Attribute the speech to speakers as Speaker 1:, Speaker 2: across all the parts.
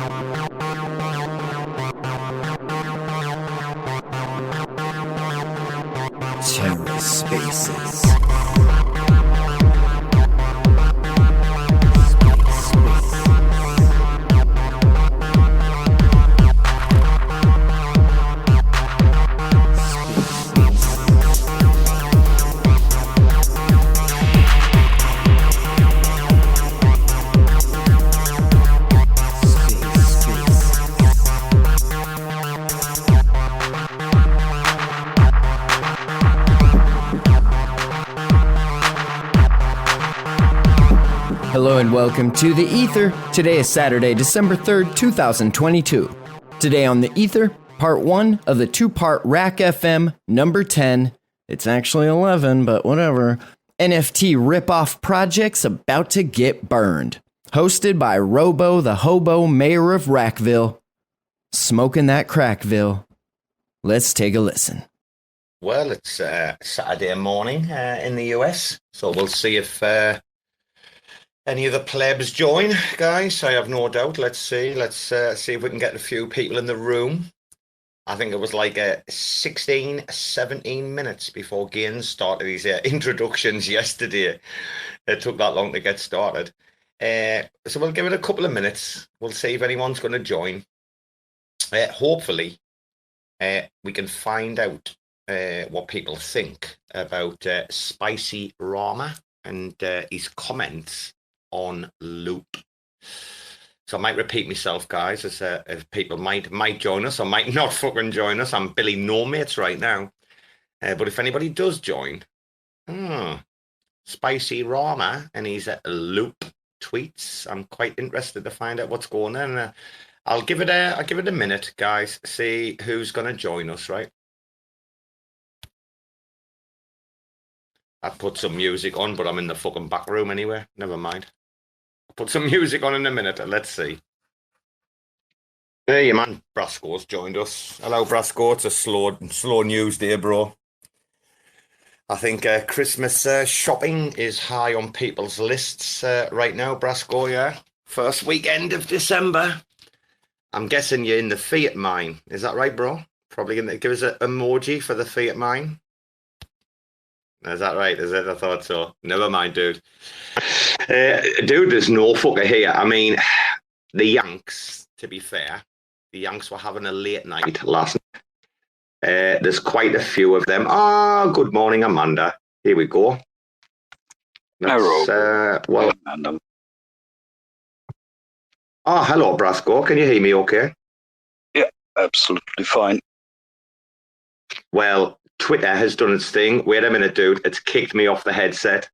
Speaker 1: Terror Spaces. Hello and welcome to The Ether. Today is Saturday, December 3rd, 2022. Today on The Ether, part 1 of the two-part RAC FM number 10. It's actually 11, but whatever. NFT rip-off projects about to get burned. Hosted by Robo, the hobo mayor of RACville. Smoking that crackville. Let's take a listen.
Speaker 2: Well, it's Saturday morning in the US, so we'll see if any of the plebs join, guys. I have no doubt. Let's see. Let's see if we can get a few people in the room. I think it was like 16, 17 minutes before Gaines started his introductions yesterday. It took that long to get started. So we'll give it a couple of minutes. We'll see if anyone's going to join. Hopefully, we can find out what people think about Spicy Rama and his comments on loop. So I might repeat myself, guys, as people might join us or might not fucking join us. I'm Billy No Mates right now. But if anybody does join, Spicy Rama and his loop tweets, I'm quite interested to find out what's going on. I'll give it a minute, guys. See who's going to join us, right? I put some music on, but I'm in the fucking back room anyway. Never mind. I'll put some music on in a minute and let's see. Hey, man. Brasco's joined us. Hello, Brasco. It's a slow news day, bro. I think Christmas shopping is high on people's lists right now, Brasco, yeah? First weekend of December. I'm guessing you're in the Fiat mine. Is that right, bro? Probably going to give us an emoji for the Fiat mine. Is that right? Is it? I thought so. Never mind, dude. Dude, there's no fucker here. I mean, the Yanks, to be fair, the Yanks were having a late night last night. There's quite a few of them. Good morning, Amanda. Here we go.
Speaker 3: Hello.
Speaker 2: Well,
Speaker 3: Amanda.
Speaker 2: Hello, Brasco. Can you hear me okay?
Speaker 3: Yeah, absolutely fine.
Speaker 2: Well, Twitter has done its thing. Wait a minute, dude. It's kicked me off the headset.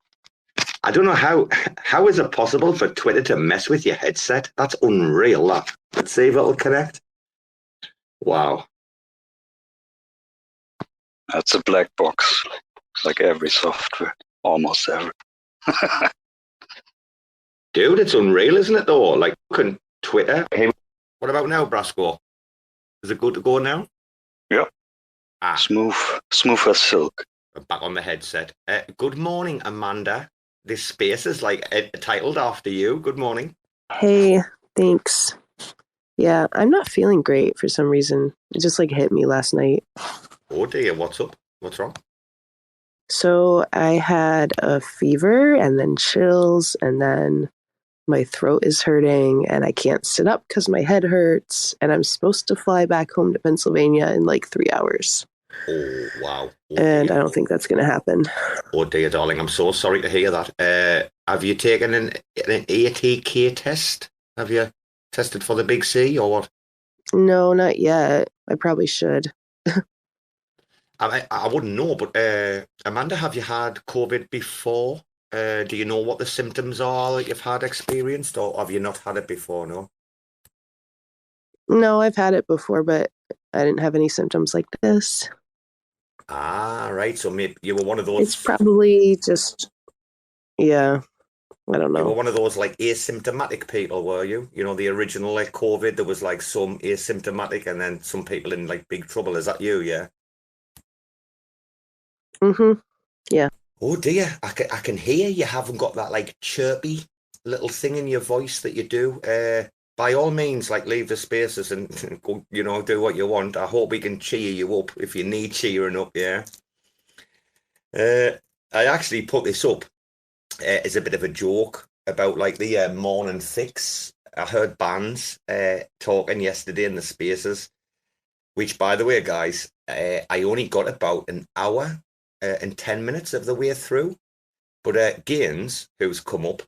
Speaker 2: I don't know how is it possible for Twitter to mess with your headset? That's unreal, that. Let's see if it'll connect. Wow.
Speaker 3: That's a black box, like every software, almost every.
Speaker 2: Dude, it's unreal, isn't it, though? Like, can Twitter... What about now, Brasco? Is it good to go now?
Speaker 3: Yeah. Smooth as silk.
Speaker 2: Back on the headset. Good morning, Amanda. This space is like titled after you. Good morning.
Speaker 4: Hey, thanks. Yeah, I'm not feeling great for some reason. It just hit me last night.
Speaker 2: Oh dear, what's up? What's wrong?
Speaker 4: So I had a fever and then chills and then my throat is hurting and I can't sit up because my head hurts and I'm supposed to fly back home to Pennsylvania in 3 hours.
Speaker 2: Oh, wow.
Speaker 4: And I don't think that's going to happen.
Speaker 2: Oh, dear, darling. I'm so sorry to hear that. Have you taken an ATK test? Have you tested for the big C or what?
Speaker 4: No, not yet. I probably should.
Speaker 2: I wouldn't know, but Amanda, have you had COVID before? Do you know what the symptoms are that you've had experienced, or have you not had it before, no?
Speaker 4: No, I've had it before, but I didn't have any symptoms like this.
Speaker 2: Right. So maybe you were one of those...
Speaker 4: It's probably just... Yeah, I don't know.
Speaker 2: You were one of those asymptomatic people, were you? You know, the original COVID, there was some asymptomatic and then some people in big trouble. Is that you, yeah?
Speaker 4: Mm-hmm. Yeah.
Speaker 2: Oh dear, I can hear you haven't got that chirpy little thing in your voice that you do by all means, like leave the spaces and go, do what you want. I hope we can cheer you up if you need cheering up. Yeah. I actually put this up as a bit of a joke about like the morning fix. I heard Bbandz talking yesterday in the spaces, which, by the way, guys, I only got about an hour and 10 minutes of the way through. But Gaines, who's come up,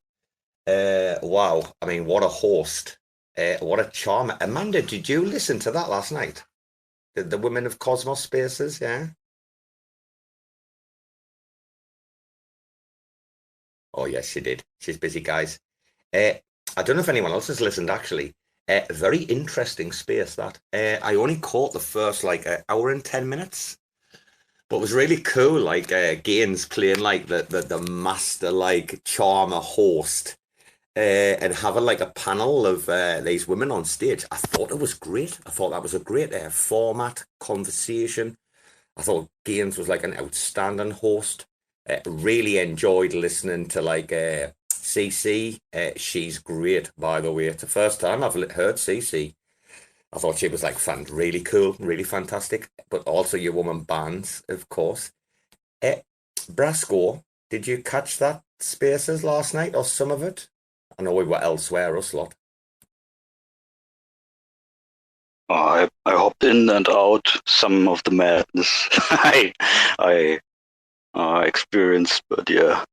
Speaker 2: wow, I mean, what a host. What a charm. Amanda, did you listen to that last night? The Women of Cosmos Spaces, yeah? Oh, yes, she did. She's busy, guys. I don't know if anyone else has listened, actually. Very interesting space, that. I only caught the first, like, hour and 10 minutes. But it was really cool, like, Gaines playing, like, the master, like, charmer host. And having like a panel of these women on stage. I thought it was great. I thought that was a great format, conversation. I thought Gaines was like an outstanding host. Really enjoyed listening to like CC. She's great, by the way. It's the first time I've heard CC. I thought she was like really cool, really fantastic. But also your woman Bbandz, of course. Brasco, did you catch that Spaces last night or some of it? I know we were elsewhere, us lot.
Speaker 3: I hopped in and out some of the madness I experienced, but yeah,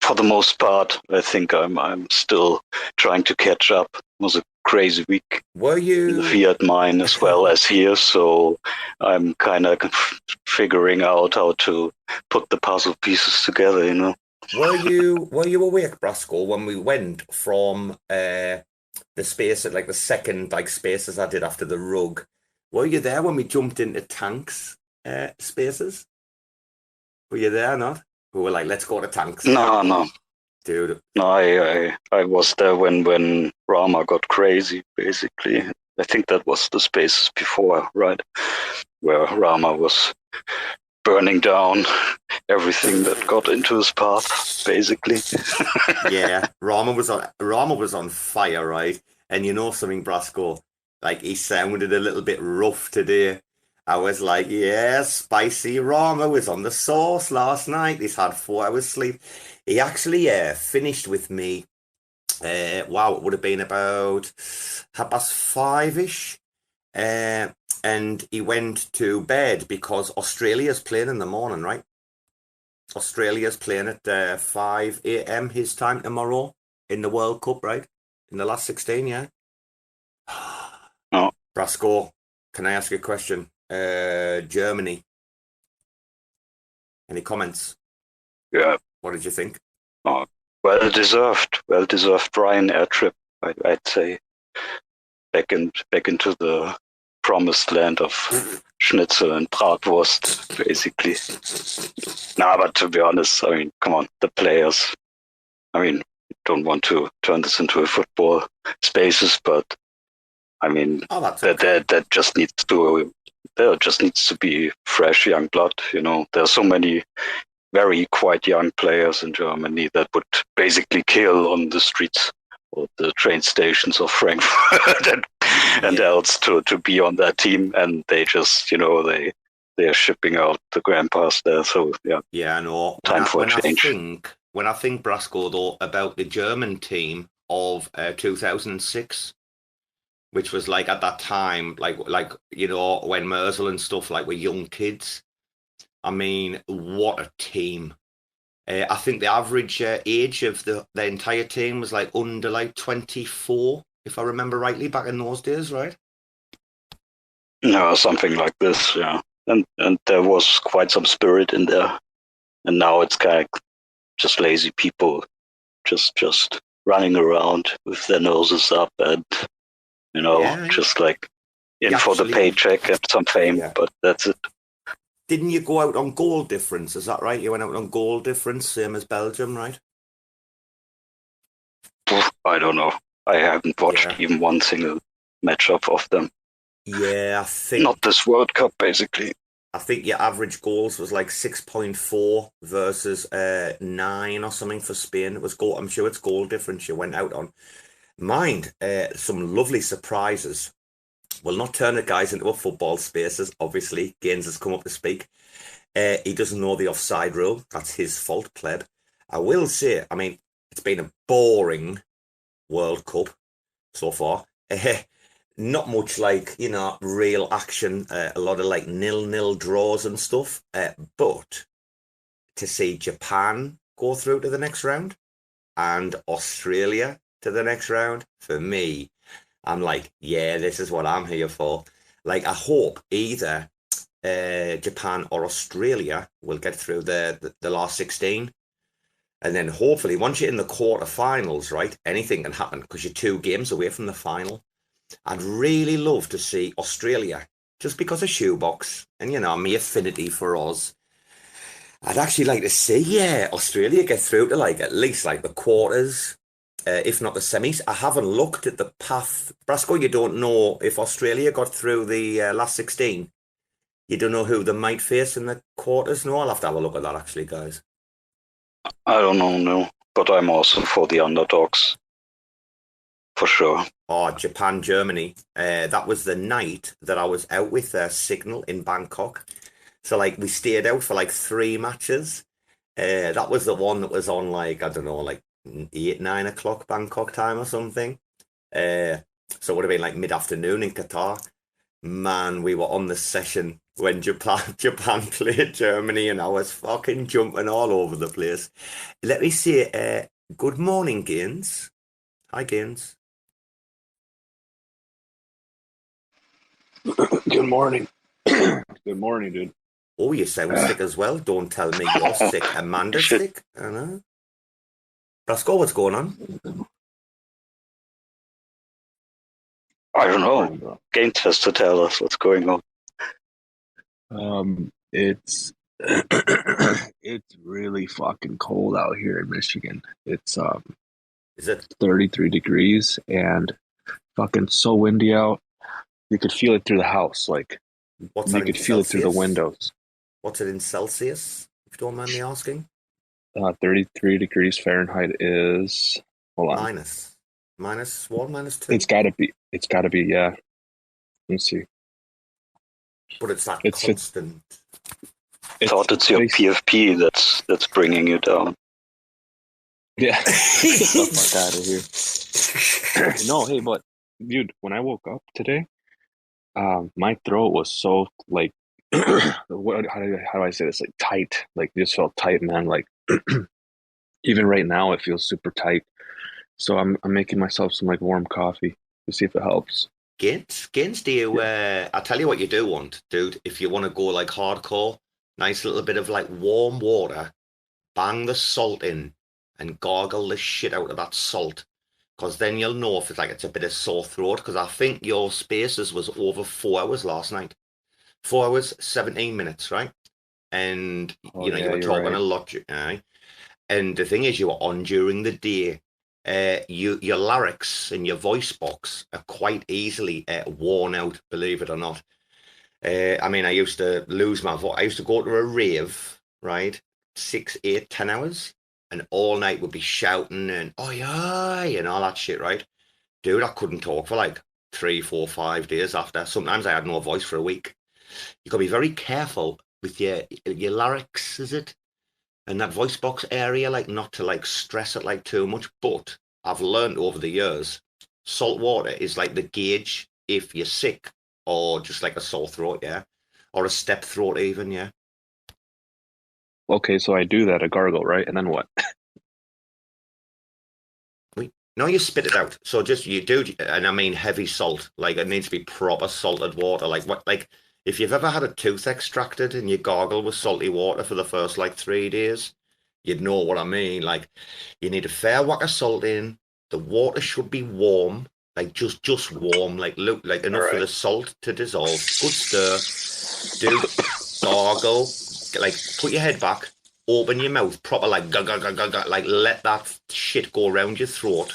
Speaker 3: for the most part, I think I'm still trying to catch up. It was a crazy week.
Speaker 2: Were you
Speaker 3: in the fiat mine as well as here? So I'm kind of figuring out how to put the puzzle pieces together.
Speaker 2: Were you awake, Brasco, when we went from the space at like the second like spaces I did after the rug? Were you there when we jumped into Tanks spaces? Were you there or not? We were like, let's go to Tanks.
Speaker 3: No.
Speaker 2: Dude.
Speaker 3: No, I was there when Rama got crazy, basically. I think that was the spaces before, right? Where Rama was burning down everything that got into his path, basically.
Speaker 2: Yeah, Rama was on fire, right? And you know something, Brasco? Like, he sounded a little bit rough today. I was like, yeah, spicy Rama was on the sauce last night. He's had 4 hours sleep. He actually finished with me. Wow, it would have been about 5:30-ish. And he went to bed because Australia's playing in the morning, right? Australia's playing at 5 a.m. his time tomorrow in the World Cup, right? In the last 16, yeah?
Speaker 3: Oh.
Speaker 2: Brasco, can I ask you a question? Germany. Any comments?
Speaker 3: Yeah.
Speaker 2: What did you think?
Speaker 3: Oh, well deserved Ryanair trip, I'd say. Back into the promised land of schnitzel and bratwurst, basically. Nah, but to be honest, I mean, come on, the players. I mean, don't want to turn this into a football spaces, but I mean, that just needs to. There just needs to be fresh young blood. There are so many very quite young players in Germany that would basically kill on the streets or the train stations of Frankfurt and else to be on that team, and they just they are shipping out the grandpas there. So
Speaker 2: yeah, I know.
Speaker 3: Time for a change.
Speaker 2: When I think, Brasco, though, about the German team of 2006. Which was like at that time, like when Merzel and stuff like were young kids. I mean, what a team! I think the average age of the entire team was like under like 24, if I remember rightly, back in those days, right?
Speaker 3: No, something like this, yeah. And there was quite some spirit in there, and now it's kind of just lazy people, just running around with their noses up and. Just like for the paycheck and some fame, but that's it.
Speaker 2: Didn't you go out on goal difference? Is that right? You went out on goal difference, same as Belgium, right?
Speaker 3: I don't know. I haven't watched even one single matchup of them.
Speaker 2: Yeah, I think...
Speaker 3: Not this World Cup, basically.
Speaker 2: I think your average goals was like 6.4 versus 9 or something for Spain. It was goal. I'm sure it's goal difference you went out on. Mind, some lovely surprises. We'll not turn the guys into a football spaces. Obviously, Gaines has come up to speak. He doesn't know the offside rule. That's his fault, pleb. I will say, I mean, it's been a boring World Cup so far. Not much like, real action. A lot of like 0-0 draws and stuff. But to see Japan go through to the next round and Australia to the next round, for me, I'm like, yeah, this is what I'm here for. Like, I hope either Japan or Australia will get through the last 16. And then hopefully, once you're in the quarterfinals, right, anything can happen because you're 2 games away from the final. I'd really love to see Australia, just because of Shoebox and, my affinity for Oz. I'd actually like to see, Australia get through to, like, at least, like, the quarters, if not the semis. I haven't looked at the path. Brasco, you don't know if Australia got through the last 16. You don't know who they might face in the quarters? No, I'll have to have a look at that, actually, guys.
Speaker 3: I don't know, no. But I'm also for the underdogs. For sure.
Speaker 2: Oh, Japan, Germany. That was the night that I was out with Signal in Bangkok. So, like, we stayed out for, like, 3 matches. That was the one that was on, like, I don't know, like 8, 9 o'clock Bangkok time or something. So it would have been, like, mid-afternoon in Qatar. Man, we were on the session when Japan played Germany, and I was fucking jumping all over the place. Let me say, good morning, Gaines. Hi, Gaines.
Speaker 5: Good morning. Good morning, dude.
Speaker 2: Oh, you sound sick as well. Don't tell me you're sick. Amanda's sick. I know. Brasco, what's going on?
Speaker 3: I don't know. Gaines has to tell us what's going on.
Speaker 5: It's it's really fucking cold out here in Michigan. It's
Speaker 2: Is it
Speaker 5: 33 degrees and fucking so windy out. You could feel it through the house, like
Speaker 2: what's
Speaker 5: you
Speaker 2: that
Speaker 5: could
Speaker 2: in
Speaker 5: feel it through the
Speaker 2: Celsius?
Speaker 5: Windows.
Speaker 2: What's it in Celsius, if you don't mind me asking?
Speaker 5: 33 degrees Fahrenheit is, hold on.
Speaker 2: Minus 1, minus 2?
Speaker 5: It's gotta be, yeah. Let's see.
Speaker 2: But it's that
Speaker 5: It's
Speaker 2: constant.
Speaker 3: I thought it's your PFP that's bringing you down.
Speaker 5: Yeah. Get the fuck out of here. No, hey, but dude, when I woke up today, my throat was so like, how do I say this? Like tight, like just felt tight, man. Like even right now, it feels super tight. So I'm making myself some like warm coffee to see if it helps.
Speaker 2: Gaines, do you? I'll tell you what you do want, dude. If you want to go like hardcore, nice little bit of like warm water, bang the salt in, and gargle the shit out of that salt. Because then you'll know if it's a bit of sore throat. Because I think your spaces was over 4 hours last night. 4 hours, 17 minutes, right? And, you were talking right. A lot, right? And the thing is, you were on during the day. Your larynx and your voice box are quite easily worn out, believe it or not. I mean, I used to lose my voice. I used to go to a rave, right? 6, 8, 10 hours. And all night would be shouting and oi, and all that shit, right? Dude, I couldn't talk for like 3, 4, 5 days after. Sometimes I had no voice for a week. You got to be very careful with your larynx, is it? And that voice box area, like not to like stress it like too much. But I've learned over the years, salt water is like the gauge if you're sick or just like a sore throat, yeah? Or a step throat even, yeah?
Speaker 5: Okay, so I do that, a gargle, right? And then what?
Speaker 2: No, you spit it out. So just you do, and I mean heavy salt. Like it needs to be proper salted water. Like if you've ever had a tooth extracted and you gargle with salty water for the first like 3 days, you'd know what I mean. Like you need a fair whack of salt in. The water should be warm, like just warm, like look like enough for the salt to dissolve. Good stir. Do gargle. Like put your head back. Open your mouth proper, like like let that shit go around your throat.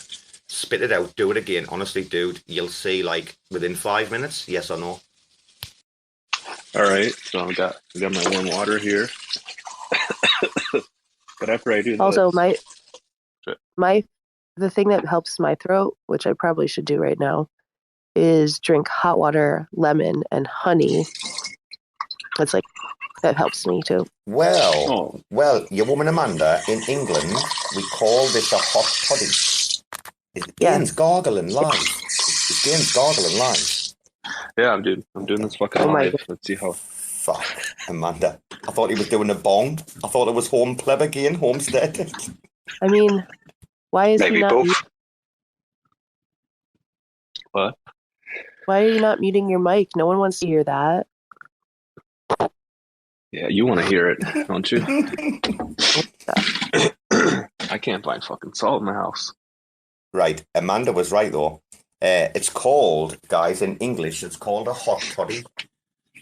Speaker 2: Spit it out. Do it again. Honestly, dude, you'll see like within 5 minutes. Yes or no?
Speaker 5: All right. So I got my warm water here. But after I do
Speaker 4: also
Speaker 5: this,
Speaker 4: my the thing that helps my throat, which I probably should do right now, is drink hot water, lemon, and honey. That's like, that helps me too.
Speaker 2: Well, your woman Amanda, in England, we call this a hot toddy. It's gargling live. It's Gaines gargling live.
Speaker 5: Yeah, dude. I'm doing this fucking live. Let's see how.
Speaker 2: Fuck, Amanda. I thought he was doing a bong. I thought it was home pleb again, homestead.
Speaker 4: I mean, why is
Speaker 3: Maybe
Speaker 4: he not?
Speaker 3: both.
Speaker 5: What?
Speaker 4: Why are you not muting your mic? No one wants to hear that.
Speaker 5: Yeah, you want to hear it, don't you? I can't find fucking salt in the house.
Speaker 2: Right, Amanda was right though. It's called, guys, in English, it's called a hot toddy.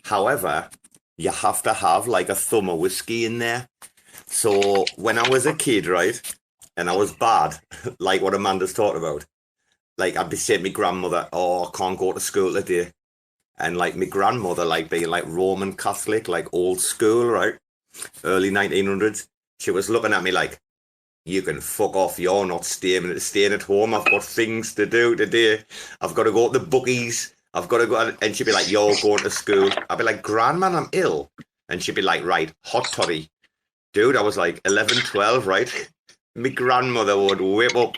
Speaker 2: However, you have to have like a thumb of whiskey in there. So when I was a kid, right, and I was bad, like what Amanda's talking about, like I'd be saying to my grandmother, oh, I can't go to school today. And like my grandmother, like being like Roman Catholic, like old school, right, early 1900s, she was looking at me like, you can fuck off, you're not staying at home, I've got things to do today, I've got to go to the bookies, I've got to go, and she'd be like, you're going to school. I'd be like, grandma, I'm ill. And she'd be like, right, hot toddy. Dude, I was like 11, 12, right? My grandmother would whip up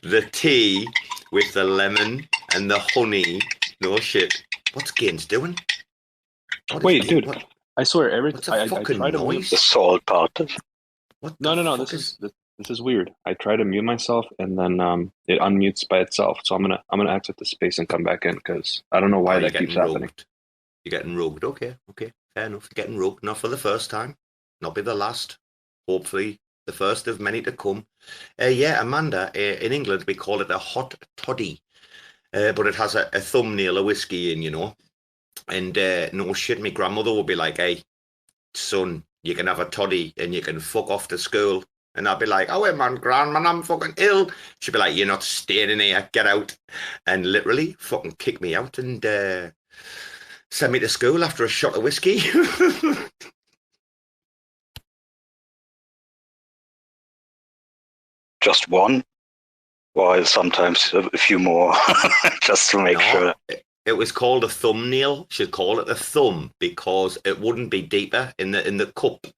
Speaker 2: the tea with the lemon and the honey. No shit. What's Gaines doing?
Speaker 5: Wait, dude, I swear,
Speaker 2: what's a fucking
Speaker 5: I try
Speaker 2: noise?
Speaker 3: The salt part.
Speaker 5: What? No. This is weird. I try to mute myself, and then it unmutes by itself. So I'm gonna exit the space and come back in because I don't know why that keeps happening.
Speaker 2: You're getting rogued. Okay, fair enough. You're getting rogued. Not for the first time. Not be the last. Hopefully, the first of many to come. Yeah, Amanda. In England, we call it a hot toddy, but it has a thumbnail of whiskey in, you know. And no shit, my grandmother would be like, "Hey, son, you can have a toddy and you can fuck off to school." And I'd be like, "Oh, wait, man, grandma, I'm fucking ill." She'd be like, "You're not staying in here, get out." And literally fucking kick me out and send me to school after a shot of whiskey.
Speaker 3: Just one? Or sometimes a few more, just to make sure.
Speaker 2: It was called a thumbnail. She'd call it a thumb because it wouldn't be deeper in the cup.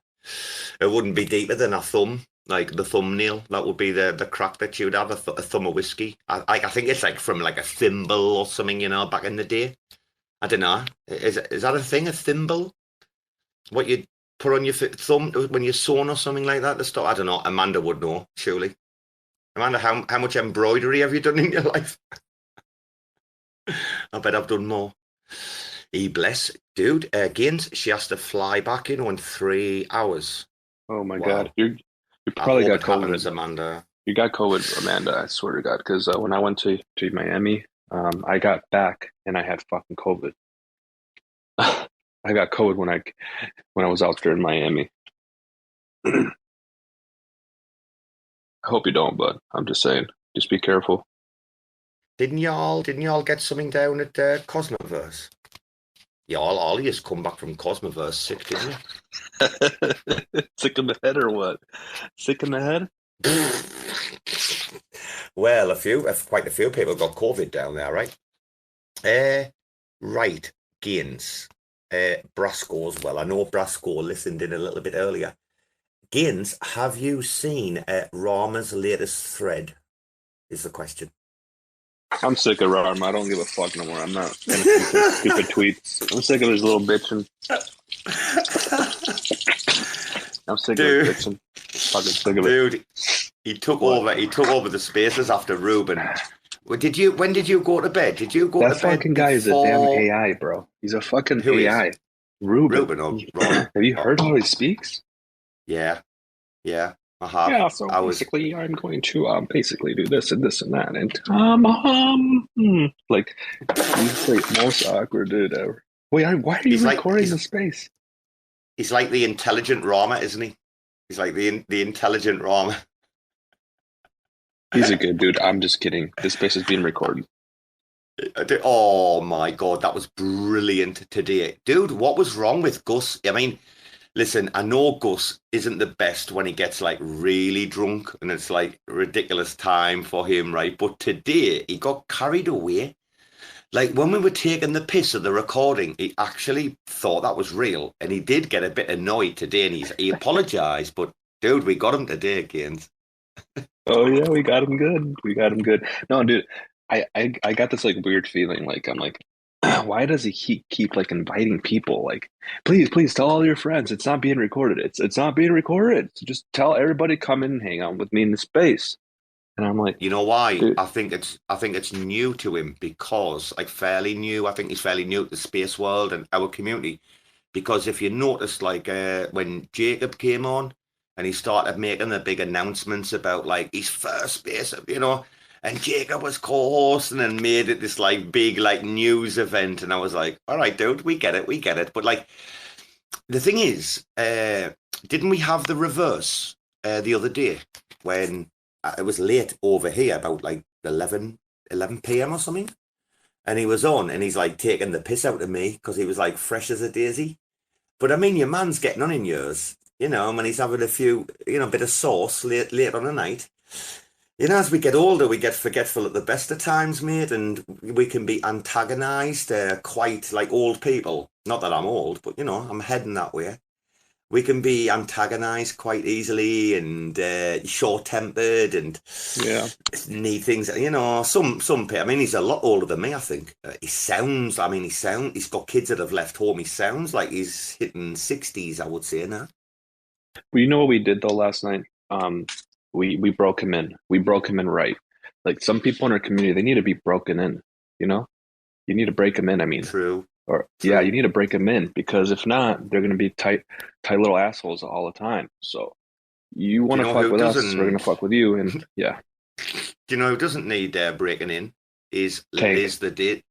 Speaker 2: It wouldn't be deeper than a thumb, like the thumbnail. That would be the crack that you'd have, a thumb of whiskey. I think it's like from like a thimble or something, you know, back in the day. I don't know. Is that a thing, a thimble? What you put on your thumb when you're sewing or something like that? I don't know. Amanda would know, surely. Amanda, how much embroidery have you done in your life? I bet I've done more. Bless. Dude, Gaines, she has to fly back in 3 hours.
Speaker 5: Oh my God. You probably got COVID.
Speaker 2: Amanda.
Speaker 5: You got COVID, Amanda, I swear to God. Because when I went to Miami, I got back and I had fucking COVID. I got COVID when I was out there in Miami. I hope you don't, but I'm just saying, just be careful.
Speaker 2: Didn't y'all get something down at Cosmoverse? Y'all all of you come back from Cosmoverse sick, didn't
Speaker 5: you? Sick in the head or what? Sick in the head?
Speaker 2: Well, quite a few people got COVID down there, right? Right, Gaines. Brasco as well. I know Brasco listened in a little bit earlier. Gaines, have you seen Rama's latest thread? Is the question.
Speaker 5: I'm sick of Rama. I don't give a fuck no more. I'm not stupid tweets. I'm sick of his little bitching. I'm sick of bitching. Fucking sick of it.
Speaker 2: Dude, he took over the spaces after Ruben. When did you go to bed? Did you go to bed?
Speaker 5: That fucking guy is a damn AI, bro. He's a fucking AI. Ruben. Have you heard how he speaks?
Speaker 2: Yeah. I have.
Speaker 5: Yeah, so basically I'm going to basically do this and this and that and like he's like most awkward dude ever. Wait, why are you recording the space?
Speaker 2: He's like the intelligent Rama, isn't he? He's like the intelligent Rama.
Speaker 5: He's a good dude. I'm just kidding. This space is being recorded.
Speaker 2: Oh my God, that was brilliant today. Dude, what was wrong with Gus? I mean, Listen, I know Gus isn't the best when he gets like really drunk and it's like ridiculous time for him, right? But today he got carried away. Like when we were taking the piss of the recording, he actually thought that was real, and he did get a bit annoyed today, and he apologized. But dude, we got him today, Gaines.
Speaker 5: Oh yeah, we got him good. We got him good. No, dude, I got this like weird feeling. Like I'm like, why does he keep like inviting people? Like, please tell all your friends. It's not being recorded. It's not being recorded. So just tell everybody come in and hang out with me in the space. And I'm like,
Speaker 2: You know why?
Speaker 5: dude,
Speaker 2: I think it's new to him because like fairly new. I think he's fairly new to the space world and our community. Because if you noticed, like when Jacob came on and he started making the big announcements about like his first space, and Jacob was co-hosting and made it this like big like news event, and I was like, all right, dude, we get it. But like the thing is, didn't we have the reverse the other day when it was late over here, about like 11 p.m. or something? And he was on and he's like taking the piss out of me because he was like fresh as a daisy. But I mean, your man's getting on in years, when he's having a few, bit of sauce late on the night. As we get older, we get forgetful at the best of times, mate, and we can be antagonized quite like old people. Not that I'm old, but, I'm heading that way. We can be antagonized quite easily and short-tempered and
Speaker 5: yeah.
Speaker 2: need things, some people. I mean, he's a lot older than me, I think. He's got kids that have left home. He sounds like he's hitting 60s, I would say now.
Speaker 5: Well, you know what we did though last night? We broke him in. We broke him in right. Like some people in our community, they need to be broken in. You need to break them in. I mean,
Speaker 2: True.
Speaker 5: Yeah, you need to break them in because if not, they're going to be tight little assholes all the time. So you want to fuck with us, we're going to fuck with you, and yeah.
Speaker 2: Do you know who doesn't need breaking in? Is
Speaker 5: Tank.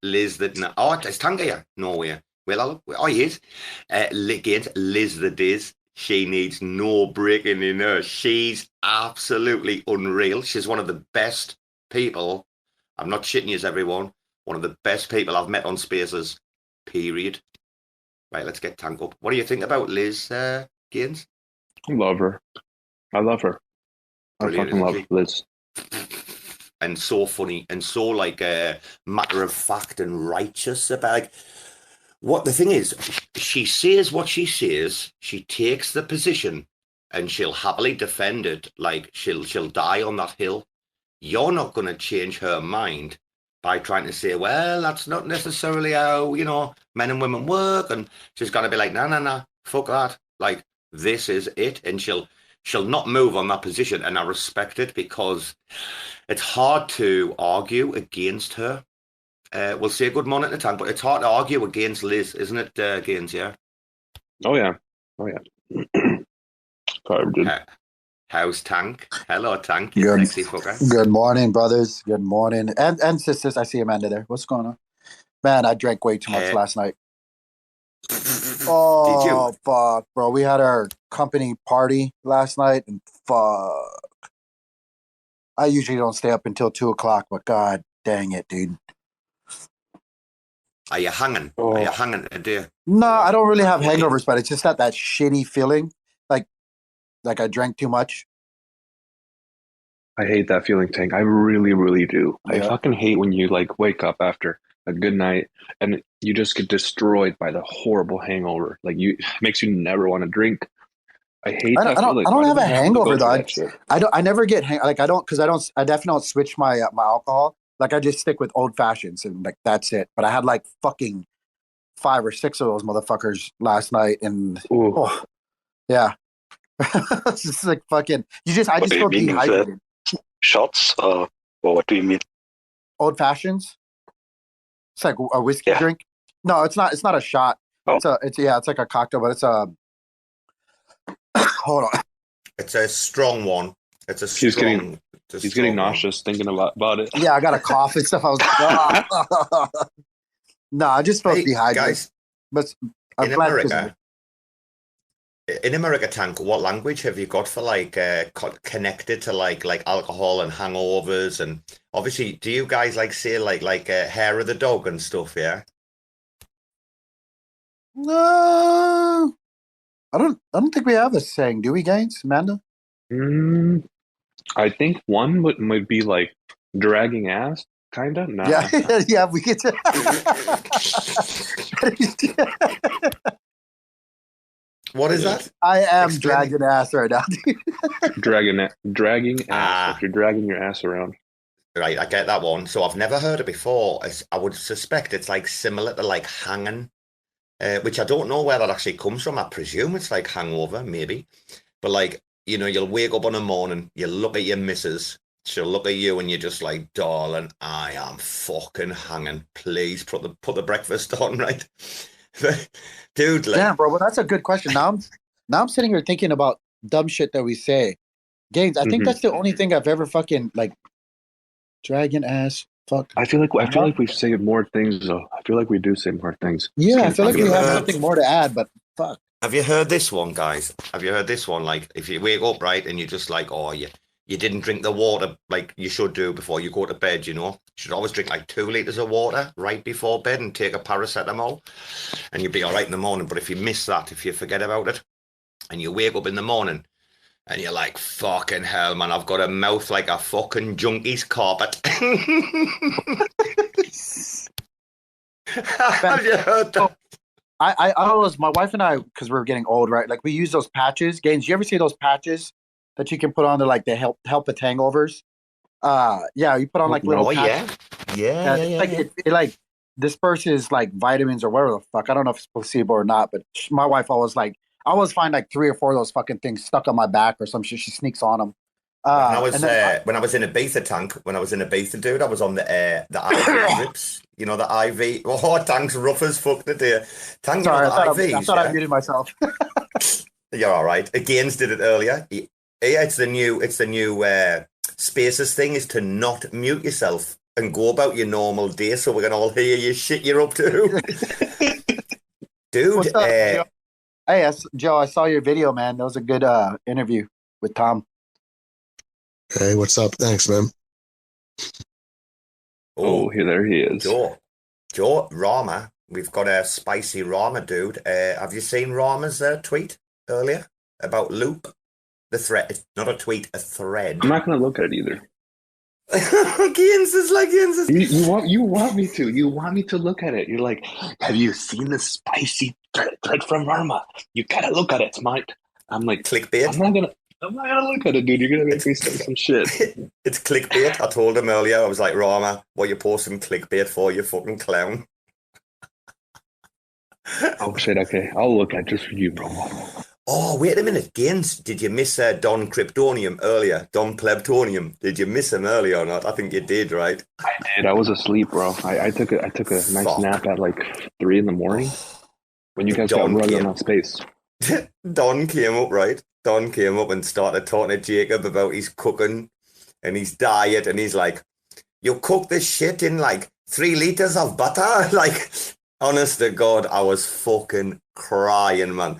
Speaker 2: Liz it's Tank here. No way. Well, he is. LiLGainzz, Liz the Diz. She needs no breaking in her. She's absolutely unreal. She's one of the best people. I'm not shitting you, everyone. One of the best people I've met on Spaces. Period. Right, let's get Tank up. What do you think about Liz, Gaines?
Speaker 5: I love her. I
Speaker 2: Brilliant,
Speaker 5: fucking love Liz.
Speaker 2: And so funny and so like matter of fact and righteous about like what the thing is. She says what she says. She takes the position, and she'll happily defend it. Like she'll die on that hill. You're not going to change her mind by trying to say, well, that's not necessarily how, men and women work. And she's going to be like, no, fuck that. Like, this is it. And she'll not move on that position. And I respect it because it's hard to argue against her. We'll say good morning to Tank, but it's hard to argue against Liz, isn't it, Gaines, yeah?
Speaker 5: Oh, yeah. Sorry, dude.
Speaker 2: How's Tank? Hello, Tank, you sexy fucker.
Speaker 6: Good morning, brothers. Good morning. And sisters. I see Amanda there. What's going on? Man, I drank way too much last night. Oh, did you? Fuck, bro. We had our company party last night, and fuck. I usually don't stay up until 2 o'clock, but god dang it, dude.
Speaker 2: Are you hanging? Are you hanging today?
Speaker 6: No, I don't really have hangovers, but it's just that shitty feeling. Like I drank too much.
Speaker 5: I hate that feeling, Tank. I really, really do.
Speaker 6: Yeah.
Speaker 5: I fucking hate when you like wake up after a good night and you just get destroyed by the horrible hangover. Like it makes you never want to drink. I hate that feeling.
Speaker 6: I don't have a hangover though. I never get I definitely don't switch my alcohol. Like I just stick with old fashions and like that's it. But I had like fucking 5 or 6 of those motherfuckers last night, and yeah. It's just like fucking. I just feel dehydrated.
Speaker 3: Shots, or what do you mean?
Speaker 6: Old fashions. It's like a whiskey drink. No, it's not. It's not a shot. Oh. It's like a cocktail, but it's a. Hold on.
Speaker 2: It's a strong one.
Speaker 5: He's getting nauseous thinking about it.
Speaker 6: Yeah, I got a cough and stuff. I was. No, I just felt dehydrated. Guys, but I'm
Speaker 2: in America, Tank, what language have you got for like connected to like alcohol and hangovers? And obviously, do you guys like say like hair of the dog and stuff? Yeah.
Speaker 6: No. I don't think we have a saying, do we, Gaines, Amanda?
Speaker 5: I think one might be like dragging ass, kinda. Nah.
Speaker 6: Yeah, yeah, we get to.
Speaker 2: What is that?
Speaker 6: I am
Speaker 2: Explain.
Speaker 6: dragging ass right now.
Speaker 5: Dragging ass.
Speaker 2: Ah.
Speaker 5: If you're dragging your ass around.
Speaker 2: Right, I get that one. So I've never heard it before. I would suspect it's like similar to like hanging, which I don't know where that actually comes from. I presume it's like hangover, maybe. But like, you know, you'll wake up in the morning, you look at your missus, she'll look at you and you're just like, darling, I am fucking hanging. Please put the breakfast on, right? Dude, like,
Speaker 6: Damn, bro, well, that's a good question. Now I'm sitting here thinking about dumb shit that we say. Gaines, I think that's the only thing I've ever fucking like dragging ass. Fuck.
Speaker 5: I feel like we say more things though. I feel like we do say more things.
Speaker 6: Yeah, I feel like we have something more to add, but fuck.
Speaker 2: have you heard this one, guys? Have you heard this one? Like, if you wake up, right, and you're just like, oh, you didn't drink the water like you should do before you go to bed, you know? You should always drink like 2 liters of water right before bed and take a paracetamol, and you'll be all right in the morning. But if you miss that, if you forget about it, and you wake up in the morning, and you're like, fucking hell, man, I've got a mouth like a fucking junkie's carpet. Have you heard that?
Speaker 6: I always, my wife and I, because we're getting old, right? Like we use those patches. Gaines, you ever see those patches that you can put on to like they help with hangovers? Yeah, you put on like little patches.
Speaker 2: Yeah.
Speaker 6: It like disperses like vitamins or whatever the fuck. I don't know if it's placebo or not, but my wife always like, I always find like 3 or 4 of those fucking things stuck on my back or some shit. She sneaks on them.
Speaker 2: When I was in a Bbandz, dude, I was on the IV drips. You know, the IV. Oh, Tank's rough as fuck today. Tank,
Speaker 6: sorry,
Speaker 2: you know, the IVs,
Speaker 6: I thought I muted myself.
Speaker 2: You're all right. Gaines did it earlier. Yeah, it's the new Spaces thing is to not mute yourself and go about your normal day, so we can all hear you shit you're up to. Dude,
Speaker 6: what's up, hey, Joe, I saw your video, man. That was a good interview with Tom.
Speaker 7: Hey, what's up? Thanks, man.
Speaker 5: Oh, there he is.
Speaker 2: Joe, Rama. We've got a spicy Rama, dude. Have you seen Rama's tweet earlier about Loop? The thread. It's not a tweet, a thread.
Speaker 5: I'm not going to look at it either.
Speaker 2: Bbandz.
Speaker 5: You want me to. You want me to look at it. You're like, have you seen the spicy thread from Rama? You gotta look at it, smart. I'm like,
Speaker 2: clickbait.
Speaker 5: I'm not gonna look at it, dude. You're gonna make me say some shit.
Speaker 2: It's clickbait. I told him earlier. I was like, Rama, what you posting clickbait for? You fucking clown.
Speaker 5: Oh shit. Okay, I'll look at it just for you, bro.
Speaker 2: Oh, wait a minute, Gaines. Did you miss Don Kryptonium earlier? Don Plebtonium. Did you miss him earlier or not? I think you did, right?
Speaker 5: I did. I was asleep, bro. I took a nice nap at like 3 a.m. when you guys got running on space.
Speaker 2: Don came up, right? Don came up and started talking to Jacob about his cooking and his diet, and he's like, you cook this shit in like 3 liters of butter? Like, honest to God, I was fucking crying, man.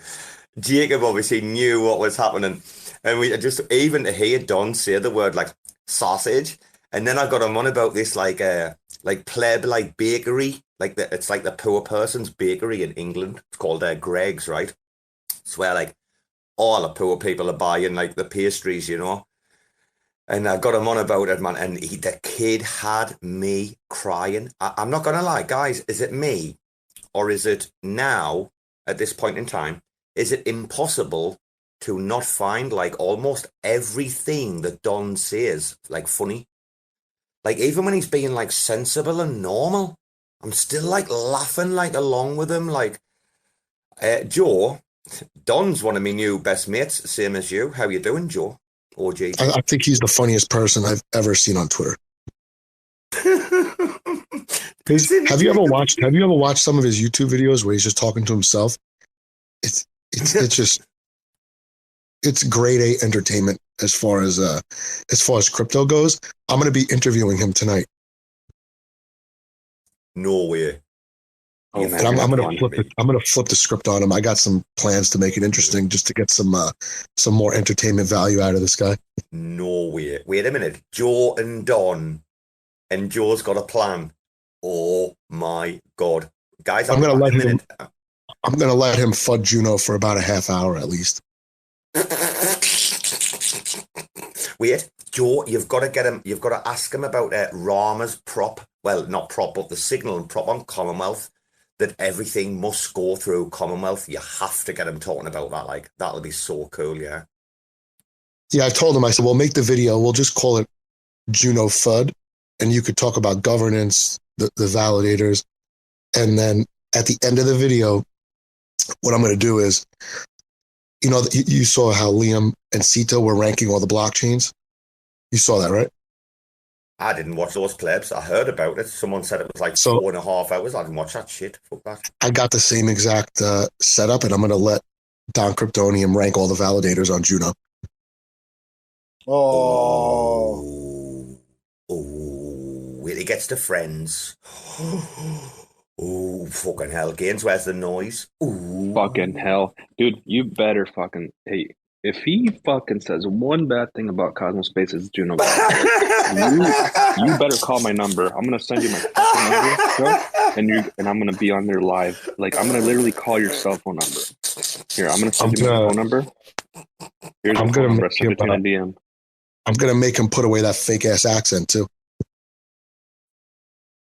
Speaker 2: Jacob obviously knew what was happening, and we just, even to hear Don say the word like sausage, and then I got him on about this like pleb like bakery, like it's like the poor person's bakery in England. It's called Greg's, right? It's where like all the poor people are buying like the pastries, you know. And I got him on about it, man, and the kid had me crying. I'm not gonna lie, guys. Is it me, or is it now at this point in time? Is it impossible to not find like almost everything that Don says like funny? Like even when he's being like sensible and normal, I'm still like laughing like along with him. Like Joe, Don's one of my new best mates, same as you. How you doing, Joe? OG.
Speaker 7: I think he's the funniest person I've ever seen on Twitter. Have you ever watched some of his YouTube videos where he's just talking to himself? It's grade A entertainment as far as crypto goes. I'm going to be interviewing him tonight.
Speaker 2: No way.
Speaker 5: Oh, man,
Speaker 7: and I'm going to flip the script on him. I got some plans to make it interesting, just to get some more entertainment value out of this guy.
Speaker 2: No way. Wait a minute. Joe and Don, and Joe's got a plan. Oh my God, guys!
Speaker 7: I'm going to let him. I'm gonna let him FUD Juno for about a half hour at least.
Speaker 2: Wait, Joe, you've got to get him. You've got to ask him about Rama's prop. Well, not prop, but the signal and prop on Commonwealth. That everything must go through Commonwealth. You have to get him talking about that. Like, that'll be so cool, yeah.
Speaker 7: Yeah, I told him, I said, we'll make the video. We'll just call it Juno FUD. And you could talk about governance, the validators. And then at the end of the video, what I'm going to do is, you know, you saw how Liam and Sito were ranking all the blockchains. You saw that, right?
Speaker 2: I didn't watch those plebs. I heard about it. Someone said it was like 4.5 hours. I didn't watch that shit. Fuck that.
Speaker 7: I got the same exact setup, and I'm going to let Don Kryptonium rank all the validators on Juno.
Speaker 2: Oh. Wait, he gets to friends. Oh, fucking hell. Gaines, where's the noise? Ooh.
Speaker 5: Fucking hell. Dude, you better fucking... Hey, if he fucking says one bad thing about Cosmos Spaces, Juno, you better call my number. I'm gonna send you my fucking number, bro, and I'm gonna be on there live. Like, I'm gonna literally call your cell phone number. Here, I'm gonna send you my phone number. Here's my phone number. Send it to DM.
Speaker 7: I'm gonna make him put away that fake ass accent too.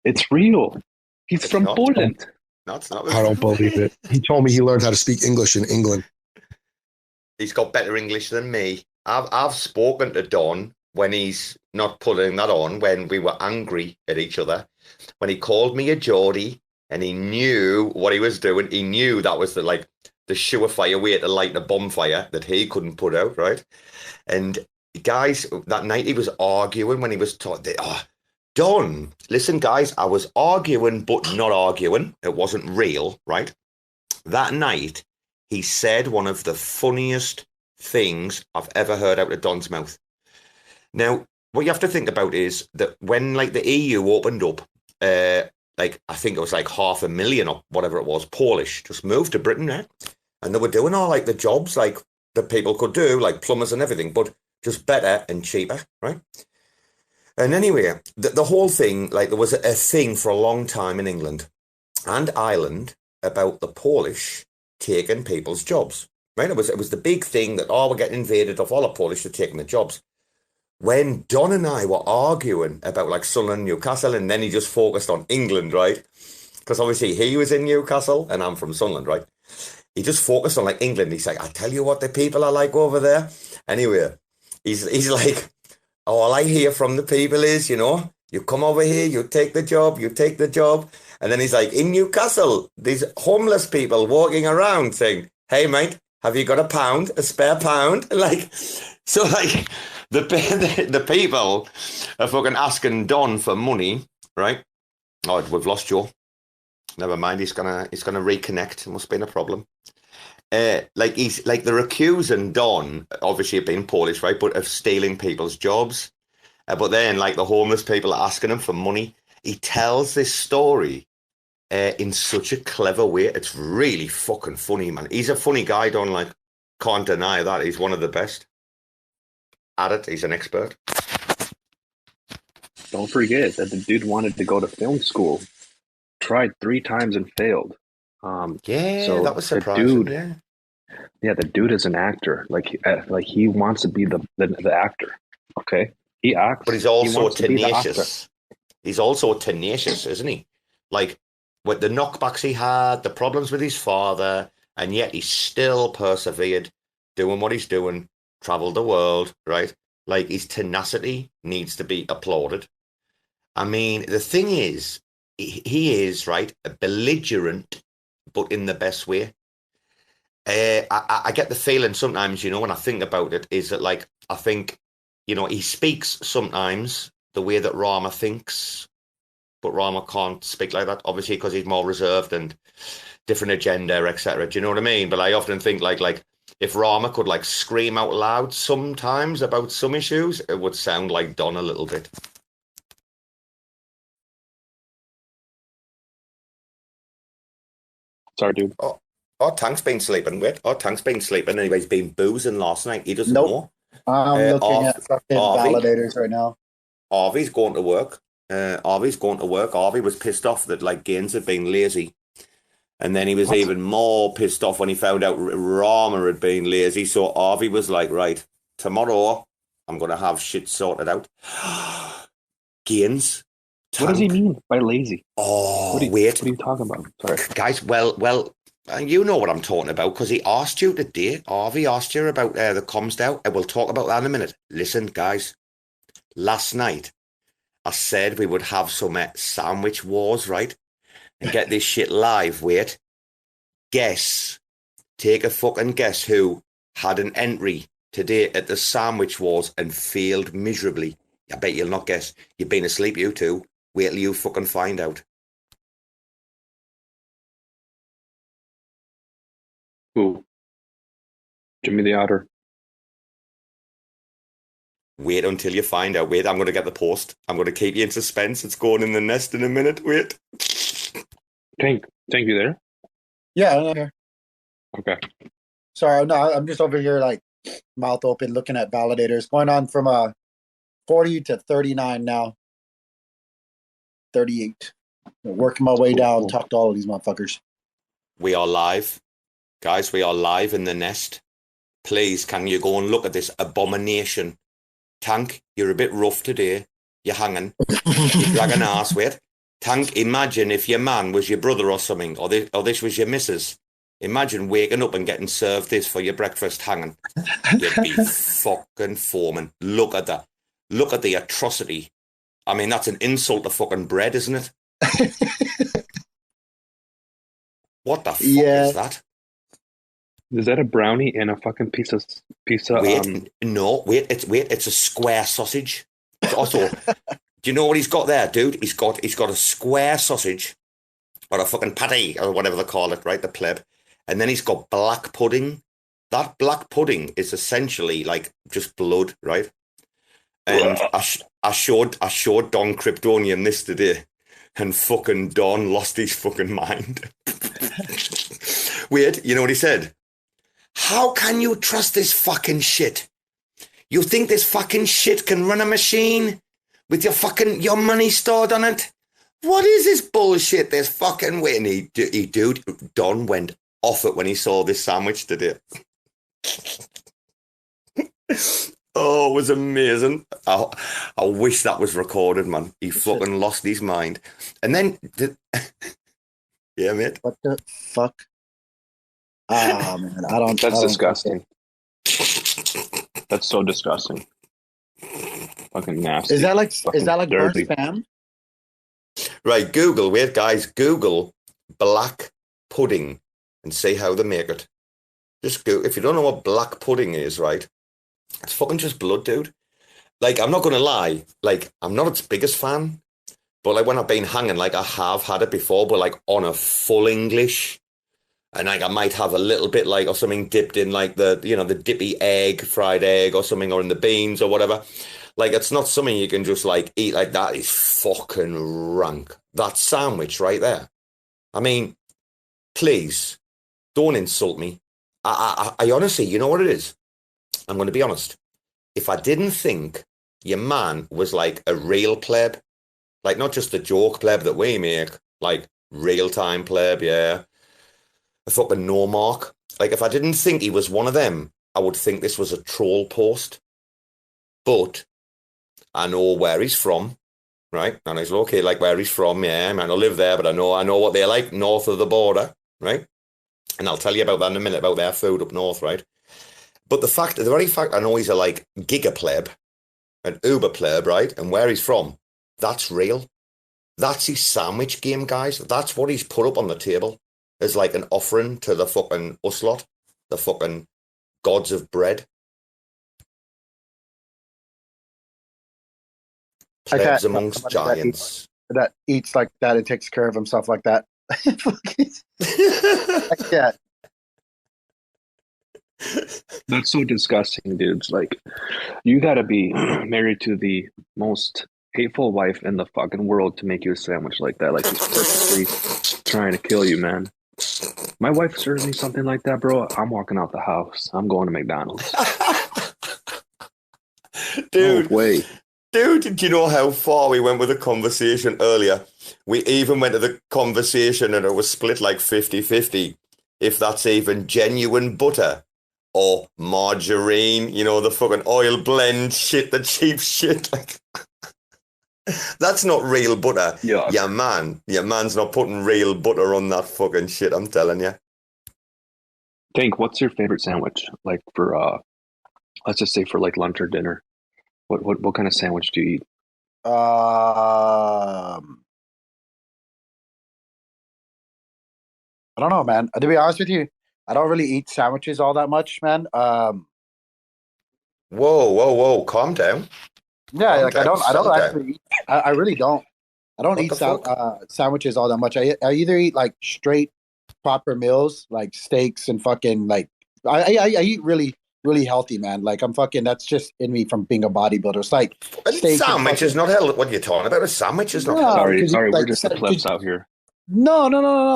Speaker 5: It's real. He's from Poland.
Speaker 2: No, it's not.
Speaker 7: I don't believe it. He told me he learned how to speak English in England.
Speaker 2: He's got better English than me. I've spoken to Don when he's not putting that on, when we were angry at each other, when he called me a Geordie and he knew what he was doing. He knew that was the surefire way to light a bonfire that he couldn't put out, right? And guys, that night he was arguing when he was talking. Don, listen, guys, I was arguing, but not arguing. It wasn't real, right? That night, he said one of the funniest things I've ever heard out of Don's mouth. Now, what you have to think about is that when, like, the EU opened up, I think it was like 500,000 or whatever it was, Polish, just moved to Britain, right? And they were doing all, like, the jobs, like, that people could do, like plumbers and everything, but just better and cheaper, right? And anyway, the whole thing, like, there was a thing for a long time in England and Ireland about the Polish taking people's jobs, right? It was the big thing that, we're getting invaded of all the Polish are taking the jobs. When Don and I were arguing about, like, Sunderland, Newcastle, and then he just focused on England, right? Because obviously he was in Newcastle and I'm from Sunderland, right? He just focused on, like, England. He's like, I tell you what the people are like over there. Anyway, he's like, all I hear from the people is, you know, you come over here, you take the job. And then he's like, in Newcastle, these homeless people walking around saying, hey, mate, have you got a spare pound? Like, so, like, the people are fucking asking Don for money, right? Oh, we've lost Joe. Never mind, he's gonna reconnect. It must have been a problem. They're accusing Don, obviously of being Polish, right, but of stealing people's jobs. But then, like, the homeless people are asking him for money. He tells this story in such a clever way. It's really fucking funny, man. He's a funny guy, Don, like, can't deny that. He's one of the best at it. He's an expert.
Speaker 5: Don't forget that the dude wanted to go to film school. Tried 3 times and failed. So
Speaker 2: that was surprising.
Speaker 5: The dude is an actor. Like he wants to be the actor. Okay, he acts,
Speaker 2: but he's also tenacious. He's also tenacious, isn't he? Like, with the knockbacks he had, the problems with his father, and yet he still persevered, doing what he's doing, traveled the world, right? Like, his tenacity needs to be applauded. I mean, the thing is, he is, right, a belligerent, but in the best way. I get the feeling sometimes, you know, when I think about it, is that, like, I think, you know, he speaks sometimes the way that Rama thinks, but Rama can't speak like that, obviously, because he's more reserved and different agenda, etc. Do you know what I mean? But I often think, like if Rama could, like, scream out loud sometimes about some issues, it would sound like Don a little bit.
Speaker 5: Sorry, dude.
Speaker 2: Oh, Tank's been sleeping. Tank's been sleeping. Anyway, he's been boozing last night. He doesn't know.
Speaker 6: I'm looking at fucking validators right now.
Speaker 2: Harvey's going to work. Harvey was pissed off that, like, Gaines had been lazy And then he was even more pissed off when he found out Rama had been lazy. So Harvey was like, right, tomorrow I'm going to have shit sorted out. Gains.
Speaker 5: What does he mean by lazy?
Speaker 2: Oh,
Speaker 5: What are you talking about? Sorry.
Speaker 2: Guys, well, you know what I'm talking about because he asked you today. Harvey asked you about the comms now, and we'll talk about that in a minute. Listen, guys, last night I said we would have some sandwich wars, right? And get this shit live. Wait, guess. Take a fucking guess who had an entry today at the sandwich wars and failed miserably. I bet you'll not guess. You've been asleep, you two. Wait till you fucking find out.
Speaker 5: Who? Jimmy the Otter.
Speaker 2: Wait until you find out. Wait, I'm going to get the post. I'm going to keep you in suspense. It's going in the nest in a minute. Wait.
Speaker 5: Tank, you there?
Speaker 6: Yeah, I'm here.
Speaker 5: Okay.
Speaker 6: Sorry, no, I'm just over here like mouth open, looking at validators. Going on from 40 to 39 now. 38. Working my way down, talk to all of these motherfuckers.
Speaker 2: We are live. Guys, we are live in the nest. Please, can you go and look at this abomination? Tank, you're a bit rough today. You're hanging. You're dragging ass, wait. Tank, imagine if your man was your brother or something, or this was your missus. Imagine waking up and getting served this for your breakfast hanging. You'd be fucking foaming. Look at that. Look at the atrocity. I mean, that's an insult to fucking bread, isn't it? What the fuck is that?
Speaker 5: Is that a brownie and a fucking piece of
Speaker 2: No, it's a square sausage. Also, do you know what he's got there, dude? He's got a square sausage or a fucking patty or whatever they call it, right? The pleb. And then he's got black pudding. That black pudding is essentially like just blood, right? And I showed Don Kryptonian this today, and fucking Don lost his fucking mind. Weird, you know what he said? How can you trust this fucking shit? You think this fucking shit can run a machine with your money stored on it? What is this bullshit? This fucking way. And dude, Don went off it when he saw this sandwich today. Oh, it was amazing. I wish that was recorded, man. He fucking lost his mind. And then, yeah, mate.
Speaker 6: What the fuck? Ah, man,
Speaker 5: That's disgusting. That's so disgusting. Fucking nasty.
Speaker 6: Is that like burnt
Speaker 5: dirty
Speaker 6: spam?
Speaker 2: Right, Google. Wait, guys. Google black pudding and see how they make it. Just go. If you don't know what black pudding is, right? It's fucking just blood, dude. Like, I'm not going to lie. Like, I'm not its biggest fan. But, like, when I've been hanging, like, I have had it before, but, like, on a full English. And, like, I might have a little bit, like, or something dipped in, like, the dippy egg, fried egg or something, or in the beans or whatever. Like, it's not something you can just, like, eat. Like, that is fucking rank. That sandwich right there. I mean, please, don't insult me. I honestly, you know what it is? I'm going to be honest. If I didn't think your man was like a real pleb, like not just the joke pleb that we make, like real-time pleb, yeah, a fucking no mark. Like if I didn't think he was one of them, I would think this was a troll post. But I know where he's from, right? And he's located like where he's from, yeah. I might not live there, but I know what they're like north of the border, right? And I'll tell you about that in a minute, about their food up north, right? But the very fact I know he's a like giga pleb, an uber pleb, right? And where he's from, that's real. That's his sandwich game, guys. That's what he's put up on the table as like an offering to the fucking us lot, the fucking gods of bread. Plebs amongst giants.
Speaker 6: That eats like that and takes care of himself like that. Like that.
Speaker 5: That's so disgusting, dudes. Like, you gotta be married to the most hateful wife in the fucking world to make you a sandwich like that. Like, he's purposely trying to kill you, man. My wife serves me something like that, bro. I'm walking out the house. I'm going to McDonald's.
Speaker 2: Dude,
Speaker 5: no way.
Speaker 2: Dude, do you know how far we went with the conversation earlier? we even went to the conversation and it was split like 50-50 if that's even genuine butter or margarine, you know, the fucking oil blend shit, the cheap shit. Like, that's not real butter.
Speaker 5: Yeah.
Speaker 2: Your man's not putting real butter on that fucking shit, I'm telling you.
Speaker 5: Tank, what's your favorite sandwich? Like for let's just say for like lunch or dinner. What kind of sandwich do you eat?
Speaker 6: I don't know, man. To be honest with you, I don't really eat sandwiches all that much, man.
Speaker 2: Whoa, calm down.
Speaker 6: Yeah,
Speaker 2: Calm
Speaker 6: like
Speaker 2: down,
Speaker 6: I don't
Speaker 2: settle down.
Speaker 6: actually eat. I really don't. I don't
Speaker 2: What
Speaker 6: eat
Speaker 2: the fuck?
Speaker 6: sandwiches all that much. I either eat like straight proper meals, like steaks and fucking like I eat really healthy, man. Like I'm fucking. That's just in me from being a bodybuilder. It's like
Speaker 2: A
Speaker 6: steak and
Speaker 2: sandwich is
Speaker 6: fucking.
Speaker 2: not hell. What are you talking about? A sandwich is not
Speaker 6: No,
Speaker 2: hell.
Speaker 5: Sorry,
Speaker 6: because
Speaker 5: we're
Speaker 6: like
Speaker 5: just the plebs out here.
Speaker 6: no.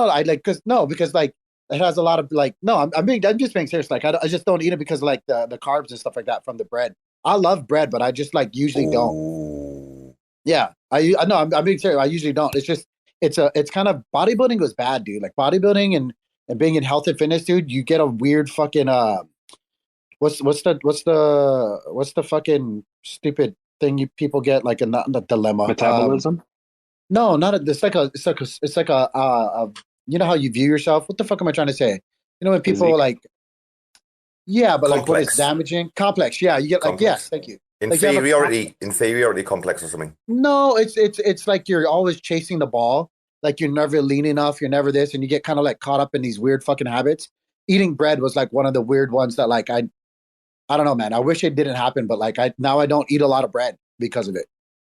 Speaker 6: I like because like it has a lot of like no. I'm just being serious. Like I just don't eat it because of, like the carbs and stuff like that from the bread. I love bread, but I just like usually don't.
Speaker 2: Ooh.
Speaker 6: Yeah, I know. I'm being serious. I usually don't. It's just it's kind of bodybuilding was bad, dude. Like bodybuilding and being in health and fitness, dude. You get a weird fucking what's the fucking stupid thing you people get like not a dilemma.
Speaker 5: Metabolism?
Speaker 6: No, not a. It's like a you know how you view yourself. What the fuck am I trying to say? You know when people
Speaker 5: Physique?
Speaker 6: like. Yeah, but like what is
Speaker 2: Complex.
Speaker 6: damaging? Complex. Yeah, you get like
Speaker 2: Complex.
Speaker 6: yes, thank you. Like you have a
Speaker 2: Inferiority complex or something.
Speaker 6: No, it's like you're always chasing the ball. Like you're never lean enough. You're never this, and you get kind of like caught up in these weird fucking habits. Eating bread was like one of the weird ones that like I don't know, man. I wish it didn't happen, but like I don't eat a lot of bread because of it.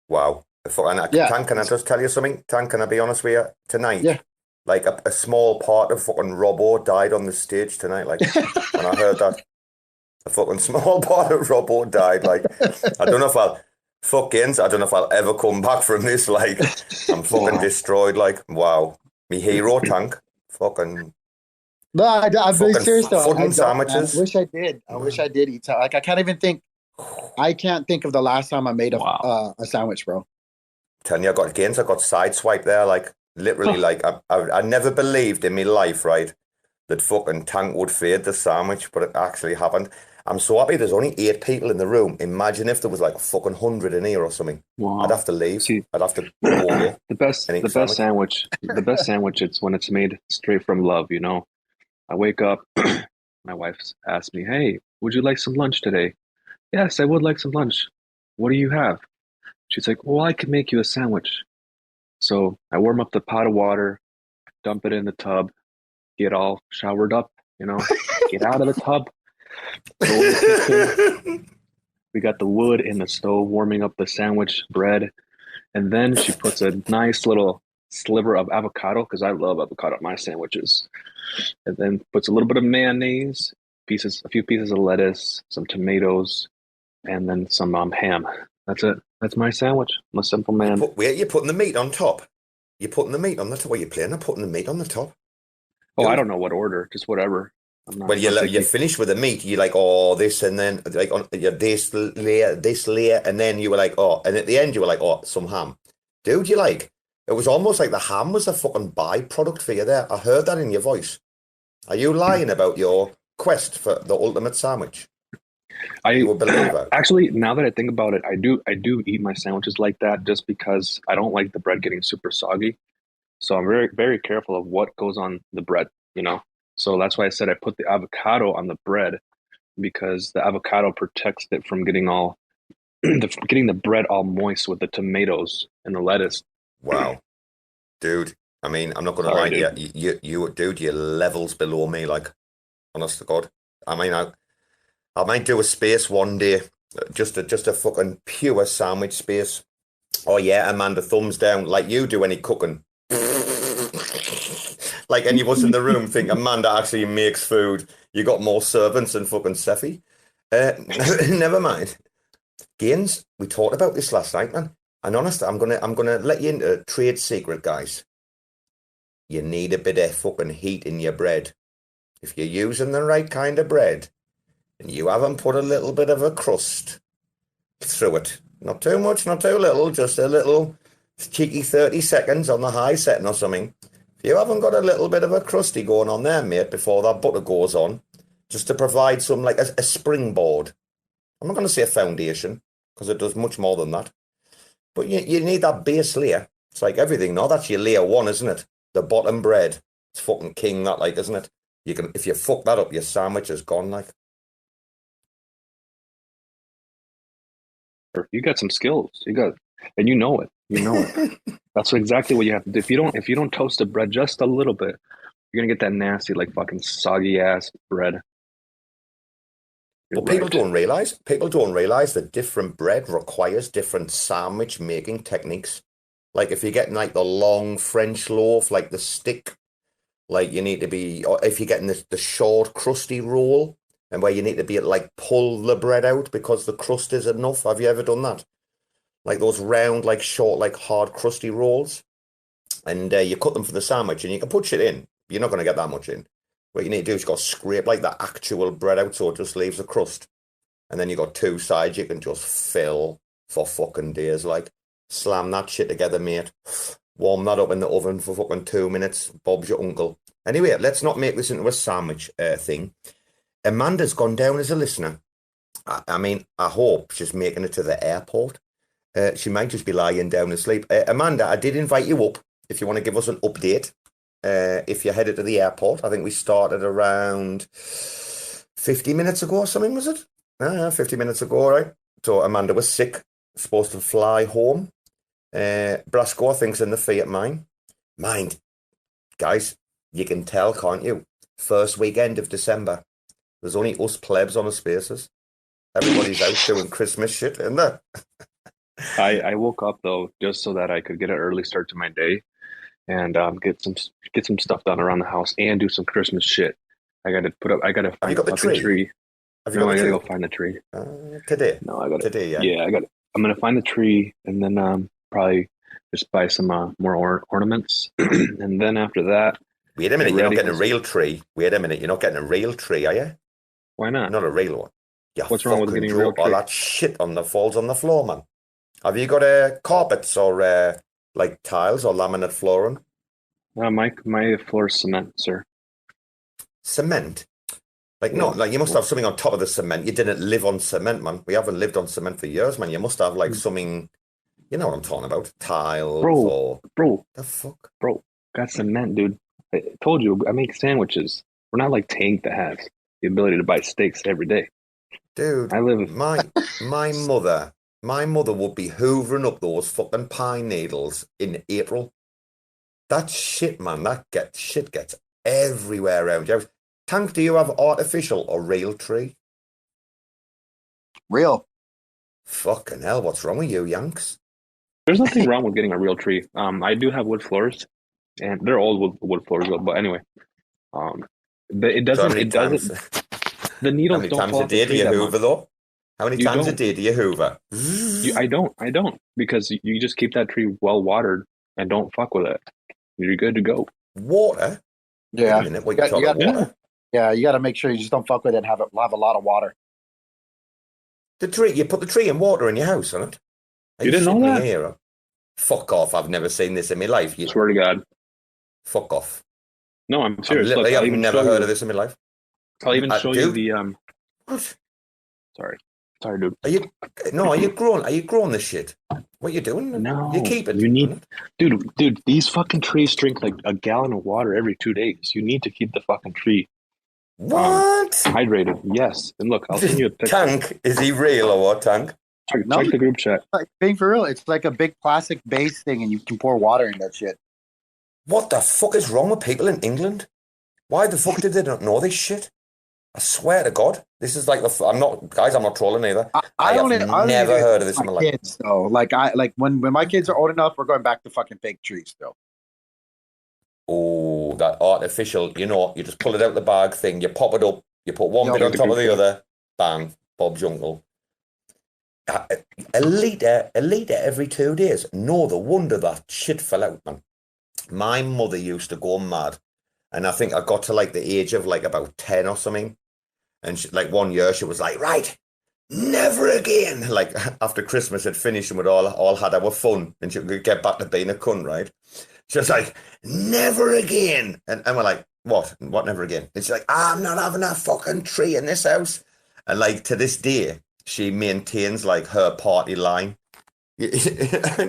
Speaker 2: Wow.
Speaker 6: Yeah.
Speaker 2: Tan, can I just tell you something? Tan, can I be honest with you? Tonight,
Speaker 6: Yeah.
Speaker 2: like a small part of fucking Robo died on the stage tonight. Like when I heard that, a fucking small part of Robo died. Like I don't know if I'll I don't know if I'll ever come back from this. Like I'm fucking destroyed. Like wow, me hero Tank, fucking.
Speaker 6: No, I'm being
Speaker 2: Fucking
Speaker 6: serious though.
Speaker 2: footin'
Speaker 6: I don't, man.
Speaker 2: sandwiches.
Speaker 6: I wish I did. I wish I did eat. Like I can't even think. I can't think of the last time I made a sandwich, bro.
Speaker 2: Telling you, I got sideswiped there. Like literally, like I never believed in my life, right, that fucking Tank would fade the sandwich, but it actually happened. I'm so happy there's only 8 people in the room. Imagine if there was like a fucking 100 in here or something.
Speaker 5: Wow.
Speaker 2: I'd have to leave.
Speaker 5: See,
Speaker 2: I'd have to go away.
Speaker 5: the best sandwich. The best sandwich. It's when it's made straight from love. You know, I wake up, my wife asks me, "Hey, would you like some lunch today?" Yes, I would like some lunch. What do you have? She's like, "Well, I could make you a sandwich." So I warm up the pot of water, dump it in the tub, get all showered up, you know, get out of the tub. Go in the kitchen. We got the wood in the stove warming up the sandwich bread. And then she puts a nice little sliver of avocado, because I love avocado on my sandwiches. And then puts a little bit of mayonnaise, a few pieces of lettuce, some tomatoes, and then some ham. That's it. That's my sandwich. I'm a simple man.
Speaker 2: You're putting the meat on top. You're putting the meat on the top. What are you playing? I'm putting the meat on the top.
Speaker 5: Oh, I don't know what order. Just whatever.
Speaker 2: Well, you finish with the meat. You're like, oh, this, and then like on your this layer, and then you were like, oh, and at the end you were like, oh, some ham, dude. You like it was almost like the ham was a fucking byproduct for you there. I heard that in your voice. Are you lying about your quest for the ultimate sandwich?
Speaker 5: I
Speaker 2: will believe that.
Speaker 5: Actually, now that I think about it, I do eat my sandwiches like that just because I don't like the bread getting super soggy. So I'm very, very careful of what goes on the bread, you know. So that's why I said I put the avocado on the bread, because the avocado protects it from getting getting the bread all moist with the tomatoes and the lettuce.
Speaker 2: Wow, dude. I mean, I'm not gonna lie to you. You, dude, you're levels below me. Like, honest to God. I mean, I might do a space one day, just a fucking pure sandwich space. Oh yeah, Amanda, thumbs down, like you do any cooking. Like any of us in the room think Amanda actually makes food. You got more servants than fucking Seffi. Never mind. Gaines, we talked about this last night, man. And honestly, I'm gonna let you into a trade secret, guys. You need a bit of fucking heat in your bread. If you're using the right kind of bread, and you haven't put a little bit of a crust through it. Not too much, not too little, just a little cheeky 30 seconds on the high setting or something. If you haven't got a little bit of a crusty going on there, mate, before that butter goes on, just to provide some, like a springboard. I'm not going to say a foundation, because it does much more than that. But you need that base layer. It's like everything, no? That's your layer one, isn't it? The bottom bread. It's fucking king, that, like, isn't it? You can, if you fuck that up, your sandwich is gone, like.
Speaker 5: You got some skills. And you know it. You know it. That's exactly what you have to do. If you don't toast the bread just a little bit, you're gonna get that nasty, like fucking soggy ass bread.
Speaker 2: But people don't realize that different bread requires different sandwich making techniques. Like if you're getting like the long French loaf, like the stick, like you need to be, or if you're getting the short crusty roll, and where you need to be like pull the bread out because the crust is enough. Have you ever done that? Like those round, like short, like hard crusty rolls, and you cut them for the sandwich, and you can put shit in. You're not going to get that much in. What you need to do is go scrape like the actual bread out so it just leaves the crust. And then you got two sides you can just fill for fucking days. Like, slam that shit together, mate. Warm that up in the oven for fucking 2 minutes. Bob's your uncle. Anyway, let's not make this into a sandwich thing. Amanda's gone down as a listener. I mean, I hope she's making it to the airport. She might just be lying down asleep. Amanda, I did invite you up if you want to give us an update. If you're headed to the airport, I think we started around 50 minutes ago or something, was it? 50 minutes ago, right? So Amanda was sick, supposed to fly home. Brasco, I think's in the Fiat mine. Mind, guys, you can tell, can't you? First weekend of December. There's only us plebs on the spaces. Everybody's out doing Christmas shit, isn't there?
Speaker 5: I woke up though just so that I could get an early start to my day and get some stuff done around the house and do some Christmas shit. I got to find a fucking tree. I gotta go find the tree
Speaker 2: today.
Speaker 5: No, I got
Speaker 2: today.
Speaker 5: Yeah, I'm gonna find the tree and then probably just buy some more ornaments, and then after that.
Speaker 2: Wait a minute, you're not getting a real tree. Wait a minute, you're not getting a real tree, are you?
Speaker 5: Why not?
Speaker 2: Not a real one.
Speaker 5: What's wrong with getting a real tree?
Speaker 2: All that shit falls on the floor, man. Have you got carpets or like tiles or laminate flooring?
Speaker 5: My floor is cement, sir.
Speaker 2: Cement? Like no, like you must have something on top of the cement. You didn't live on cement, man. We haven't lived on cement for years, man. You must have like something. You know what I'm talking about? Tiles,
Speaker 5: bro.
Speaker 2: The fuck,
Speaker 5: bro. Got cement, dude. I told you I make sandwiches. We're not like Tank that has the ability to buy steaks every day.
Speaker 2: Dude,
Speaker 5: I live
Speaker 2: my mother. My mother would be hoovering up those fucking pine needles in April. That shit, man, shit gets everywhere around you. Tank, do you have artificial or real tree?
Speaker 6: Real.
Speaker 2: Fucking hell, what's wrong with you, Yanks?
Speaker 5: There's nothing wrong with getting a real tree. I do have wood floors, and they're all wood floors, but anyway. It doesn't. The needles don't fall off the tree. How many times a day do you hoover,
Speaker 2: though? How many times a day do you hoover?
Speaker 5: I don't, because you just keep that tree well watered and don't fuck with it. You're good to go.
Speaker 2: Water?
Speaker 6: Yeah.
Speaker 2: Wait a minute, water?
Speaker 6: Yeah, you got to make sure you just don't fuck with it and have a lot of water.
Speaker 2: The tree, you put the tree in water in your house, on it?
Speaker 5: You didn't know that?
Speaker 2: Here? Fuck off, I've never seen this in my life.
Speaker 5: Swear to God.
Speaker 2: Fuck off.
Speaker 5: No, I'm serious.
Speaker 2: I've never heard of this in my life.
Speaker 5: I'll even show you the
Speaker 2: What?
Speaker 5: Sorry, dude.
Speaker 2: Are you growing this shit? What are you doing?
Speaker 5: No,
Speaker 2: you keep it.
Speaker 5: You need, dude. These fucking trees drink like a gallon of water every 2 days. You need to keep the fucking tree.
Speaker 2: What?
Speaker 5: Hydrated? Yes. And look, I'll send you a picture.
Speaker 2: Tank, is he real or what? Tank?
Speaker 5: Check the group chat.
Speaker 6: Like being for real, it's like a big plastic base thing, and you can pour water in that shit.
Speaker 2: What the fuck is wrong with people in England? Why the fuck did they not know this shit? I swear to God, this is like I'm not trolling either. I have never heard of this in my life.
Speaker 6: Kids, though, like when my kids are old enough, we're going back to fucking fake trees still.
Speaker 2: Oh, that artificial, you just pull it out the bag thing, you pop it up, you put one bit on top of the other, bang, Bob's uncle. A litre every 2 days. No, the wonder that shit fell out, man. My mother used to go mad, and I think I got to like the age of like about 10 or something. And she, like one year she was like, right, never again. Like after Christmas had finished and we'd all had our fun and she could get back to being a cunt, right? She was like, never again. And we're like, what? What never again? And she's like, I'm not having a fucking tree in this house. And like to this day, she maintains like her party line. Do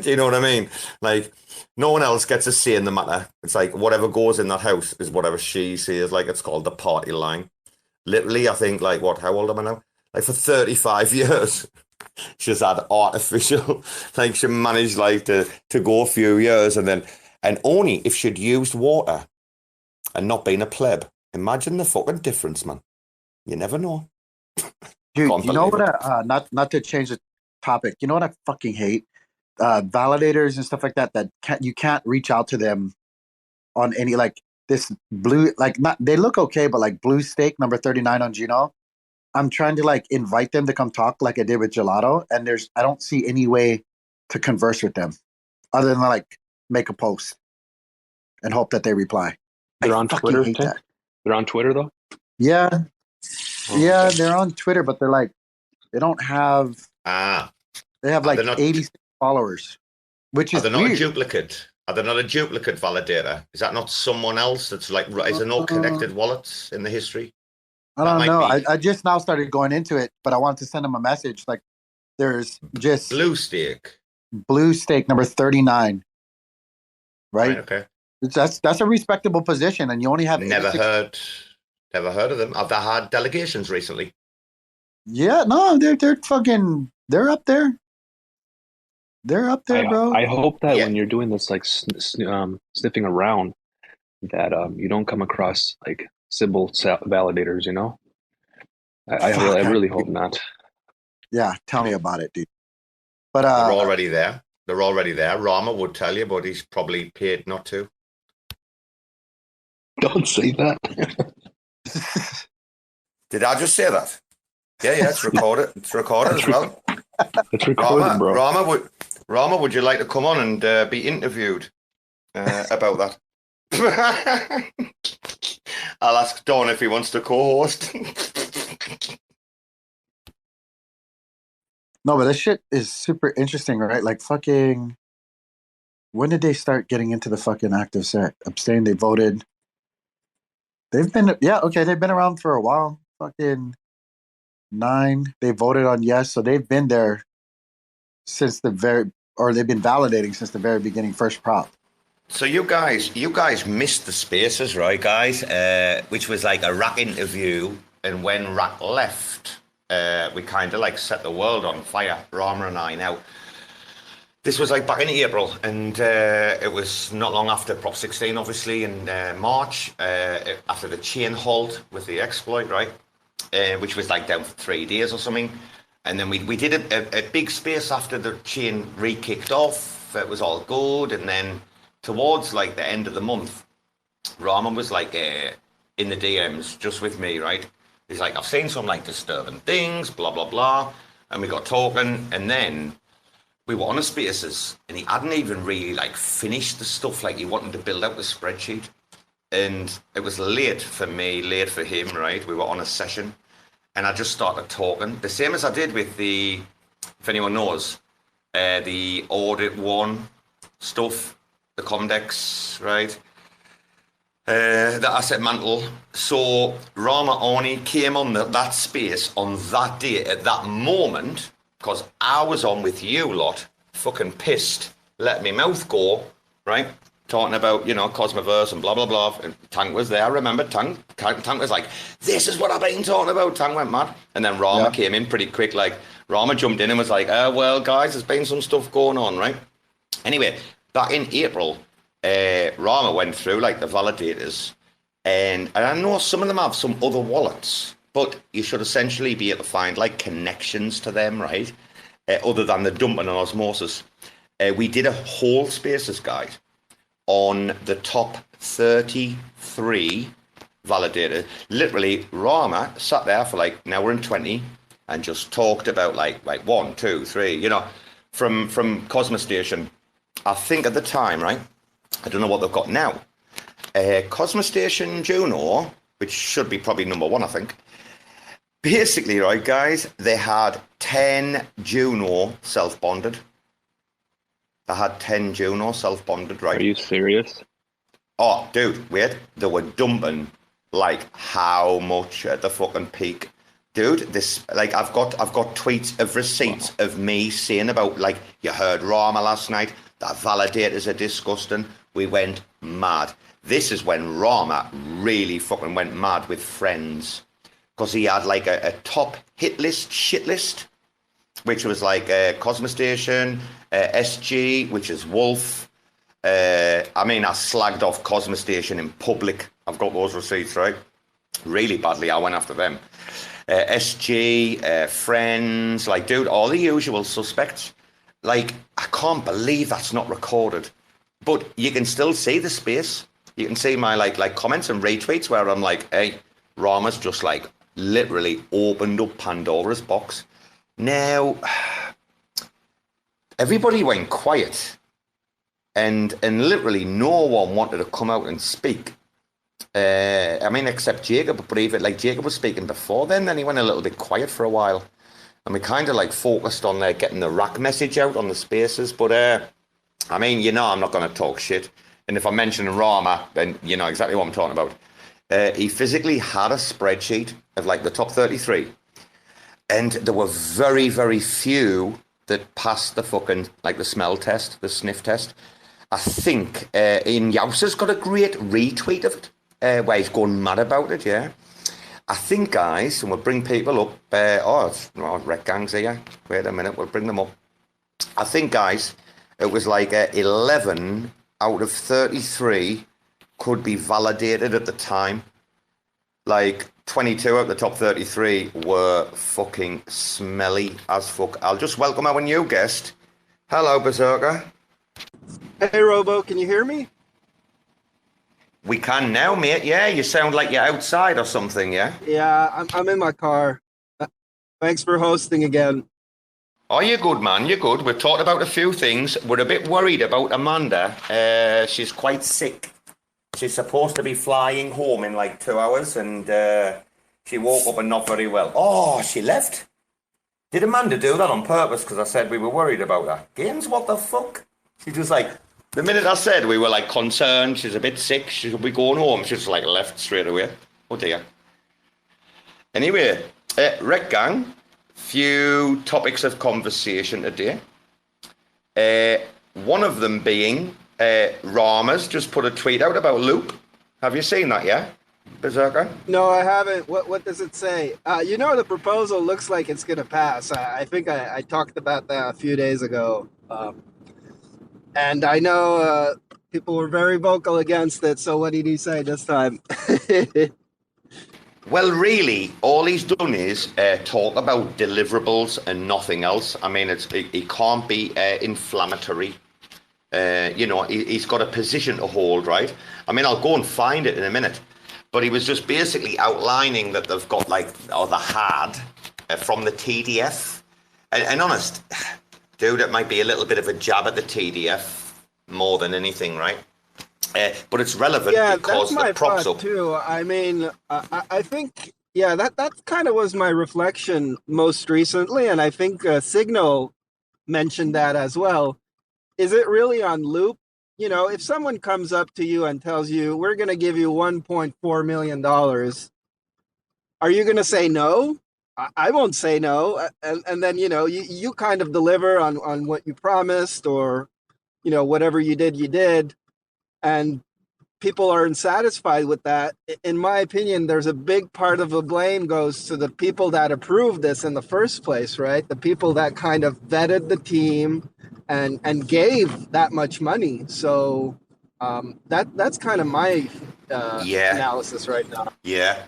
Speaker 2: you know what I mean? Like no one else gets a say in the matter. It's like whatever goes in that house is whatever she says. Like it's called the party line. Literally, I think like what? How old am I now? Like for 35 years, she's had artificial. Like she managed like to go a few years and only if she'd used water and not been a pleb. Imagine the fucking difference, man. You never know.
Speaker 6: Dude,
Speaker 2: Can't
Speaker 6: you know
Speaker 2: believe
Speaker 6: what? Not to change the topic. You know what I fucking hate? Validators and stuff like that. You can't reach out to them on any like this blue like not. They look okay, but like blue steak number 39 on Gino. I'm trying to like invite them to come talk like I did with Gelato, and I don't see any way to converse with them other than like make a post and hope that they reply.
Speaker 5: They're
Speaker 6: I
Speaker 5: on
Speaker 6: fucking
Speaker 5: Twitter.
Speaker 6: hate that.
Speaker 5: They're on Twitter though.
Speaker 6: Yeah,
Speaker 5: Oh,
Speaker 6: yeah,
Speaker 5: okay.
Speaker 6: they're on Twitter, but they're like they don't have. They have like 86 followers, which
Speaker 2: Are
Speaker 6: is
Speaker 2: they not
Speaker 6: weird.
Speaker 2: a duplicate? Are they not a duplicate validator? Is that not someone else that's like, is there no connected wallets in the history?
Speaker 6: I
Speaker 2: That
Speaker 6: don't
Speaker 2: might
Speaker 6: know.
Speaker 2: be-
Speaker 6: I just now started going into it, but I wanted to send them a message. Like there's just
Speaker 2: Blue stake.
Speaker 6: blue stake number 39, right?
Speaker 2: Okay.
Speaker 6: That's a respectable position, and you only have
Speaker 2: Never
Speaker 6: 86
Speaker 2: heard of them. Have they had delegations recently?
Speaker 6: Yeah, no, they're up there. They're up there, bro.
Speaker 5: I hope that
Speaker 2: Yeah.
Speaker 5: when you're doing this, like sniffing around, that you don't come across like symbol validators. You know, I really hope not.
Speaker 6: Yeah, tell me about it, dude. But
Speaker 2: They're already there. They're already there. Rama would tell you, but he's probably paid not to.
Speaker 5: Don't say that.
Speaker 2: Did I just say that? Yeah, it's recorded. It's recorded as well.
Speaker 5: It's recorded, bro.
Speaker 2: Rama, would you like to come on and be interviewed about that? I'll ask Don if he wants to co-host.
Speaker 6: no, but this shit is super interesting, right? Like fucking. When did they start getting into the fucking active set? Abstain. They voted. They've been They've been around for a while. Fucking 9. They voted on yes, so they've been there since they've been validating since the very beginning. First prop.
Speaker 2: So you guys missed the spaces, right, guys? Which was like a RAC interview, and when RAC left, we kind of like set the world on fire. Rama and I. Now, this was like back in April, and it was not long after Prop 16, obviously, in March, after the chain halt with the exploit, right? Which was like down for 3 days or something. And then we did a big space after the chain re-kicked off. It was all good. And then towards like the end of the month, Rahman was like in the DMs just with me, right? He's like, I've seen some like disturbing things, blah, blah, blah. And we got talking, and then we were on the spaces, and he hadn't even really like finished the stuff. Like he wanted to build out the spreadsheet. And it was late for me, late for him, right? We were on a session, and I just started talking. The same as I did with the, if anyone knows, the Audit 1 stuff, the Comdex, right? The asset mantle. So Rama only came on that space on that day, at that moment, because I was on with you lot, fucking pissed, let me mouth go, right? Talking about, Cosmoverse and blah, blah, blah. And Tank was there, I remember. Tank was like, this is what I've been talking about. Tank went mad. And then Rama came in pretty quick. Like, Rama jumped in and was like, well, guys, there's been some stuff going on, right? Anyway, back in April, Rama went through, like, the validators. And I know some of them have some other wallets, but you should essentially be able to find, like, connections to them, right? Other than the dumping and osmosis. We did a whole spaces guide on the top 33 validators. Literally, Rama sat there for like an hour and 20 and just talked about like 1, 2, 3, from Cosmo Station. I think at the time, right? I don't know what they've got now. Cosmo Station Juno, which should be probably number 1, I think. basically, right, guys, they had 10 Juno self-bonded. They had 10 Juno self-bonded, right?
Speaker 5: Are you serious?
Speaker 2: Oh, dude, wait. They were dumping, like, how much at the fucking peak? Dude, this, like, I've got tweets of receipts of me saying about, like, you heard Rama last night, that validators are disgusting. We went mad. This is when Rama really fucking went mad with friends. Because he had, like, a top hit list, shit list, which was, like, Cosmo Station, SG, which is Wolf. I mean, I slagged off Cosmo Station in public. I've got those receipts, right? Really badly. I went after them. SG, friends, like, dude, all the usual suspects. Like, I can't believe that's not recorded. But you can still see the space. You can see my, like comments and retweets where I'm like, hey, Rama's just, like, literally opened up Pandora's box. Now, everybody went quiet. And literally no one wanted to come out and speak. I mean, except Jacob, but even like Jacob was speaking before then he went a little bit quiet for a while. And we kind of like focused on getting the RAC message out on the spaces. But I mean, you know, I'm not going to talk shit. And if I mention Rama, then you know exactly what I'm talking about. He physically had a spreadsheet of like the top 33. And there were very, very few that passed the fucking, like the smell test, the sniff test. I think Ian Yausa's got a great retweet of it, where he's going mad about it, yeah. I think, guys, and we'll bring people up. Rekt Gang's here. Wait a minute, we'll bring them up. I think, guys, it was like 11 out of 33 could be validated at the time. Like 22 out of the top 33 were fucking smelly as fuck. I'll just welcome our new guest. Hello, Berserker.
Speaker 8: Hey, Robo, can you hear me?
Speaker 2: We can now, mate. Yeah, you sound like you're outside or something, yeah?
Speaker 8: Yeah, I'm in my car. Thanks for hosting again.
Speaker 2: Oh, you're good, man. You're good. We've talked about a few things. We're a bit worried about Amanda. She's quite sick. She's supposed to be flying home in like 2 hours, and she woke up and not very well. Oh, she left? Did Amanda do that on purpose? Because I said we were worried about her. Gaines, what the fuck? She just like, the minute I said we were like concerned, she's a bit sick, she'll be going home, she just like left straight away. Oh dear. Anyway, Rekt Gang, few topics of conversation today. One of them being Rama's just put a tweet out about Loop. Have you seen that yet, Berserker?
Speaker 8: No, I haven't. What does it say? You know, the proposal looks like it's going to pass. I think I talked about that a few days ago. And I know people were very vocal against it, so what did he say this time?
Speaker 2: Well, really, all he's done is talk about deliverables and nothing else. I mean, it can't be inflammatory. You know, he's got a position to hold, right? I mean, I'll go and find it in a minute. But he was just basically outlining that they've got, like, or the had from the TDF. And honest, dude, it might be a little bit of a jab at the TDF more than anything, right? But it's relevant because
Speaker 8: that's my
Speaker 2: the props
Speaker 8: thought
Speaker 2: up.
Speaker 8: too. I mean, I think, yeah, that kind of was my reflection most recently, and I think Signal mentioned that as well. Is it really on Loop? You know, if someone comes up to you and tells you, we're going to give you $1.4 million, are you going to say no? I won't say no. And then, you know, you kind of deliver on what you promised, or, you know, whatever you did. And people aren't satisfied with that. In my opinion, there's a big part of the blame goes to the people that approved this in the first place, right? The people that kind of vetted the team and gave that much money. So that's kind of my analysis right now.
Speaker 2: Yeah.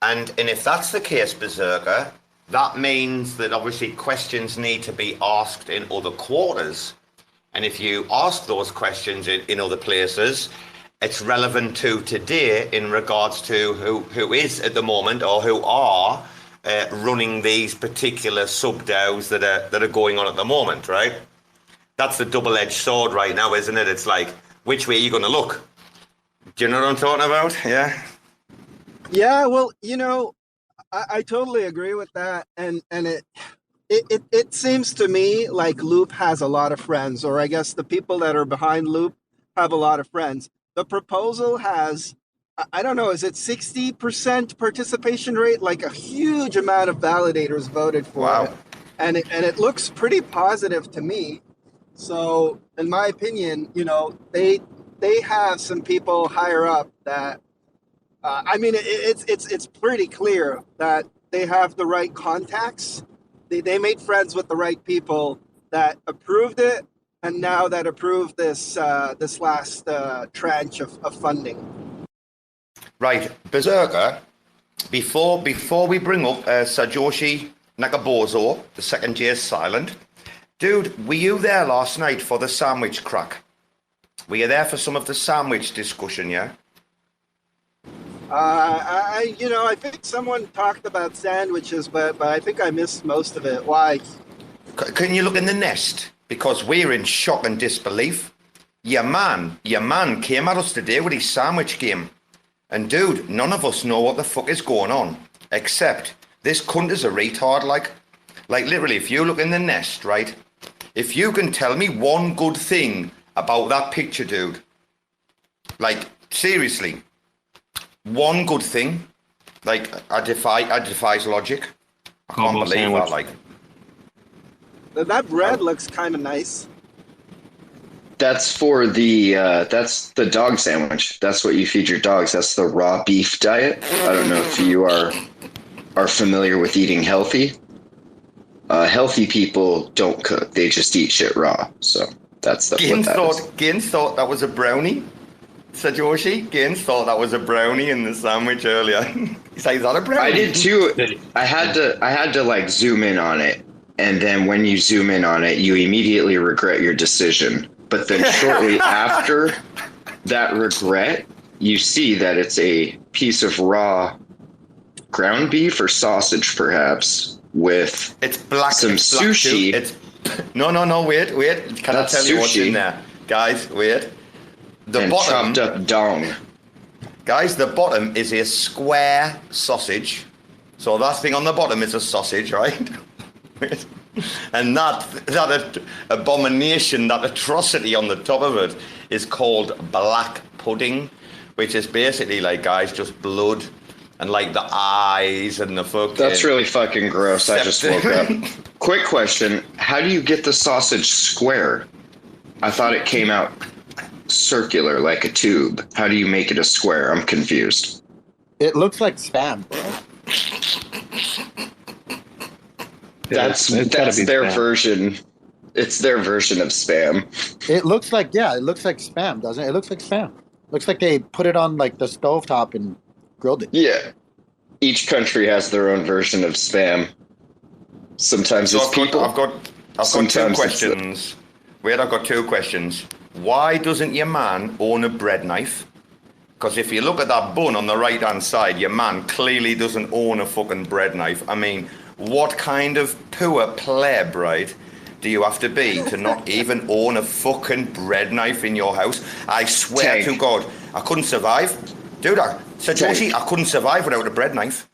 Speaker 2: And if that's the case, Berserker, that means that obviously questions need to be asked in other quarters. And if you ask those questions in other places, it's relevant to today in regards to who is at the moment, or who are running these particular sub-DAOs that are going on at the moment, right? That's the double-edged sword right now, isn't it? It's like, which way are you going to look? Do you know what I'm talking about? Yeah.
Speaker 8: Yeah, well, you know, I totally agree with that, and it seems to me like Loop has a lot of friends, or I guess the people that are behind Loop have a lot of friends. The proposal has, I don't know, is it 60% participation rate? Like a huge amount of validators voted for it, and it looks pretty positive to me. So, in my opinion, they have some people higher up that. I mean, it's pretty clear that they have the right contacts. They made friends with the right people that approved it, and now that approved this this last tranche of funding.
Speaker 2: Right, Berserker. Before we bring up Sajoshi Nakabozo, the second year silent, dude, were you there last night for the sandwich crack? Were you there for some of the sandwich discussion? Yeah.
Speaker 8: I think someone talked about sandwiches, but I think I missed most of it. Why?
Speaker 2: Can you look in the nest? Because we're in shock and disbelief. Your man came at us today with his sandwich game. And dude, none of us know what the fuck is going on. Except this cunt is a retard, like literally, if you look in the nest, right? If you can tell me one good thing about that picture, dude. Like, seriously. One good thing, like I defies logic. I can't believe sandwich. That. Like
Speaker 8: that bread looks kind of nice.
Speaker 9: That's for that's the dog sandwich. That's what you feed your dogs. That's the raw beef diet. I don't know if you are familiar with eating healthy. Healthy people don't cook; they just eat shit raw. So that's what that is.
Speaker 2: Bbandz thought that was a brownie. Sajoshi, Bbandz thought that was a brownie in the sandwich earlier. He's like, is that a brownie?
Speaker 9: I did too. I had to like zoom in on it, and then when you zoom in on it, you immediately regret your decision. But then shortly after that regret, you see that it's a piece of raw ground beef or sausage, perhaps, with some sushi.
Speaker 2: No, wait. Can I tell you what's in there? Guys, wait. The
Speaker 9: and
Speaker 2: bottom,
Speaker 9: chopped up dong.
Speaker 2: Guys, the bottom is a square sausage. So that thing on the bottom is a sausage, right? And that abomination, that atrocity on the top of it is called black pudding, which is basically like, guys, just blood and like the eyes and the fucking...
Speaker 9: That's really fucking gross. I just woke up. Quick question. How do you get the sausage square? I thought it came out circular like a tube. How do you make it a square? I'm confused.
Speaker 6: It looks like Spam, bro.
Speaker 9: That's their Spam version. It's their version of Spam.
Speaker 6: It looks like Spam, doesn't it? It looks like Spam. Looks like they put it on like the stovetop and grilled it.
Speaker 9: Yeah. Each country has their own version of Spam. Sometimes it's people.
Speaker 2: I've got two questions. Wait, I've got two questions. Why doesn't your man own a bread knife? Because if you look at that bun on the right-hand side, your man clearly doesn't own a fucking bread knife. I mean, what kind of poor pleb, right, do you have to be to not even own a fucking bread knife in your house? I swear to God, I couldn't survive. Dude, Sajoshi, I couldn't survive without a bread knife.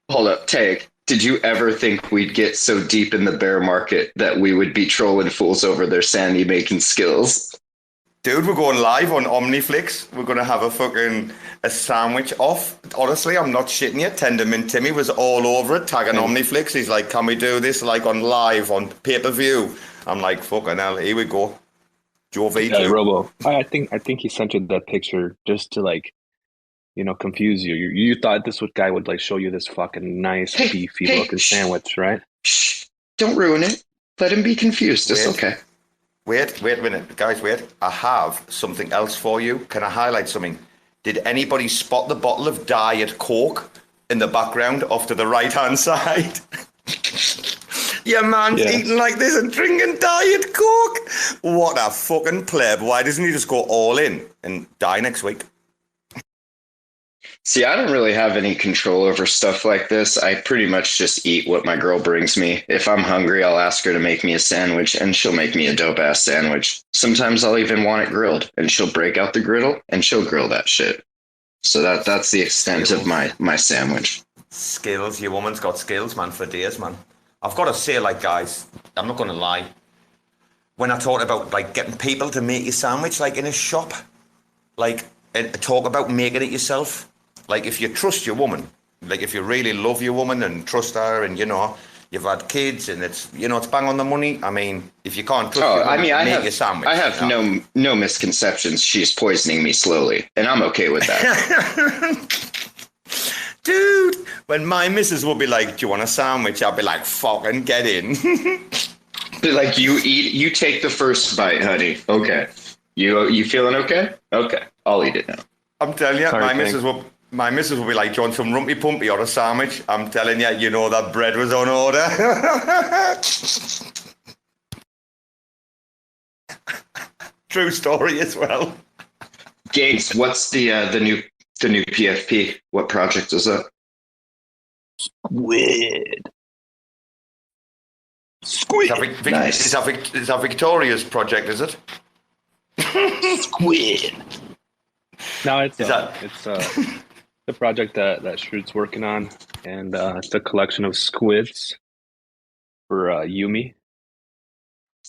Speaker 9: Hold up, Tag. Did you ever think we'd get so deep in the bear market that we would be trolling fools over their sandy making skills?
Speaker 2: Dude, we're going live on Omniflix. We're going to have a sandwich off. Honestly, I'm not shitting you. Tendermint Timmy was all over it, tagging Omniflix. He's like, can we do this like on live, on pay-per-view? I'm like, fucking hell, here we go. Joe V.
Speaker 5: Yeah, Robo. I think he sent you that picture just to like, confuse you. You thought this guy would like show you this fucking nice beefy looking sandwich, right?
Speaker 9: Shh! Don't ruin it. Let him be confused. It's okay.
Speaker 2: Wait a minute. Guys, wait. I have something else for you. Can I highlight something? Did anybody spot the bottle of Diet Coke in the background off to the right-hand side? Your man's eating like this and drinking Diet Coke. What a fucking pleb. Why doesn't he just go all in and die next week?
Speaker 9: See, I don't really have any control over stuff like this. I pretty much just eat what my girl brings me. If I'm hungry, I'll ask her to make me a sandwich, and she'll make me a dope-ass sandwich. Sometimes I'll even want it grilled, and she'll break out the griddle, and she'll grill that shit. So that's the extent of my sandwich.
Speaker 2: Skills. Your woman's got skills, man, for days, man. I've got to say, like, guys, I'm not going to lie. When I talk about, like, getting people to make you sandwich, like, in a shop, like, and talk about making it yourself. Like, if you trust your woman, like, if you really love your woman and trust her and, you know, you've had kids and it's, you know, it's bang on the money. I mean, if you can't trust your woman, make your sandwich.
Speaker 9: I have no misconceptions. She's poisoning me slowly, and I'm okay with that.
Speaker 2: Dude, when my missus will be like, do you want a sandwich? I'll be like, fucking get in.
Speaker 9: Be like, you take the first bite, honey. Okay. You feeling okay? Okay. I'll eat it now.
Speaker 2: I'm telling you,
Speaker 5: Sorry,
Speaker 2: my missus will be like, do you want some rumpy pumpy or a sandwich? I'm telling you, you know that bread was on order. True story as well.
Speaker 9: Gates, what's the new PFP? What project is that? Squid. Nice.
Speaker 2: Is that Victoria's project, is it?
Speaker 9: Squid.
Speaker 5: No, it's the project that Shrute's working on, and it's a collection of squids for Yumi.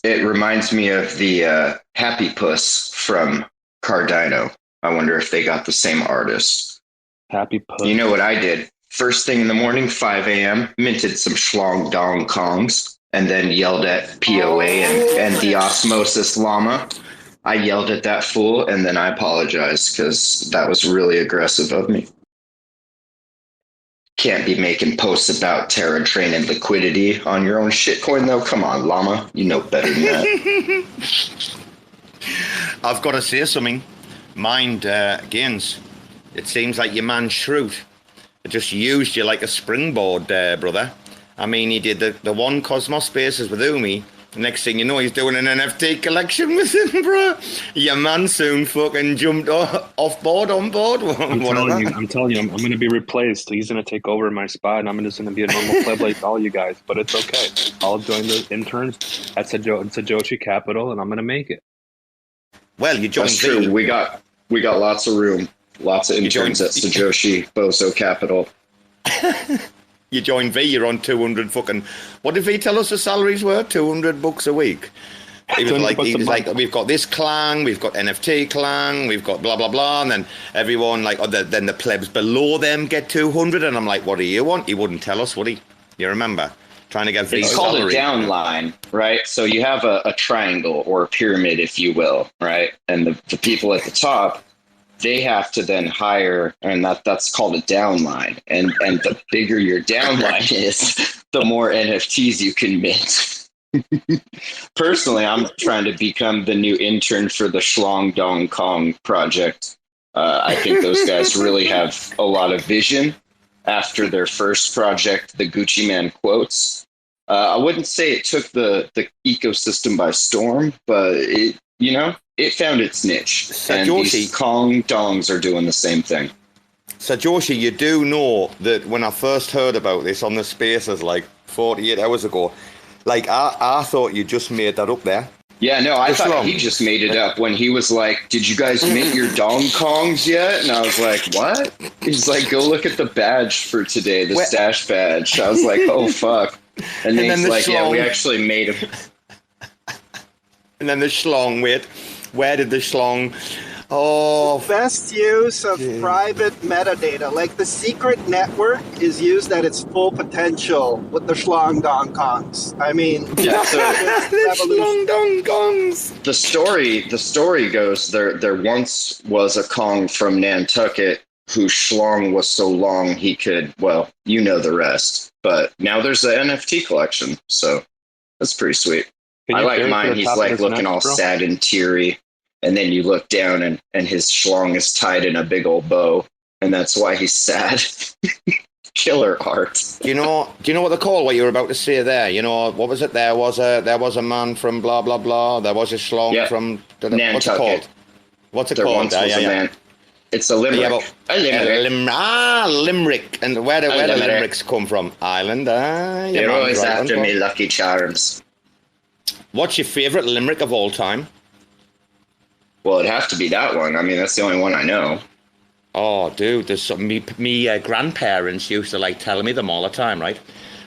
Speaker 9: It reminds me of the Happy Puss from Cardino. I wonder if they got the same artist.
Speaker 5: Happy Puss.
Speaker 9: You know what I did? First thing in the morning, 5 a.m., minted some Schlong Dong Kongs, and then yelled at POA and the Osmosis Llama. I yelled at that fool, and then I apologized because that was really aggressive of me. Can't be making posts about Terra Train and liquidity on your own shitcoin, though. Come on, Llama. You know better than that.
Speaker 2: I've got to say something. Mind, Gainzz, it seems like your man Shrute just used you like a springboard, brother. I mean, he did the one Cosmos Spaces with Umi. Next thing you know, he's doing an NFT collection with him, bro. Your man soon fucking jumped off board, on board.
Speaker 5: I'm telling you, I'm going to be replaced. He's going to take over my spot, and I'm just going to be a normal pleb like all you guys. But it's okay. I'll join the interns at Sajoshi Capital, and I'm going to make it.
Speaker 2: Well, you joined.
Speaker 9: That's true. We got lots of room, lots of interns at Sajoshi Bozo Capital.
Speaker 2: You join V, you're on 200 fucking... What did V tell us the salaries were? $200 a week. He was like, we've got this clan, we've got NFT clan, we've got blah, blah, blah, and then everyone, like, then the plebs below them get 200, and I'm like, what do you want? He wouldn't tell us, would he? You remember? Trying to get V's
Speaker 9: It's called
Speaker 2: salary.
Speaker 9: a downline, right? So you have a triangle or a pyramid, if you will, right? And the people at the top, they have to then hire, and that's called a downline. And the bigger your downline is, the more NFTs you can mint. Personally, I'm trying to become the new intern for the Schlong Dong Kong project. I think those guys really have a lot of vision after their first project, the Gucci Man Quotes. I wouldn't say it took the ecosystem by storm, but it found its niche. And these Kong Dongs are doing the same thing.
Speaker 2: So, Joshi, you do know that when I first heard about this on the Spaces like 48 hours ago, like I thought you just made that up there.
Speaker 9: Yeah, no, I thought he just made it up when he was like, did you guys mint your Dong Kongs yet? And I was like, what? He's like, go look at the badge for today, the stash badge. I was like, oh, fuck. And then he's like, yeah, we actually made him.
Speaker 2: And then the Schlong, where did the Schlong... Oh,
Speaker 8: best use of private metadata. Like the secret network is used at its full potential with the Schlong Dong Kongs. I mean,
Speaker 9: yeah, so
Speaker 2: the Schlong Dong Kongs.
Speaker 9: The story goes there once was a Kong from Nantucket whose schlong was so long he could, well, you know the rest. But now there's an NFT collection, so that's pretty sweet. I like mine. He's like looking all sad and teary. And then you look down and his schlong is tied in a big old bow. And that's why he's sad. Killer art.
Speaker 2: Do you know what they call what you were about to say there? You know, what was it? There was a man from blah, blah, blah. There was a schlong from...
Speaker 9: Nantucket.
Speaker 2: What's it called?
Speaker 9: Man. It's a limerick.
Speaker 2: Limerick. And where do limericks come from? Ireland.
Speaker 9: They're always after me, Lucky Charms.
Speaker 2: What's your favourite limerick of all time?
Speaker 9: Well, it'd have to be that one. I mean, that's the only one I know.
Speaker 2: Oh, dude, there's some. Me grandparents used to like tell me them all the time, right?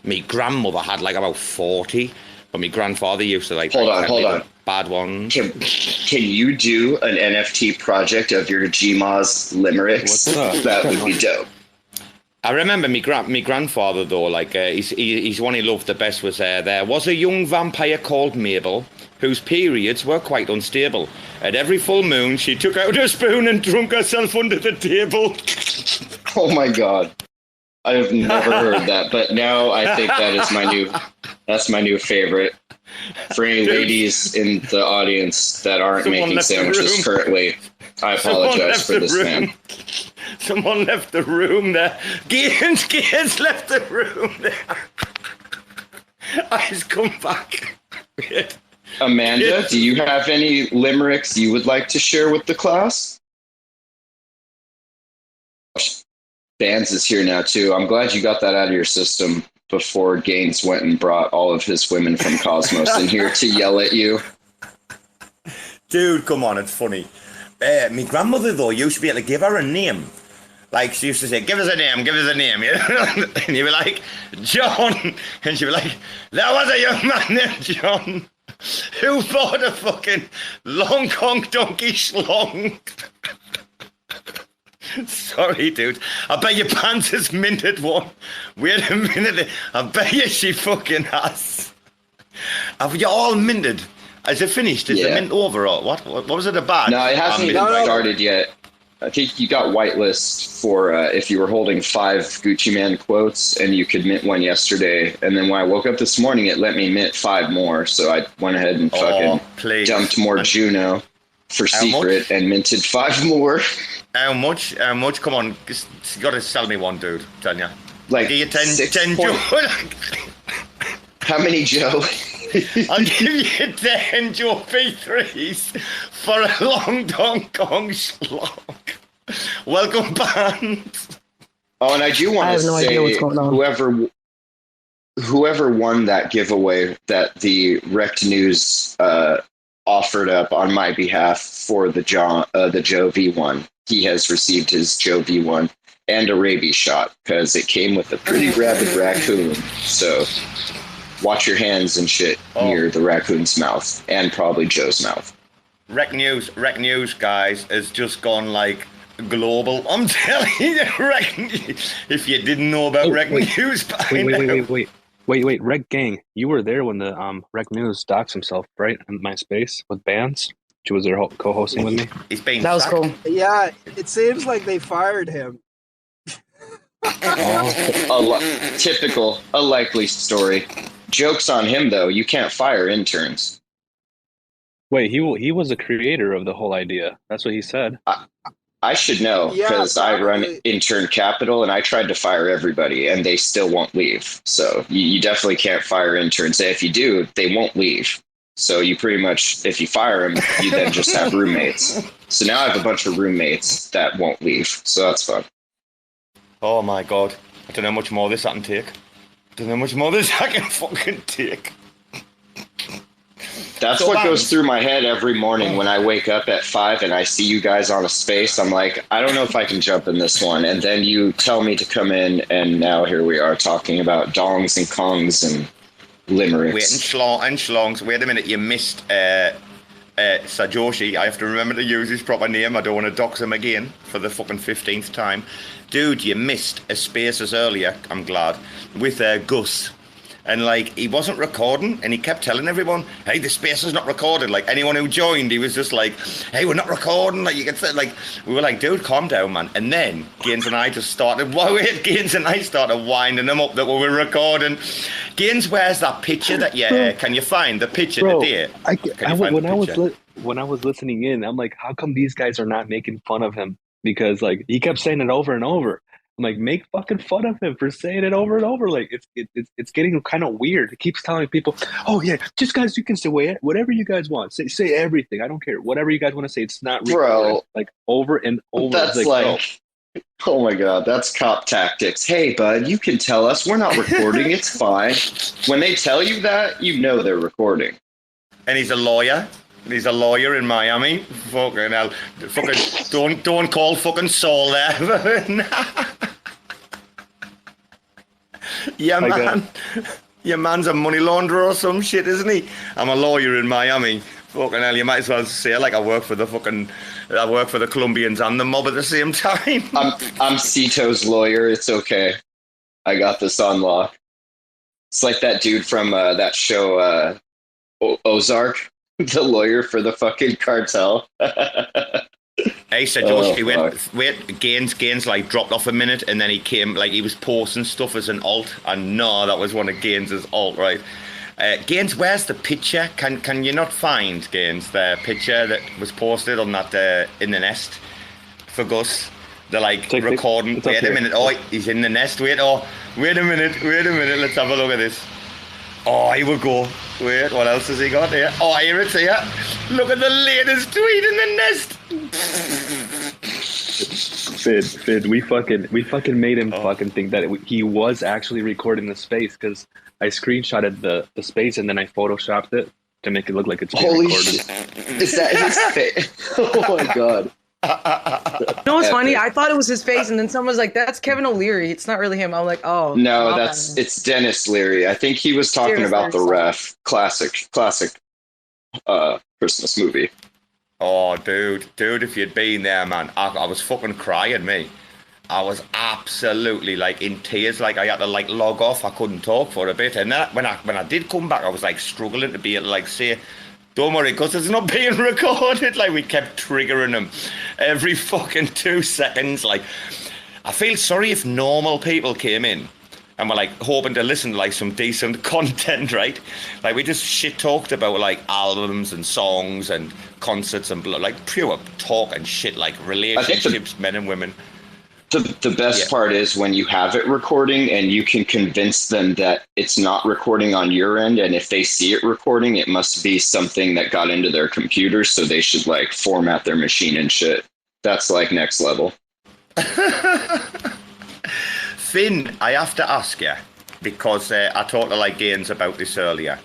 Speaker 2: Me grandmother had like about 40, but my grandfather used to like.
Speaker 9: Hold
Speaker 2: tell me
Speaker 9: on.
Speaker 2: the bad ones.
Speaker 9: Can you do an NFT project of your GMA's limericks? That would be dope.
Speaker 2: I remember me grandfather though, like he's one he loved the best was there was a young vampire called Mabel, whose periods were quite unstable. At every full moon, she took out a spoon and drunk herself under the table.
Speaker 9: Oh my god, I have never heard that, but now I think that's my new favorite. For any ladies in the audience that aren't making sandwiches currently, I apologize for this man.
Speaker 2: Someone left the room there. Bbandz left the room there. I've come back.
Speaker 9: Amanda, do you have any limericks you would like to share with the class? Bbandz is here now too. I'm glad you got that out of your system before Gaines went and brought all of his women from Cosmos in here to yell at you.
Speaker 2: Dude, come on, it's funny. My grandmother though used to be able to give her a name. Like she used to say, give us a name. You know? And you'd be like, John. And she'd be like, there was a young man named John who bought a fucking long Kong donkey schlong. Sorry, dude. I bet your pants has minted one. Wait a minute. I bet you she fucking has. Have you all minted? Is it finished? Is it mint over or what? What was it about?
Speaker 9: No, it hasn't even started yet. I think you got whitelist for if you were holding 5 Gucci Man quotes, and you could mint one yesterday. And then when I woke up this morning, it let me mint 5 more. So I went ahead and fucking dumped more Juno for secret and minted 5 more.
Speaker 2: How much? Come on, you got to sell me one, dude. Tanya.
Speaker 9: Like
Speaker 2: give you 10 Joe.
Speaker 9: How many Joe?
Speaker 2: I'll give you 10 Joe P3s for a long Hong Kong slog. Welcome, Bbandz.
Speaker 9: Oh, and I do want to say, whoever won that giveaway that the Rekt News offered up on my behalf for the Joe V1, he has received his Joe V1 and a rabies shot because it came with a pretty rabid raccoon. So watch your hands and shit near the raccoon's mouth and probably Joe's mouth.
Speaker 2: Rekt News, guys, has just gone like global. I'm telling you, if you didn't know about Rekt News,
Speaker 5: wait, Rekt Gang, you were there when the Rekt News doxed himself, right, on MySpace with Bbandz. She was there co-hosting with me.
Speaker 4: That was cool.
Speaker 8: Yeah, it seems like they fired him.
Speaker 9: Typical, a likely story. Joke's on him, though. You can't fire interns.
Speaker 5: Wait, he was the creator of the whole idea. That's what he said.
Speaker 9: I should know because I run Intern Capital and I tried to fire everybody and they still won't leave. So you definitely can't fire interns. If you do, they won't leave. So you pretty much, if you fire them, you then just have roommates. So now I have a bunch of roommates that won't leave. So that's fun.
Speaker 2: Oh my God. I don't know how much more this I can take. Fucking take.
Speaker 9: That's so what goes through my head every morning when I wake up at 5 and I see you guys on a space. I'm like, I don't know if I can jump in this one. And then you tell me to come in, and now here we are talking about dongs and kongs and limericks.
Speaker 2: Wait, and schlongs. Wait a minute, you missed Sajoshi. I have to remember to use his proper name. I don't want to dox him again for the fucking 15th time. Dude, you missed a Spaces earlier, I'm glad, with Gus. And, like, he wasn't recording, and he kept telling everyone, hey, the space is not recorded. Like, anyone who joined, he was just like, hey, we're not recording. Like, you can say, like, we were like, dude, calm down, man. And then Gaines and I just started winding him up that we were recording. Gaines, where's that picture that can you find the picture today?
Speaker 5: When I was listening in, I'm like, how come these guys are not making fun of him? Because, like, he kept saying it over and over. I'm like, make fucking fun of him for saying it over and over. Like, it's getting kind of weird. It keeps telling people, oh yeah, just guys, you can say whatever you guys want. Say everything. I don't care. Whatever you guys want to say. It's not real. Bro, like over and over.
Speaker 9: That's like oh my God, that's cop tactics. Hey, bud, you can tell us we're not recording. It's fine. When they tell you that, you know they're recording.
Speaker 2: And he's a lawyer. He's a lawyer in Miami. Fucking hell. Fucking don't call fucking Saul there. Yeah, man. Your man's a money launderer or some shit, isn't he? I'm a lawyer in Miami. Fucking hell, you might as well say like I work for the Colombians and the mob at the same time.
Speaker 9: I'm Cito's lawyer. It's okay. I got this on lock. It's like that dude from that show Ozark, the lawyer for the fucking cartel.
Speaker 2: Hey, so Josh, Gaines like dropped off a minute, and then he came, like he was posting stuff as an alt, and no, that was one of Gaines's alt, right? Gaines, where's the picture? Can you not find, Gaines, the picture that was posted on that in the nest for Gus? They're like recording. Wait a minute. Oh, he's in the nest. Wait a minute. Let's have a look at this. Oh, here we go. Wait, what else has he got here? Oh, here it's here. Look at the latest tweet in the nest.
Speaker 5: Fid, we fucking made him fucking think that he was actually recording the space, because I screenshotted the space and then I photoshopped it to make it look like it's being recorded.
Speaker 9: Shit. Is that his face? Oh my god.
Speaker 10: You know what's funny? I thought it was his face, and then someone was like, "That's Kevin O'Leary. It's not really him." I'm like, "Oh
Speaker 9: no, it's Dennis Leary." I think he was talking about the Ref classic Christmas movie.
Speaker 2: Oh, dude, if you'd been there, man, I was fucking crying, me. I was absolutely like in tears, like I had to like log off. I couldn't talk for a bit, and then when I did come back, I was like struggling to be able to like say, "Don't worry, because it's not being recorded." Like, we kept triggering them every fucking 2 seconds. Like, I feel sorry if normal people came in and were like hoping to listen to like some decent content, right? Like, we just shit talked about like albums and songs and concerts and like pure talk and shit, like relationships, men and women.
Speaker 9: The best part is when you have it recording and you can convince them that it's not recording on your end, and if they see it recording, it must be something that got into their computer, so they should like format their machine and shit. That's like next level.
Speaker 2: Finn, I have to ask you, because I talked to like Gaines about this earlier.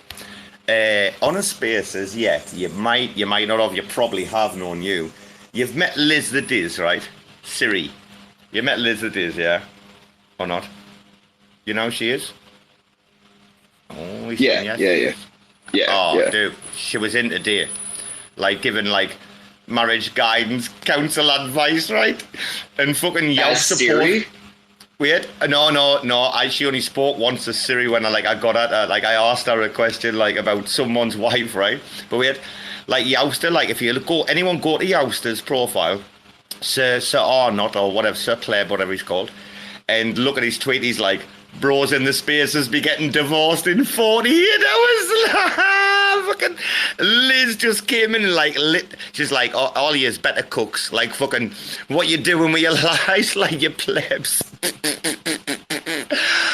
Speaker 2: On a Spaces, you might not have, you probably have known you. You've met Liz the Diz, right? Siri. You met Liz the Diz, yeah? Or not? You know who she is? Oh,
Speaker 9: yeah.
Speaker 2: Oh, dude, she was in today. Like, giving, like, marriage guidance, counsel advice, right? And fucking yell support.
Speaker 9: Siri?
Speaker 2: Wait, no. She only spoke once to Siri when I got at her. Like, I asked her a question, like, about someone's wife, right? But wait, like, Youster, like, if anyone go to Youster's profile, Sir Arnott or whatever, Sir Pleb, whatever he's called, and look at his tweet, he's like, "Bros in the Spaces be getting divorced in 48 hours." Fucking Liz just came in and like she's like, all you is better cooks, like fucking what you doing with your lives, like you plebs.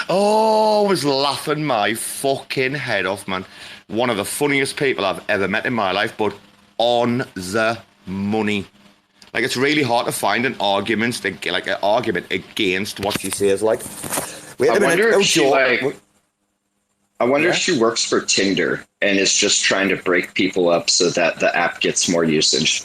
Speaker 2: Oh, I was laughing my fucking head off, man. One of the funniest people I've ever met in my life, but on the money. Like, it's really hard to find an argument against what she says. Like, wait a minute.
Speaker 9: I wonder if she works for Tinder and is just trying to break people up so that the app gets more usage.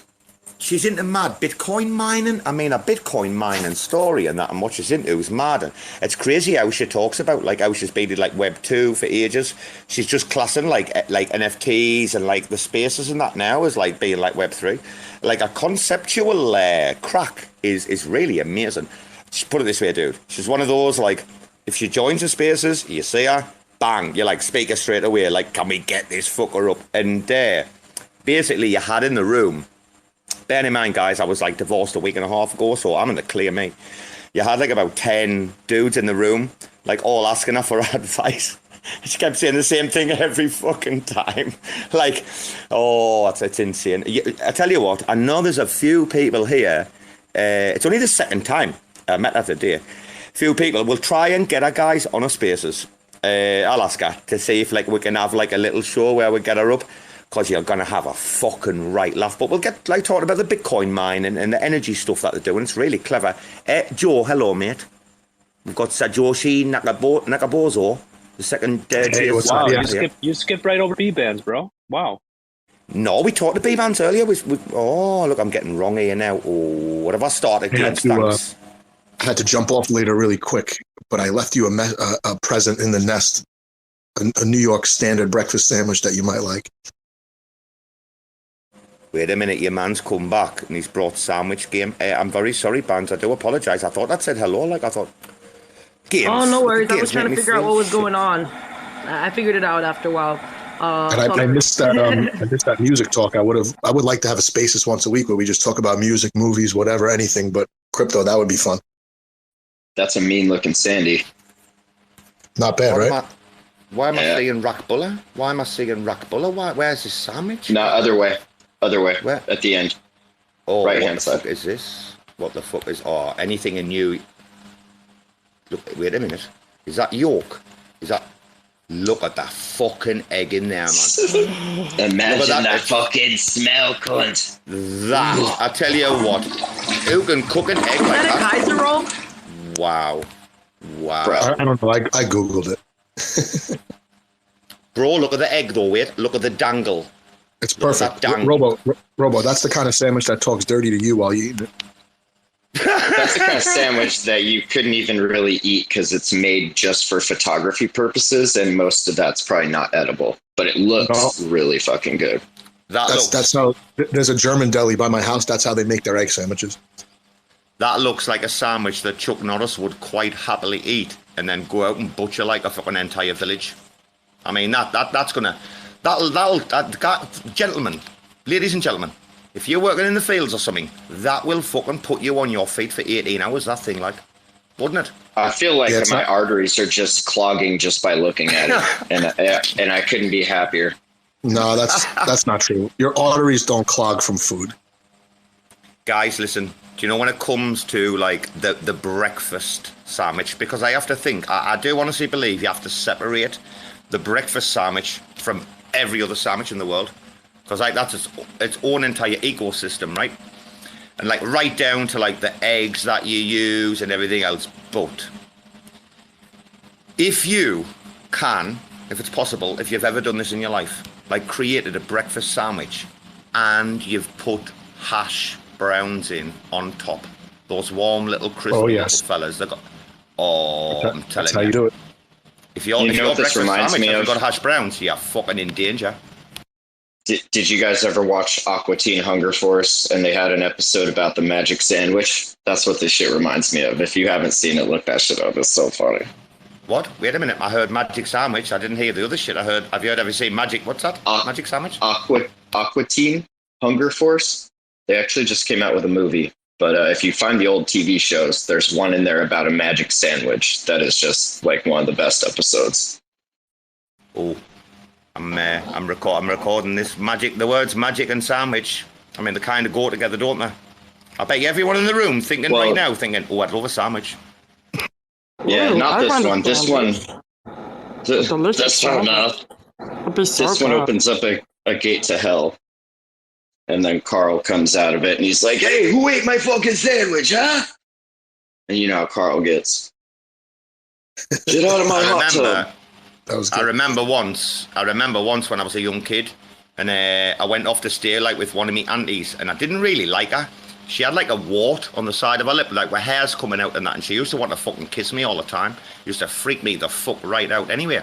Speaker 2: She's into mad Bitcoin mining. I mean, a Bitcoin mining story and that, and what she's into is mad. And it's crazy how she talks about, like, how she's been in, like, Web 2 for ages. She's just classing, like NFTs and, like, the spaces and that now as, like, being, like, Web 3. Like, a conceptual crack is really amazing. Just put it this way, dude. She's one of those, like, if she joins the spaces, you see her, bang, you, like, speak her straight away. Like, can we get this fucker up? And basically, you had in the room, bear in mind, guys, I was like divorced a week and a half ago, so I'm in the clear, me. You had like about 10 dudes in the room, like all asking her for advice. She kept saying the same thing every fucking time. Like, oh, it's insane. I tell you what, I know there's a few people here. It's only the second time I met her today. Few people will try and get her guys on her Spaces. I'll ask her to see if like we can have like a little show where we get her up. Because you're going to have a fucking right laugh. But we'll get, like, talking about the Bitcoin mining and the energy stuff that they're doing. It's really clever. Joe, hello, mate. We've got Sajoshi Nakabozo, the second...
Speaker 5: Wow, you skipped right over Bbandz, bro. Wow.
Speaker 2: No, we talked to Bbandz earlier. Oh, look, I'm getting wrong here now. Oh, what have I started doing? Thanks.
Speaker 7: I had to jump off later really quick, but I left you a present in the nest, a New York standard breakfast sandwich that you might like.
Speaker 2: Wait a minute, your man's come back and he's brought sandwich game. I'm very sorry, Bbandz. I do apologise. I thought that said hello. Like, I thought... Games.
Speaker 10: Oh, no worries. I was trying to figure out what was going on. I figured it out after a while.
Speaker 7: And I missed that. I missed that music talk. I would like to have a Spaces once a week where we just talk about music, movies, whatever, anything. But crypto, that would be fun.
Speaker 9: That's a mean looking Sandy.
Speaker 7: Not bad, right?
Speaker 2: Why am I seeing RACville? Why am I seeing RACville? Where's this sandwich?
Speaker 9: No, other way.
Speaker 2: Where?
Speaker 9: At the end.
Speaker 2: Oh,
Speaker 9: right hand side.
Speaker 2: What the fuck is this? What the fuck is... Oh, anything in you... Look, wait a minute. Is that yolk? Is that... Look at that fucking egg in there, man.
Speaker 9: Imagine that fucking smell, cunt.
Speaker 2: That, I tell you what, who can cook an egg like that?
Speaker 10: Is that a Kaiser roll?
Speaker 2: Wow.
Speaker 9: Bro.
Speaker 7: I don't know. I Googled it.
Speaker 2: Bro, look at the egg though, wait. Look at the dangle.
Speaker 7: It's perfect. Robo, that's the kind of sandwich that talks dirty to you while you eat it.
Speaker 9: That's the kind of sandwich that you couldn't even really eat because it's made just for photography purposes, and most of that's probably not edible. But it looks really fucking good.
Speaker 2: That's
Speaker 7: how. There's a German deli by my house. That's how they make their egg sandwiches.
Speaker 2: That looks like a sandwich that Chuck Norris would quite happily eat, and then go out and butcher like a fucking entire village. I mean, gentlemen, ladies and gentlemen. If you're working in the fields or something, that will fucking put you on your feet for 18 hours, that thing, like, wouldn't it?
Speaker 9: I feel like my arteries are just clogging just by looking at it, and I couldn't be happier.
Speaker 7: No, that's not true. Your arteries don't clog from food.
Speaker 2: Guys, listen, do you know when it comes to, like, the breakfast sandwich, because I have to think, I do honestly believe you have to separate the breakfast sandwich from every other sandwich in the world. Because like that's its own entire ecosystem, right? And like right down to like the eggs that you use and everything else. But if you can, if it's possible, if you've ever done this in your life, like created a breakfast sandwich and you've put hash browns in on top, those warm little crispy little fellas, I'm telling you. That's how
Speaker 7: you do it.
Speaker 2: If your breakfast sandwich hasn't got hash browns, you're fucking in danger.
Speaker 9: Did you guys ever watch Aqua Teen Hunger Force and they had an episode about the magic sandwich? That's what this shit reminds me of. If you haven't seen it, look that shit up. It's so funny.
Speaker 2: What? Wait a minute. I heard magic sandwich. I didn't hear the other shit. Have you ever seen magic? What's that? Magic sandwich?
Speaker 9: Aqua Teen Hunger Force. They actually just came out with a movie. But if you find the old TV shows, there's one in there about a magic sandwich that is just like one of the best episodes.
Speaker 2: Oh. I'm recording this magic. The words magic and sandwich. I mean, they kind of go together, don't they? I bet you everyone in the room thinking right now, oh, I'd love a sandwich.
Speaker 9: Yeah, not this one. This one. This one opens up a gate to hell, and then Carl comes out of it, and he's like, "Hey, who ate my fucking sandwich, huh?" And you know how Carl gets. Get out of my hot tub.
Speaker 2: I remember once when I was a young kid, and I went off to stay like with one of my aunties, and I didn't really like her. She had like a wart on the side of her lip, like her hair's coming out and that, and she used to want to fucking kiss me all the time. Used to freak me the fuck right out. Anyway,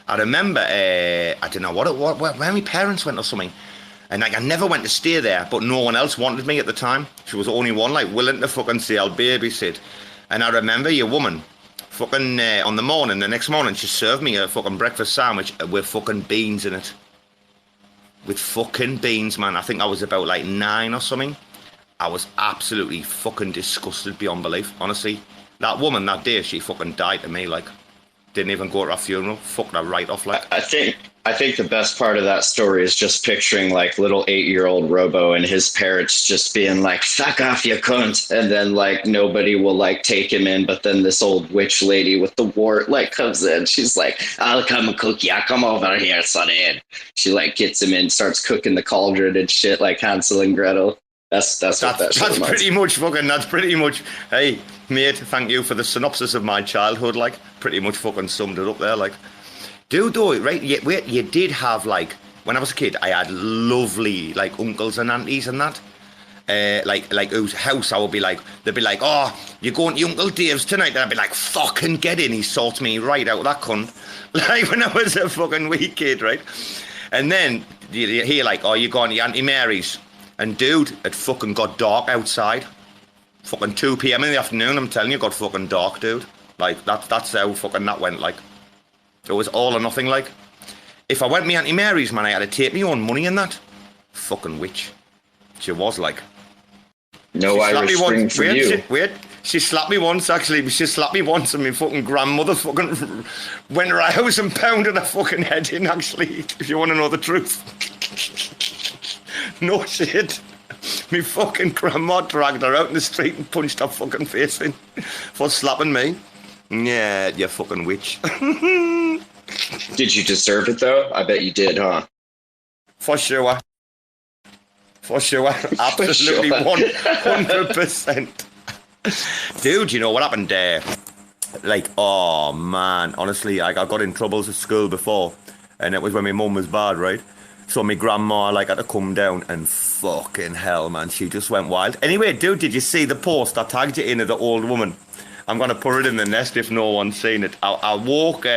Speaker 2: I remember, I don't know where my parents went or something, and like I never went to stay there, but no one else wanted me at the time. She was the only one like willing to fucking say I'll babysit. And I remember your woman, fucking on the next morning, she served me a fucking breakfast sandwich with fucking beans in it. With fucking beans, man. I think I was about like 9 or something. I was absolutely fucking disgusted beyond belief, honestly. That woman that day, she fucking died to me, like, didn't even go to her funeral, fucked her right off, like.
Speaker 9: I think the best part of that story is just picturing like little 8-year-old Robo and his parents just being like, "Fuck off, you cunt," and then like nobody will like take him in, but then this old witch lady with the wart like comes in. She's like, "I'll come and cook ya. Come over here, sonny." And she like gets him in, starts cooking the cauldron and shit like Hansel and Gretel. That's pretty much. Hey, mate, thank you for the synopsis of my childhood. Like, pretty much fucking summed it up there. Like, dude, though, right? You did have like
Speaker 2: when I was a kid, I had lovely like uncles and aunties and that. Like whose house I would be like, they'd be like, oh, you're going to your Uncle Dave's tonight? And I'd be like, fucking get in. He sorts me right out, that cunt. Like when I was a fucking wee kid, right? And then you hear like, oh, you're going to your Auntie Mary's. And dude, it fucking got dark outside. Fucking 2 p.m. in the afternoon, I'm telling you, it got fucking dark, dude. Like, that's how fucking that went, like. It was all or nothing, like. If I went to my Auntie Mary's, man, I had to take me own money in that. Fucking witch. She was like.
Speaker 9: No Irish Spring for you.
Speaker 2: She slapped me once, actually. She slapped me once, and my fucking grandmother fucking went to her house and pounded her fucking head in, actually, if you want to know the truth. No shit. Me fucking grandma dragged her out in the street and punched her fucking face in for slapping me. Yeah, you fucking witch.
Speaker 9: Did you deserve it, though? I bet you did, huh?
Speaker 2: For sure. For sure. Absolutely 100%. Dude, you know what happened there? Like, oh, man. Honestly, I got in troubles at school before. And it was when my mum was bad, right? So my grandma, like, had to come down and fucking hell, man. She just went wild. Anyway, dude, did you see the post? I tagged you in of the old woman. I'm going to put it in the nest if no one's seen it. I'll walk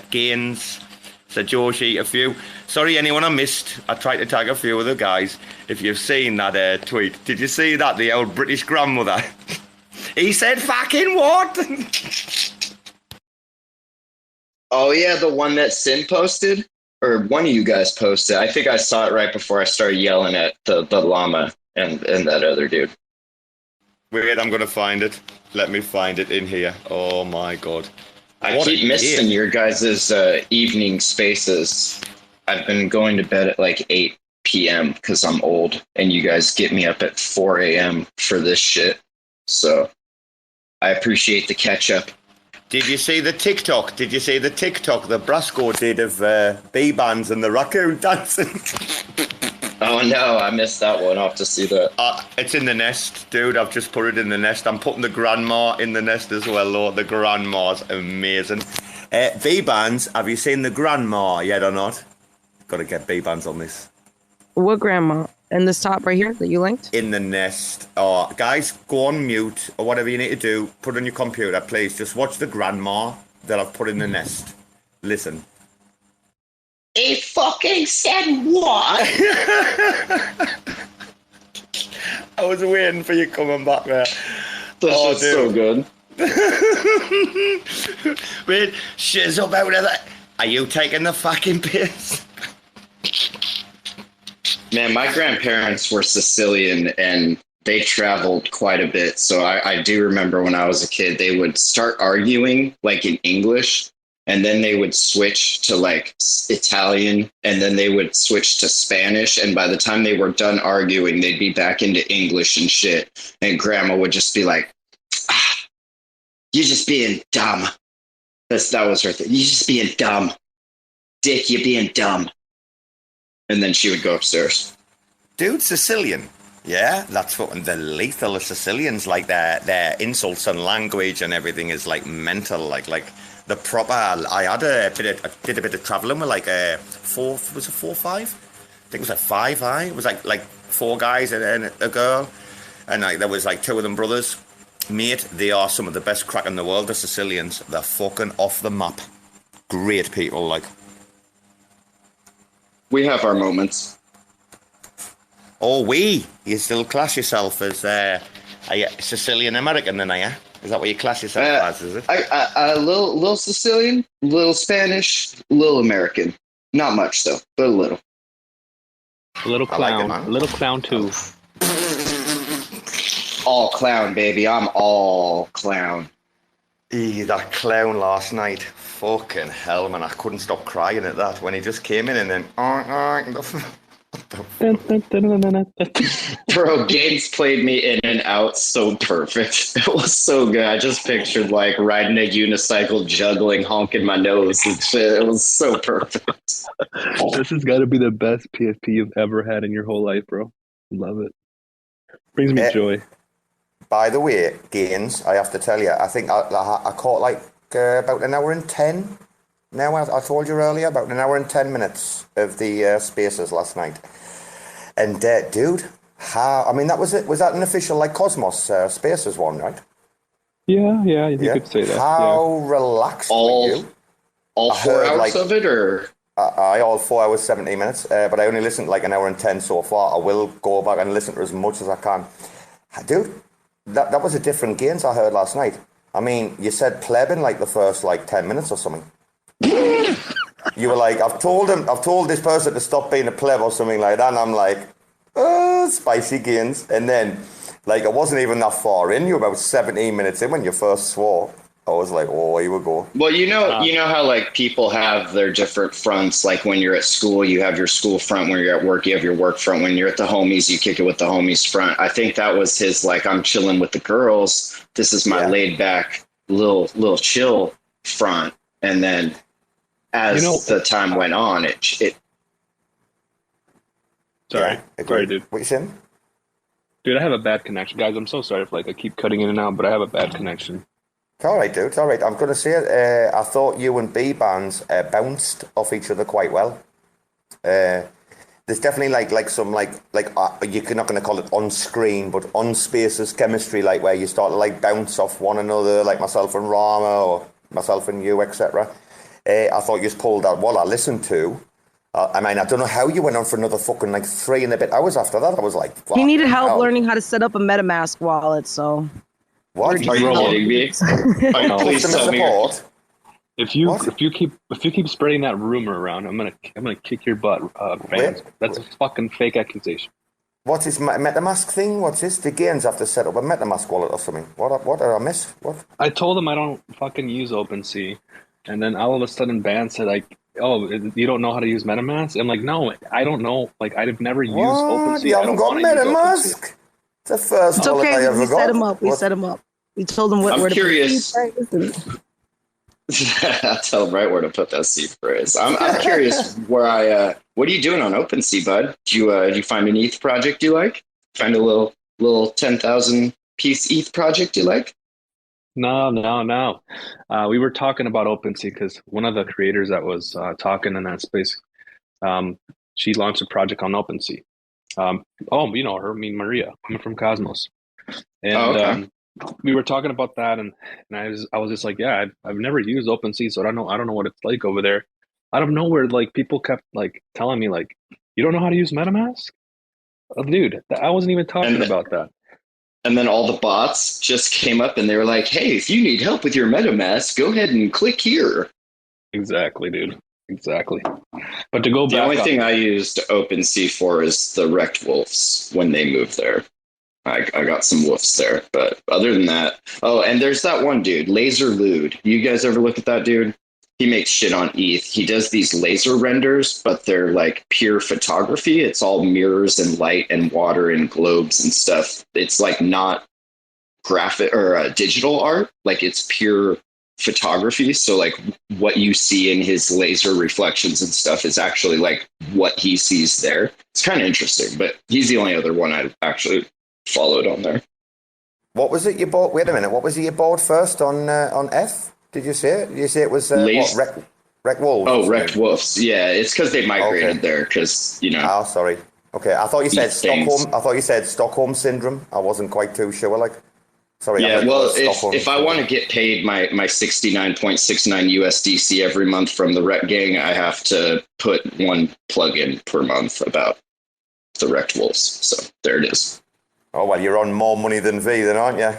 Speaker 2: Gaines, Sir Joshi, a few. Sorry, anyone I missed. I tried to tag a few of the guys. If you've seen that tweet. Did you see that? The old British grandmother. He said, fucking what?
Speaker 9: Oh, yeah, the one that Sin posted? Or one of you guys posted. I think I saw it right before I started yelling at the llama and that other dude.
Speaker 2: Wait, I'm going to find it. Let me find it in here. Oh, my God.
Speaker 9: I keep missing your guys' evening spaces. I've been going to bed at like 8 p.m. because I'm old, and you guys get me up at 4 a.m. for this shit. So I appreciate the catch-up.
Speaker 2: Did you see the TikTok? The Brasco did of Bbandz and the raccoon dancing?
Speaker 9: Oh no, I missed that one. I'll have to see that.
Speaker 2: It's in the nest, dude. I've just put it in the nest. I'm putting the grandma in the nest as well, Lord. The grandma's amazing. Bbandz, have you seen the grandma yet or not? Got to get Bbandz on this.
Speaker 10: What grandma? In this top right here that you linked?
Speaker 2: In the nest. Oh, guys, go on mute or whatever you need to do. Put on your computer, please. Just watch the grandma that I've put in the nest. Listen.
Speaker 9: He fucking said what?
Speaker 2: I was waiting for you coming back there.
Speaker 9: That's so good.
Speaker 2: Wait, shiz up out of that. Are you taking the fucking piss?
Speaker 9: Man, my grandparents were Sicilian and they traveled quite a bit. So I do remember when I was a kid, they would start arguing like in English. And then they would switch to like Italian, and then they would switch to Spanish. And by the time they were done arguing, they'd be back into English and shit. And grandma would just be like, you're just being dumb. That was her thing. You're just being dumb. Dick, you're being dumb. And then she would go upstairs.
Speaker 2: Dude, Sicilian. Yeah, that's fucking the lethal of Sicilians. Like their insults and language and everything is like mental. Like the proper. I did a bit of traveling with like 4 or 5? I think it was like 5. It was like 4 guys and a girl, and like there was like 2 of them brothers. Mate, they are some of the best crack in the world. The Sicilians, they're fucking off the map. Great people, like.
Speaker 9: We have our moments.
Speaker 2: Oh, you still class yourself as are you Sicilian American then, are you? Is that what you class yourself as, is it?
Speaker 9: A little Sicilian, a little Spanish, a little American. Not much, though, but a little.
Speaker 5: A little clown. Like it, a little clown, too.
Speaker 9: All clown, baby. I'm all clown.
Speaker 2: That clown last night. Fucking hell, man. I couldn't stop crying at that when he just came in and then...
Speaker 9: Bro, Gaines played me in and out so perfect. It was so good. I just pictured like riding a unicycle, juggling, honking my nose and shit. It was so perfect.
Speaker 5: This has got to be the best PSP you've ever had in your whole life, bro. Love it. Brings me joy.
Speaker 2: By the way, Gaines, I have to tell you, I think I caught like about an hour and 10 Now I told you earlier about an hour and 10 minutes of the Spaces last night. And dude, how? I mean, that was it. Was that an official like Cosmos Spaces one, right?
Speaker 5: Yeah, you could say that.
Speaker 2: How relaxed were you?
Speaker 9: All 4 hours of it, or?
Speaker 2: All 4 hours, 17 minutes. But I only listened like an hour and 10 so far. I will go back and listen to as much as I can. Dude, that was a different gains I heard last night. I mean, you said pleb in like the first like 10 minutes or something. You were like, I've told this person to stop being a pleb or something like that. And I'm like, spicy gains. And then, like, I wasn't even that far in. You were about 17 minutes in when you first swore. I was like, oh, here we go.
Speaker 9: Well, you know how like people have their different fronts. Like when you're at school, you have your school front. When you're at work, you have your work front. When you're at the homies, you kick it with the homies front. I think that was his, like, I'm chilling with the girls. This is my laid back, little chill front. And then as the time went on, it
Speaker 5: Sorry, dude.
Speaker 2: What you saying?
Speaker 5: Dude, I have a bad connection. Guys, I'm so sorry if like I keep cutting in and out, but I have a bad connection.
Speaker 2: It's all right, dude. It's all right. I'm going to say it. I thought you and Bbandz bounced off each other quite well. There's definitely like some like you're not going to call it on screen, but on Spaces chemistry, like where you start to like bounce off one another, like myself and Rama or myself and you, etc. I thought you just pulled that. Well, I listened to. I mean, I don't know how you went on for another fucking like 3 and a bit hours after that. I was like,
Speaker 10: he needed help learning how to set up a MetaMask wallet, so.
Speaker 2: What?
Speaker 9: Are you kidding me? Please tell me.
Speaker 5: If you keep spreading that rumor around, I'm gonna kick your butt, fans. That's a fucking fake accusation.
Speaker 2: What's this MetaMask thing? What's this? The Gains have to set up a MetaMask wallet or something. What did I miss? What?
Speaker 5: I told him I don't fucking use OpenSea, and then all of a sudden Bbandz said like, "Oh, you don't know how to use MetaMask?" I'm like, "No, I don't know. Like, I've never used OpenSea.
Speaker 2: You haven't got MetaMask? It's the first
Speaker 10: it's
Speaker 2: wallet
Speaker 10: okay.
Speaker 2: I ever
Speaker 10: We
Speaker 2: got.
Speaker 10: set him up. We set him up. We told him where to
Speaker 9: curious.
Speaker 10: put the
Speaker 9: I'll tell him right where to put that seed phrase. I'm curious where what are you doing on OpenSea, bud? Do you find an ETH project you like? Find a little 10,000 piece ETH project you like?
Speaker 5: No. We were talking about OpenSea because one of the creators that was talking in that space, she launched a project on OpenSea. You know her, Maria, woman from Cosmos, and we were talking about that, and I was just like, yeah, I've never used OpenSea, so I don't know what it's like over there. Out of nowhere, like people kept like telling me like, you don't know how to use MetaMask, dude. I wasn't even talking about that.
Speaker 9: And then all the bots just came up and they were like, hey, if you need help with your MetaMask, go ahead and click here.
Speaker 5: Exactly, dude. Exactly. But to go back,
Speaker 9: the only thing I used OpenSea for is the Rekt Wolves when they moved there. I got some wolves there, but other than that, and there's that one dude, Laser Lude. You guys ever look at that dude? He makes shit on ETH. He does these laser renders, but they're like pure photography. It's all mirrors and light and water and globes and stuff. It's like not graphic or digital art. Like it's pure photography. So like what you see in his laser reflections and stuff is actually like what he sees there. It's kind of interesting, but he's the only other one I actually followed on there.
Speaker 2: What was it you bought? Wait a minute. What was it you bought first on F? Did you say it? Did you say it was Rekt Wolves?
Speaker 9: Oh, Rekt Wolves. Yeah, it's because they migrated there. Because
Speaker 2: Oh, sorry. Okay, I thought you said Stockholm. I thought you said Stockholm syndrome. I wasn't quite too sure. Like, sorry.
Speaker 9: Yeah. Well, if I want to get paid my 69.69 USDC every month from the Rekt Gang, I have to put one plugin per month about the Rekt Wolves. So there it is.
Speaker 2: Oh well, you're on more money than V, then, aren't you?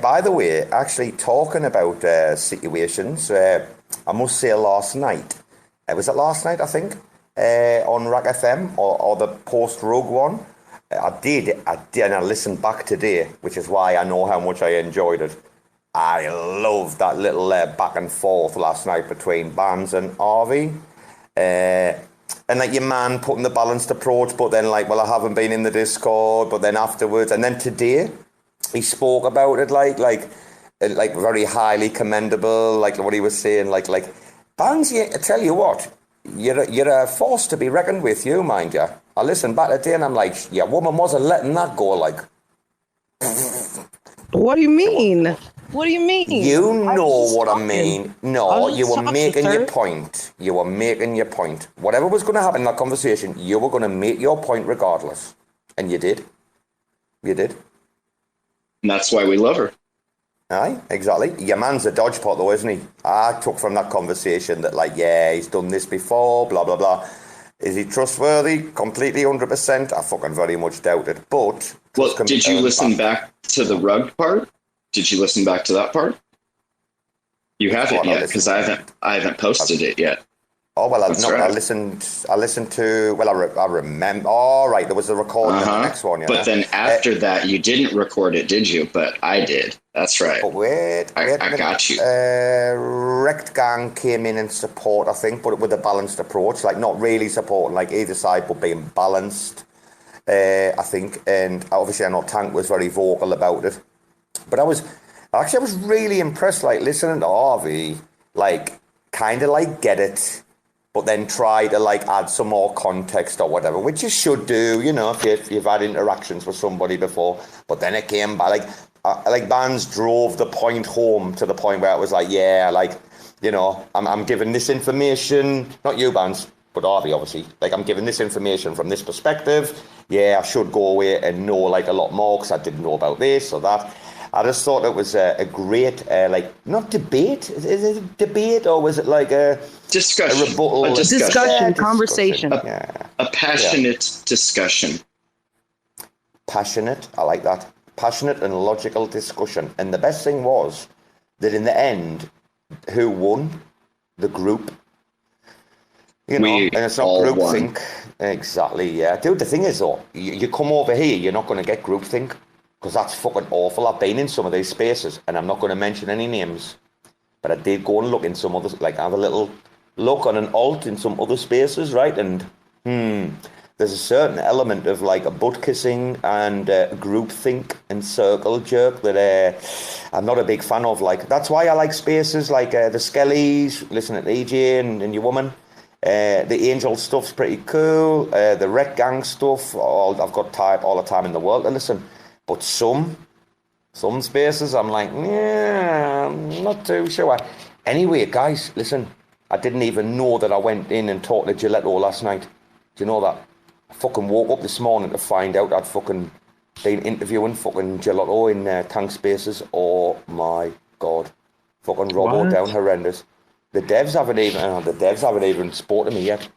Speaker 2: By the way, actually talking about situations, I must say last night, was it last night, I think, on RAC FM or the post-Rogue one, I did, and I listened back today, which is why I know how much I enjoyed it. I loved that little back and forth last night between Bbandz and RV. And like your man putting the balanced approach, but then like, well, I haven't been in the Discord, but then afterwards, and then today, he spoke about it like very highly commendable, like what he was saying, like Bbandz, I tell you what, you're a force to be reckoned with, you mind you. I listened back today and I'm like, yeah, woman wasn't letting that go, like.
Speaker 10: What do you mean? What do you mean?
Speaker 2: You know what I
Speaker 10: talking.
Speaker 2: mean. No, you were making your point. You were making your point. Whatever was going to happen in that conversation, you were going to make your point regardless. And you did. You did.
Speaker 9: And that's why we love her.
Speaker 2: Aye, exactly. Your man's a dodge pot though, isn't he? I took from that conversation that like, yeah, he's done this before, blah, blah, blah. Is he trustworthy? Completely 100%? I fucking very much doubt it. But...
Speaker 9: Well, did you listen back to the rug part? Did you listen back to that part? You haven't yet, because I haven't posted it yet.
Speaker 2: Oh, well,
Speaker 9: That's right.
Speaker 2: I listened to, well, I remember, all right, there was a recording of the next one,
Speaker 9: But then after that, you didn't record it, did you? But I did. That's right.
Speaker 2: But wait
Speaker 9: I got you.
Speaker 2: Rekt Gang came in support, I think, but with a balanced approach, like not really supporting like either side, but being balanced, I think. And obviously, I know Tank was very vocal about it. But I was really impressed, like listening to Harvey, like kind of like get it, but then try to like add some more context or whatever, which you should do, you know, if you've had interactions with somebody before. But then it came back, like Bbandz drove the point home to the point where it was like, yeah, like, you know, I'm giving this information, not you, Bbandz, but Harvey, obviously. Like, I'm giving this information from this perspective. Yeah, I should go away and know like a lot more because I didn't know about this or that. I just thought it was a great, like, not debate. Is it a debate or was it like a
Speaker 9: discussion?
Speaker 2: A rebuttal?
Speaker 9: A
Speaker 10: discussion, conversation.
Speaker 9: A passionate discussion.
Speaker 2: Passionate, I like that. Passionate and logical discussion. And the best thing was that in the end, who won? The group. You know, and it's not groupthink. Exactly, yeah. Dude, the thing is, though, you come over here, you're not going to get groupthink. Because that's fucking awful. I've been in some of these spaces, and I'm not going to mention any names, but I did go and look in some others, like have a little look on an alt in some other spaces, right? And there's a certain element of like a butt kissing and groupthink and circle jerk that I'm not a big fan of. Like that's why I like spaces like the Skellies, listening to EJ and your woman. The Angel stuff's pretty cool. The Rekt Gang stuff, I've got time all the time in the world to listen. But some spaces, I'm like, yeah, I'm not too sure. Anyway, guys, listen, I didn't even know that I went in and talked to Gilletto last night. Do you know that? I fucking woke up this morning to find out I'd fucking been interviewing fucking Gilletto in Tank Spaces. Oh my God. Fucking Robo down horrendous. The devs haven't even spoken to me yet.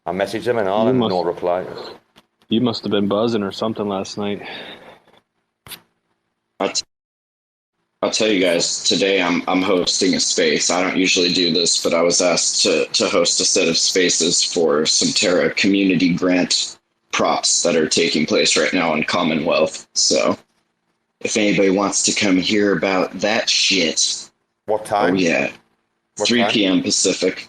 Speaker 2: I messaged them and all and no reply.
Speaker 5: You must have been buzzing or something last night.
Speaker 9: I'll tell you guys, today I'm hosting a space. I don't usually do this, but I was asked to host a set of spaces for some Terra community grant props that are taking place right now in Commonwealth. So if anybody wants to come hear about that shit.
Speaker 2: What time?
Speaker 9: Oh, yeah. 3 p.m. Pacific.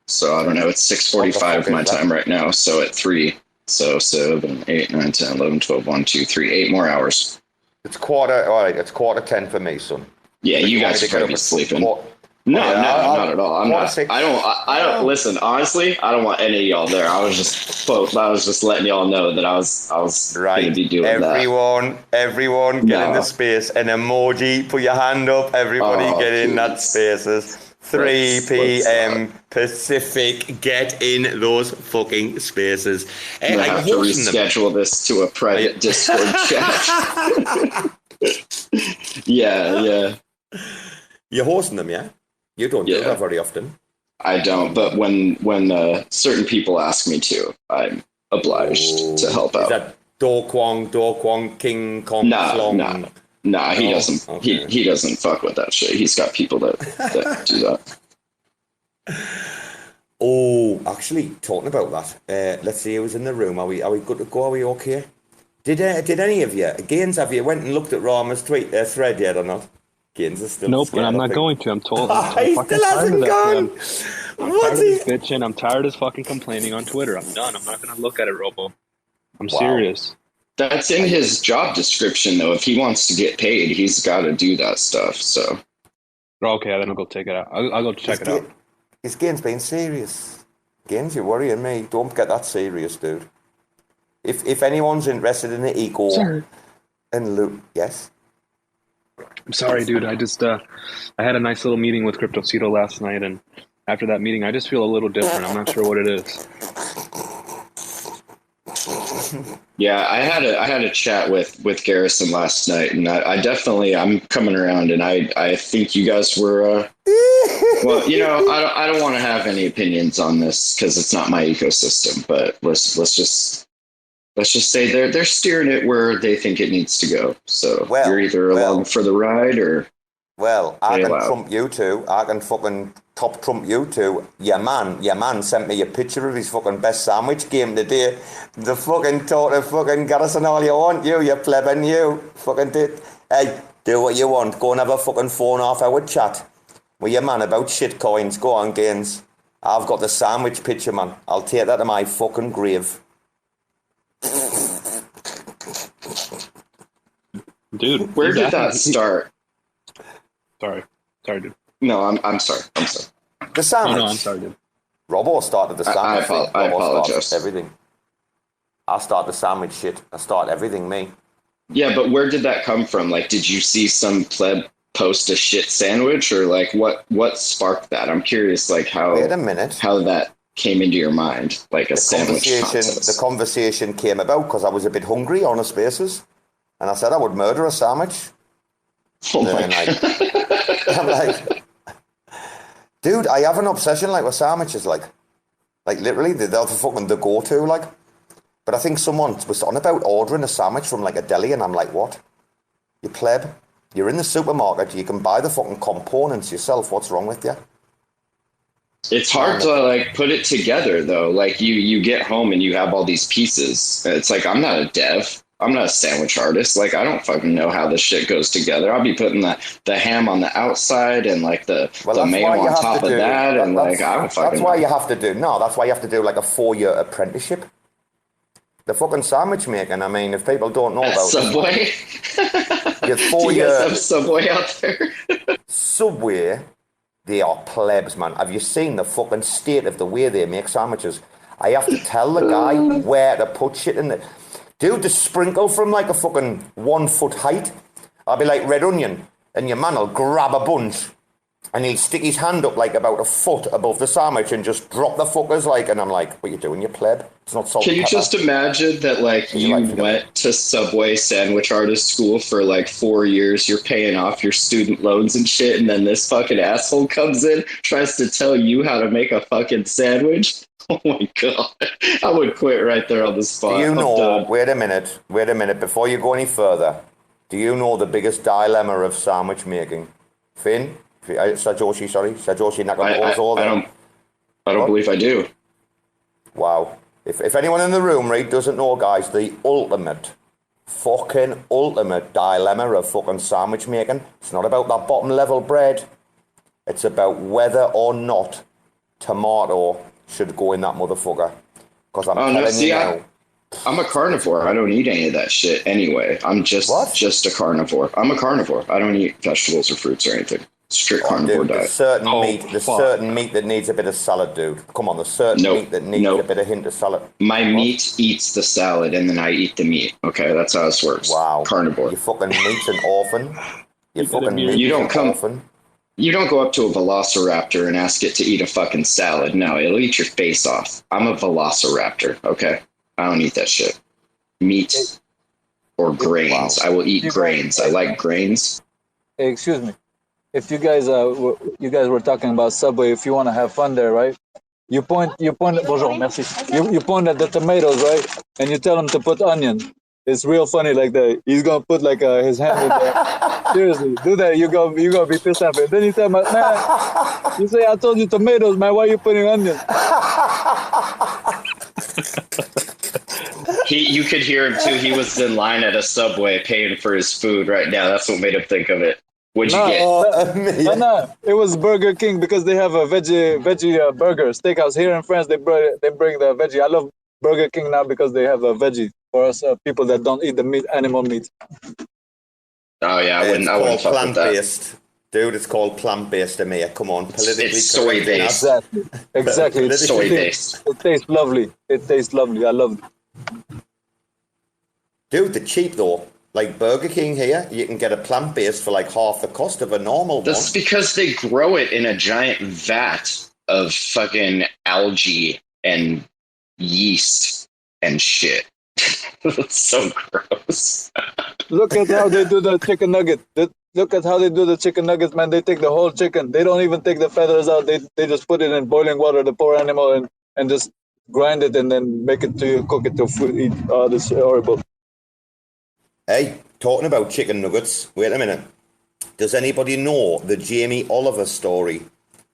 Speaker 9: So I don't know, it's 6:45 my time right now. So at 3. So 7, 8, 9, 10, 11, 12, 1, 2, 3, 8 more hours.
Speaker 2: It's 10 for me, son.
Speaker 9: Yeah, you guys are probably sleeping. No, not at all. I don't listen, honestly, I don't want any of y'all there. I was just letting y'all know that I was
Speaker 2: right.
Speaker 9: Gonna be doing
Speaker 2: everyone get in the space. An emoji, put your hand up, everybody get in that spaces. 3 p.m. Pacific, get in those fucking spaces.
Speaker 9: I have to reschedule this to a private Discord chat. Yeah.
Speaker 2: You're hosting them, yeah? You don't do that very often.
Speaker 9: I don't, but when certain people ask me to, I'm obliged to help out.
Speaker 2: Is that Do Kwong, King Kong?
Speaker 9: No, he doesn't. Okay. He doesn't fuck with that shit. He's got people that do that.
Speaker 2: Oh, actually, talking about that, let's see who's in the room. Are we good to go? Are we okay? Did any of you, Gainzz, have you went and looked at Rama's thread yet or not? Gainzz is still
Speaker 5: nope,
Speaker 2: scared,
Speaker 5: and I'm not going to. I'm told.
Speaker 2: He still hasn't gone.
Speaker 5: I'm tired of this bitching. I'm tired of fucking complaining on Twitter. I'm done. I'm not going to look at it, Robo. I'm serious.
Speaker 9: That's in his job description, though. If he wants to get paid, he's got to do that stuff. So,
Speaker 5: okay, then I'll go take it out. I'll go check it out.
Speaker 2: Is Gainzz being serious? Gainzz, you're worrying me. Don't get that serious, dude. If anyone's interested in the eco and loot, yes.
Speaker 5: I'm sorry, dude. I just I had a nice little meeting with CryptoCito last night, and after that meeting, I just feel a little different. I'm not sure what it is.
Speaker 9: Yeah, I had a chat with Garrison last night, and I'm coming around, and I think you guys were well, I don't want to have any opinions on this because it's not my ecosystem, but let's just say they're steering it where they think it needs to go. So you're either along for the ride or
Speaker 2: I can trump you two. I can fucking top trump you two. Your man sent me a picture of his fucking best sandwich game today. The fucking talk to fucking Garrison all you want, you plebeian, you fucking did. Hey, do what you want. Go and have a fucking 4.5 hour chat with your man about shit coins. Go on, Gains. I've got the sandwich picture, man. I'll take that to my fucking grave.
Speaker 5: Dude,
Speaker 9: where did that start?
Speaker 5: Sorry, dude.
Speaker 9: No, I'm sorry.
Speaker 2: The sandwich.
Speaker 5: No, I'm sorry, dude.
Speaker 2: Robo started the sandwich.
Speaker 9: I apologize.
Speaker 2: Everything. I start the sandwich shit. I start everything, me.
Speaker 9: Yeah, but where did that come from? Like, did you see some pleb post a shit sandwich, or like what sparked that? I'm curious, like how.
Speaker 2: Wait a minute.
Speaker 9: How that came into your mind, like a sandwich contest.
Speaker 2: The conversation came about because I was a bit hungry, honest basis, and I said I would murder a sandwich.
Speaker 9: Oh my God.
Speaker 2: I'm like, dude, I have an obsession like with sandwiches, like literally they're the go-to, like. But I think someone was on about ordering a sandwich from like a deli, and I'm like, what? You pleb? You're in the supermarket. You can buy the fucking components yourself. What's wrong with you?
Speaker 9: It's hard to like put it together though. Like you get home and you have all these pieces. It's like, I'm not a dev. I'm not a sandwich artist. Like, I don't fucking know how this shit goes together. I'll be putting the ham on the outside and like the mayo on top of that. And like, I don't fucking
Speaker 2: That's why you have to do, that's why you have to do like a 4-year apprenticeship. The fucking sandwich making, I mean, if people don't know about
Speaker 9: Subway?
Speaker 2: You 4
Speaker 9: Do you guys have Subway out there?
Speaker 2: Subway, they are plebs, man. Have you seen the fucking state of the way they make sandwiches? I have to tell the guy where to put shit in it. Dude, the sprinkle from like a fucking 1 foot height. I'll be like red onion, and your man will grab a bunch, and he'll stick his hand up like about a foot above the sandwich and just drop the fuckers like, and I'm like, what you doing, you pleb? It's not salt.
Speaker 9: Can you just imagine that like you went to Subway sandwich artist school for like 4 years, you're paying off your student loans and shit, and then this fucking asshole comes in, tries to tell you how to make a fucking sandwich? Oh my God. I would quit right there on the spot.
Speaker 2: Do you know, wait a minute, before you go any further, do you know the biggest dilemma of sandwich making? Finn? Sajoshi Nakamoto's
Speaker 9: I don't believe I do.
Speaker 2: Wow. If anyone in the room, right, doesn't know, guys, the ultimate dilemma of fucking sandwich making, it's not about that bottom level bread. It's about whether or not tomato should go in that motherfucker. Because I'm telling you now.
Speaker 9: I'm a carnivore. I don't eat any of that shit anyway. I'm just a carnivore. I'm a carnivore. I don't eat vegetables or fruits or anything. Strict carnivore diet.
Speaker 2: Certain meat that needs a bit of salad, dude. Come on, there's certain meat that needs a bit of hint of salad.
Speaker 9: My meat eats the salad, and then I eat the meat. Okay, that's how this works.
Speaker 2: Wow.
Speaker 9: Carnivore.
Speaker 2: You fucking meat's an orphan.
Speaker 9: You don't go up to a velociraptor and ask it to eat a fucking salad. No, it'll eat your face off. I'm a velociraptor, okay? I don't eat that shit. Meat or grains. Wow. I will eat grains. I like grains.
Speaker 11: Hey, excuse me. If you guys were talking about Subway, if you want to have fun there, right? You point bonjour, merci. You point at the tomatoes, right? And you tell him to put onion. It's real funny like that. He's gonna put like his hand in there. Seriously, do that. You gonna be pissed off. And then you tell him, man, you say I told you tomatoes, man. Why are you putting onion?
Speaker 9: You could hear him too. He was in line at a Subway paying for his food right now. That's what made him think of it. What'd you get?
Speaker 11: No, it was Burger King because they have a veggie burger steakhouse here in France. They bring the veggie. I love Burger King now because they have a veggie for us people that don't eat the meat, animal meat.
Speaker 9: Oh yeah, I wouldn't fuck with that.
Speaker 2: Dude, it's called plant-based to me. Come on, politically
Speaker 9: it's soy-based.
Speaker 11: Exactly.
Speaker 9: It's soy-based.
Speaker 11: It tastes lovely. I love it.
Speaker 2: Dude, they're cheap though. like Burger King here, you can get a plant-based for like half the cost of a normal one.
Speaker 9: That's because they grow it in a giant vat of fucking algae and yeast and shit. That's so gross.
Speaker 11: Look at how they do the chicken nugget. Look at how they do the chicken nuggets, man. They take the whole chicken. They don't even take the feathers out. They just put it in boiling water, the poor animal, and just grind it and then make it to you, cook it to food, eat. Oh, this is horrible.
Speaker 2: Hey, talking about chicken nuggets, wait a minute. Does anybody know the Jamie Oliver story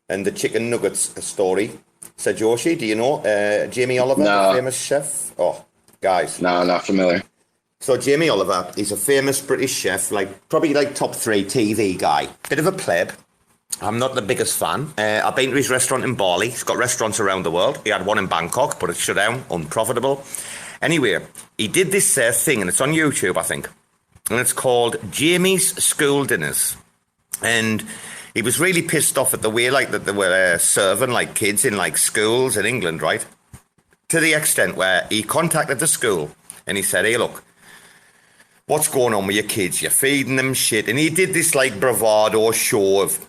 Speaker 2: and the chicken nuggets story? Sir Joshi, do you know Jamie Oliver,
Speaker 9: No.
Speaker 2: the famous chef? Oh, guys.
Speaker 9: No, not familiar.
Speaker 2: So Jamie Oliver, he's a famous British chef, like probably like top 3 TV guy. Bit of a pleb. I'm not the biggest fan. I've been to his restaurant in Bali. He's got restaurants around the world. He had one in Bangkok, but it's shut down, unprofitable. Anyway, he did this thing, and it's on YouTube, I think. And it's called Jamie's School Dinners. And he was really pissed off at the way like that they were serving like kids in like schools in England, right? To the extent where he contacted the school and he said, hey, look, what's going on with your kids? You're feeding them shit. And he did this like bravado show of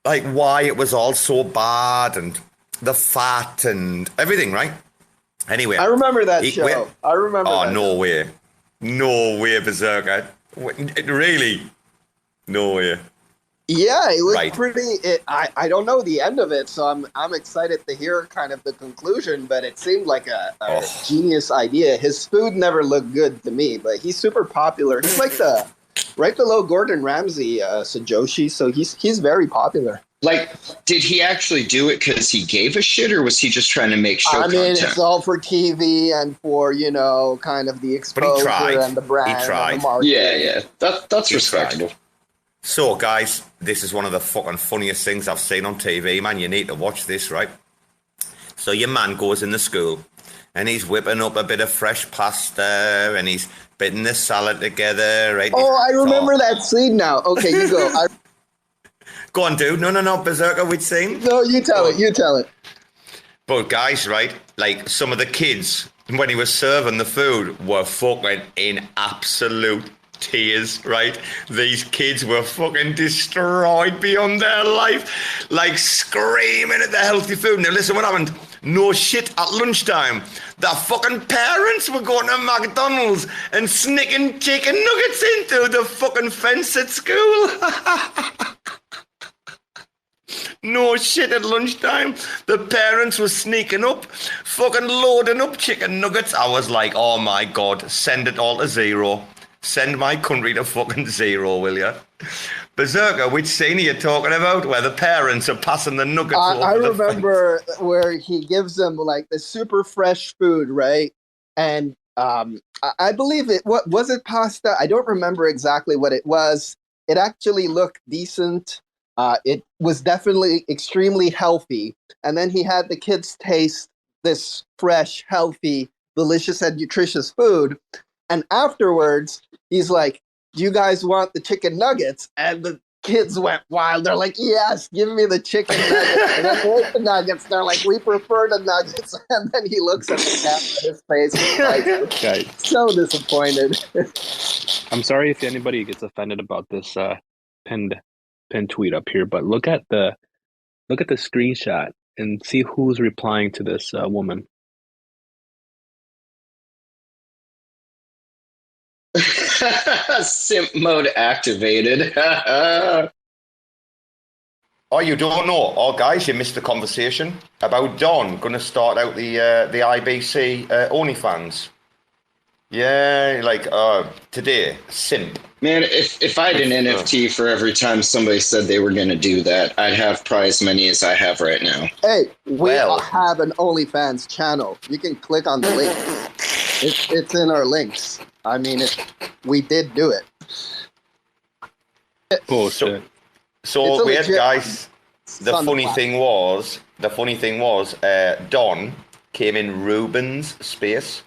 Speaker 2: like why it was all so bad and the fat and everything, right? Anyway.
Speaker 8: I remember that show. I remember that.
Speaker 2: Oh, no way. No way, Berserker. Really? No way.
Speaker 8: Yeah, it was pretty. I don't know the end of it, so I'm excited to hear kind of the conclusion. But it seemed like a genius idea. His food never looked good to me, but he's super popular. He's like the right below Gordon Ramsay, Sajoshi. So he's very popular.
Speaker 9: Like, did he actually do it because he gave a shit, or was he just trying to make show content?
Speaker 8: It's all for TV and for, kind of the exposure and the brand.
Speaker 2: He tried.
Speaker 8: And the market.
Speaker 9: Yeah. That's respectable.
Speaker 2: So, guys, this is one of the fucking funniest things I've seen on TV, man. You need to watch this, right? So your man goes in the school and he's whipping up a bit of fresh pasta and he's bitting the salad together, right?
Speaker 8: Oh, I remember that scene now. Okay, you go.
Speaker 2: Go on, dude. No, Berserker, which scene?
Speaker 8: No, you tell it.
Speaker 2: But guys, right, like some of the kids, when he was serving the food, were fucking in absolute tears, right? These kids were fucking destroyed beyond their life, like screaming at the healthy food. Now listen what happened. No shit, at lunchtime, the fucking parents were going to McDonald's and sneaking chicken nuggets into the fucking fence at school. No shit, at lunchtime, the parents were sneaking up, fucking loading up chicken nuggets. I was like, oh my God, send it all to zero. Send my country to fucking zero, will you? Berserker, which scene are you talking about where the parents are passing the nuggets over
Speaker 8: I remember where he gives them like the super fresh food, right? And I believe it, what was it, pasta? I don't remember exactly what it was. It actually looked decent. It was definitely extremely healthy. And then he had the kids taste this fresh, healthy, delicious, and nutritious food. And afterwards, he's like, do you guys want the chicken nuggets? And the kids went wild. They're like, yes, give me the chicken nuggets. And then they ate the nuggets. They're like, we prefer the nuggets. And then he looks at the camera, his face is like,
Speaker 5: Guys,
Speaker 8: so disappointed.
Speaker 5: I'm sorry if anybody gets offended about this pinned tweet up here, but look at the screenshot and see who's replying to this woman.
Speaker 9: Simp mode activated.
Speaker 2: Oh, you don't know? Oh, guys, you missed the conversation about Don going to start out the IBC OnlyFans. Yeah, like today, simp.
Speaker 9: Man, if I had an NFT for every time somebody said they were going to do that, I'd have probably as many as I have right now.
Speaker 8: Hey, we have an OnlyFans channel. You can click on the link. It's in our links. I mean, we did do it.
Speaker 5: Bullshit.
Speaker 2: So we had guys. The funny thing was, Don came in Ruben's space.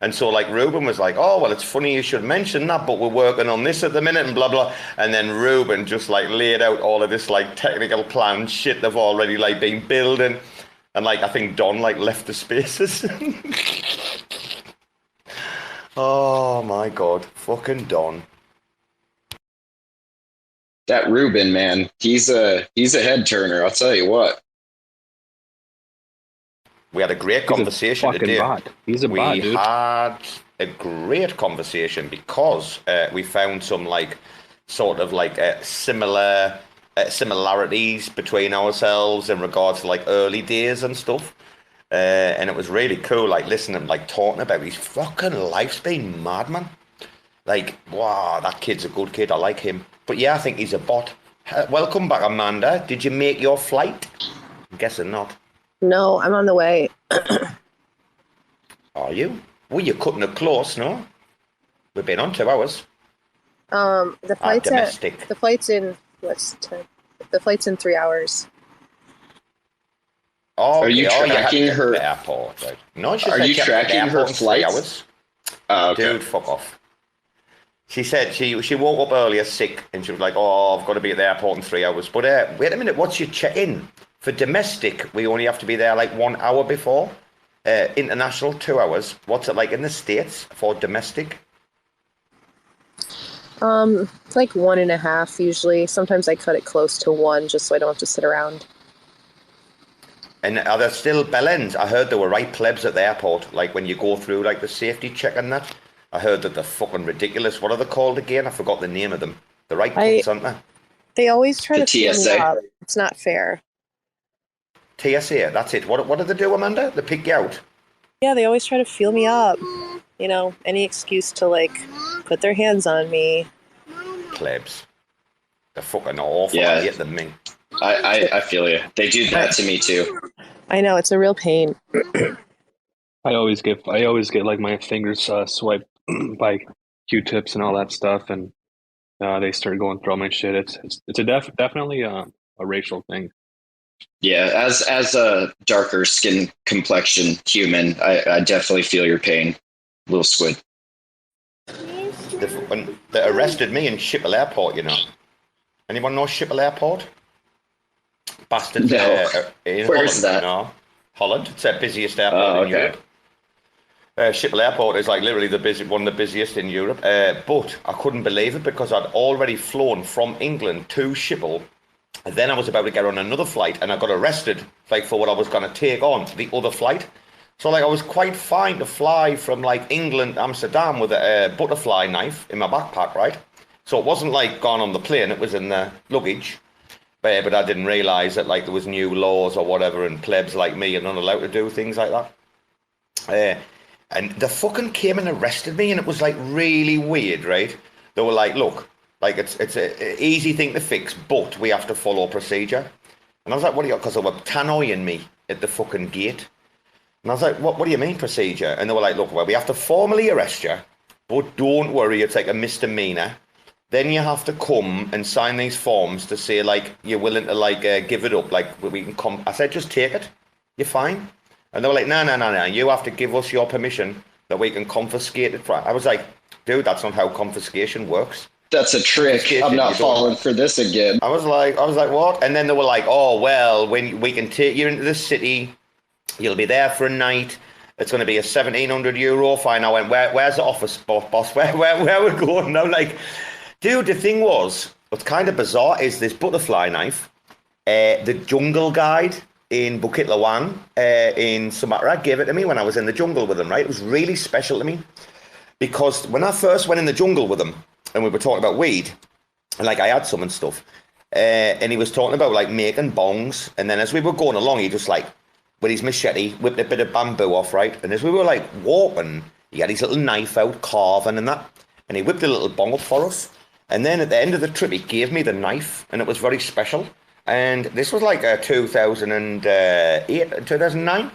Speaker 2: And so, like, Ruben was like, oh, well, it's funny you should mention that, but we're working on this at the minute and blah, blah. And then Ruben just, like, laid out all of this, like, technical plan shit they've already, like, been building. And, like, I think Don, like, left the spaces. Oh my God, fucking Don.
Speaker 9: That Ruben, man, he's a head turner. I'll tell you what.
Speaker 2: We had a great conversation today.
Speaker 5: Bot. He's a bot, dude.
Speaker 2: We had a great conversation because we found some similarities between ourselves in regards to like early days and stuff. And it was really cool, like listening, like talking about his fucking life's been mad, man. Like, wow, that kid's a good kid. I like him. But yeah, I think he's a bot. Welcome back, Amanda. Did you make your flight? I'm guessing not.
Speaker 4: No, I'm on the way.
Speaker 2: Are you? Well, you're cutting it close, no? We've been on 2 hours.
Speaker 4: The flight's
Speaker 2: domestic.
Speaker 4: The flight's in The flight's in 3 hours.
Speaker 2: Oh,
Speaker 9: are you tracking her
Speaker 2: airport? Right. No,
Speaker 9: are you tracking her flights?
Speaker 2: Okay. Dude, fuck off. She said she woke up earlier sick and she was like, oh, I've got to be at the airport in 3 hours. But wait a minute, what's your check-in? For domestic, we only have to be there like 1 hour before. International, 2 hours. What's it like in the States for domestic?
Speaker 4: Like 1.5 usually. Sometimes I cut it close to 1 just so I don't have to sit around.
Speaker 2: And are there still bellends? I heard there were right plebs at the airport, like when you go through like the safety check and that. I heard that they're fucking ridiculous. What are they called again? I forgot the name of them. The right cunts, aren't they?
Speaker 4: They always try
Speaker 9: the
Speaker 4: to feel
Speaker 9: TSA.
Speaker 4: me up. It's not fair.
Speaker 2: TSA, that's it. What do they do, Amanda? They pick you out?
Speaker 4: Yeah, they always try to feel me up. You know, any excuse to like put their hands on me.
Speaker 2: Plebs. They're fucking awful.
Speaker 9: Yeah.
Speaker 2: I hate them, me.
Speaker 9: I feel you. They do that to me too.
Speaker 4: I know, it's a real pain.
Speaker 5: I always get like my fingers swiped by Q-tips and all that stuff, and they start going through all my shit. It's definitely a racial thing.
Speaker 9: Yeah, as a darker skin complexion human, I definitely feel your pain, little squid.
Speaker 2: They arrested me in Schiphol Airport, you know. Anyone know Schiphol Airport? Bastard.
Speaker 9: No.
Speaker 2: In
Speaker 9: Where's
Speaker 2: Holland,
Speaker 9: that?
Speaker 2: No. Holland. It's the busiest airport in Europe. Schiphol Airport is like literally one of the busiest in Europe. But I couldn't believe it because I'd already flown from England to Schiphol. And then I was about to get on another flight and I got arrested like for what I was going to take on the other flight. So like I was quite fine to fly from like England to Amsterdam with a butterfly knife in my backpack, right? So it wasn't like gone on the plane, it was in the luggage. But I didn't realise that like there was new laws or whatever and plebs like me are not allowed to do things like that. And they fucking came and arrested me and it was like really weird, right? They were like, look, like it's an easy thing to fix, but we have to follow procedure. And I was like, what do you, because they were tannoying me at the fucking gate. And I was like, what do you mean procedure? And they were like, look, well, we have to formally arrest you, but don't worry, it's like a misdemeanor. Then you have to come and sign these forms to say, like, you're willing to, like, give it up. Like, we can come. I said, just take it. You're fine. And they were like, no. You have to give us your permission that we can confiscate it. I was like, dude, that's not how confiscation works.
Speaker 9: That's a trick. I'm not falling for this again.
Speaker 2: I was like, what? And then they were like, oh, well, when we can take you into the city, you'll be there for a night. It's going to be a €1,700 fine. I went, where's the office, boss? Where we're going? And I'm like, dude, the thing was, what's kind of bizarre is this butterfly knife, the jungle guide in Bukit Lawang in Sumatra gave it to me when I was in the jungle with them, right? It was really special to me because when I first went in the jungle with them and we were talking about weed, and like I had some and stuff, and he was talking about like making bongs. And then as we were going along, he just like, with his machete, whipped a bit of bamboo off, right? And as we were like walking, he had his little knife out, carving and that, and he whipped a little bong up for us. And then at the end of the trip, he gave me the knife, and it was very special. And this was like 2008, 2009.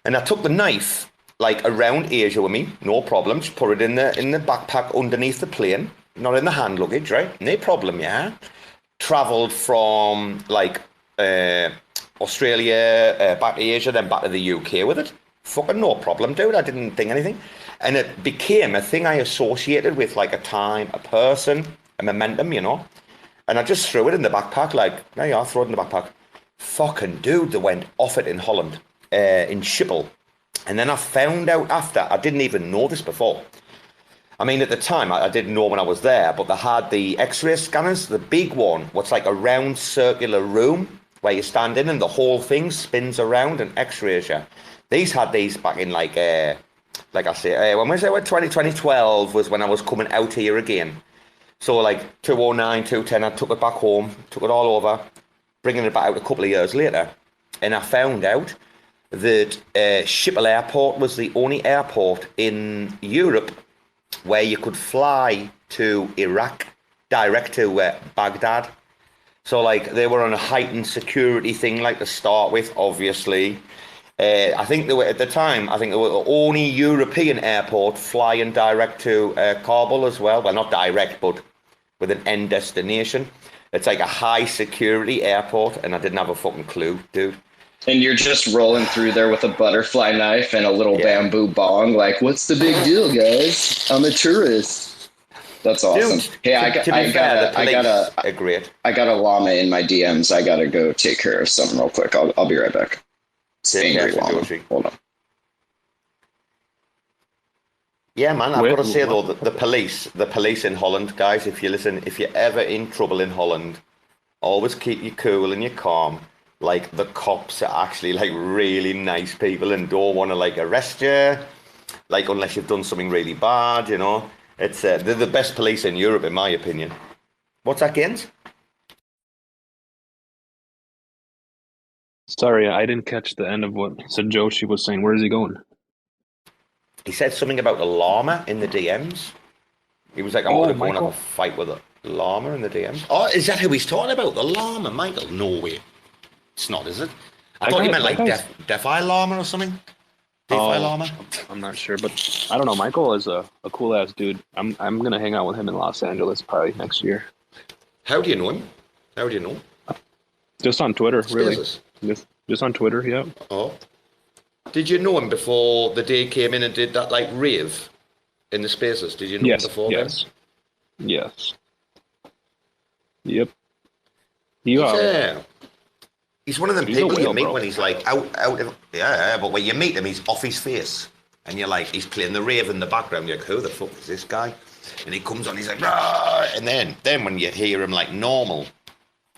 Speaker 2: And I took the knife like around Asia with me, no problem. Just put it in the backpack underneath the plane, not in the hand luggage, right? No problem, yeah. Travelled from like Australia back to Asia, then back to the UK with it. Fucking no problem, dude. I didn't think anything. And it became a thing I associated with like a time, a person, a momentum, you know. And I just threw it in the backpack, like, there you are, throw it in the backpack. Fucking dude, they went off it in Holland, in Schiphol. And then I found out after, I didn't even know this before, I mean, at the time, I didn't know when I was there, but they had the X-ray scanners, the big one, what's like a round circular room where you stand in and the whole thing spins around and X-rays you. These had these back in like I say, when was it? 2012 was when I was coming out here again. So like 2009, 2010, I took it back home, took it all over, bringing it back out a couple of years later. And I found out that Schiphol Airport was the only airport in Europe where you could fly to Iraq, direct to Baghdad. So, like, they were on a heightened security thing, like, to start with, obviously. I think they were, at the time, I think they were the only European airport flying direct to Kabul as well. Well, not direct, but with an end destination. It's like a high security airport, and I didn't have a fucking clue, dude.
Speaker 9: And you're just rolling through there with a butterfly knife and a little bamboo bong. Like, what's the big deal, guys? I'm a tourist. That's awesome. Dude, hey, I got a llama in my DMs. I gotta go take care of something real quick. I'll be right back. It's angry llama. Hold on.
Speaker 2: Yeah, man. I've got to say though, the police in Holland, guys. If you're ever in trouble in Holland, always keep you cool and you calm. Like, the cops are actually like really nice people and don't want to like arrest you, like, unless you've done something really bad, you know. It's they're the best police in Europe, in my opinion. What's that, Gaines?
Speaker 5: Sorry, I didn't catch the end of what Joshi was saying. Where is he going?
Speaker 2: He said something about the llama in the DMs. He was like, I'm going to go and have a fight with a llama in the DMs. Oh, is that who he's talking about? The llama, Michael? No way. It's not, is it? I thought you meant like Defi Llama or something. DeFi Llama.
Speaker 5: I'm not sure, but I don't know. Michael is a cool ass dude. I'm gonna hang out with him in Los Angeles probably next year.
Speaker 2: How do you know him? How do you know?
Speaker 5: Just on Twitter, really. Just on Twitter, yeah.
Speaker 2: Oh. Did you know him before the day came in and did that like rave in the spaces? Did you know him before then?
Speaker 5: Yes. Yep.
Speaker 2: He's one of them people you meet when he's like out of, but when you meet him, he's off his face. And you're like, he's playing the rave in the background. You're like, who the fuck is this guy? And he comes on, he's like, rah! And then when you hear him like normal,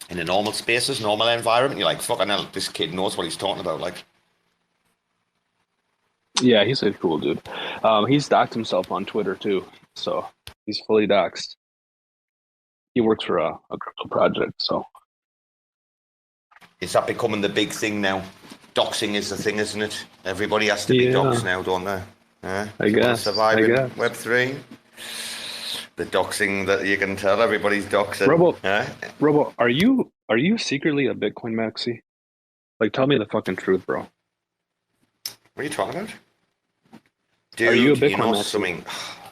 Speaker 2: in a normal spaces, normal environment, you're like, fucking hell, this kid knows what he's talking about. Like,
Speaker 5: yeah, he's a cool dude. He's doxed himself on Twitter too. So he's fully doxed. He works for a crypto project, so.
Speaker 2: Is that becoming the big thing now? Doxing is the thing, isn't it? Everybody has to be doxed now, don't they?
Speaker 5: I guess.
Speaker 2: Survive in Web3. The doxing that you can tell everybody's doxing.
Speaker 5: Robo, are you secretly a Bitcoin maxi? Like, tell me the fucking truth, bro.
Speaker 2: What are you talking about? Dude,
Speaker 5: are you a Bitcoin maxi?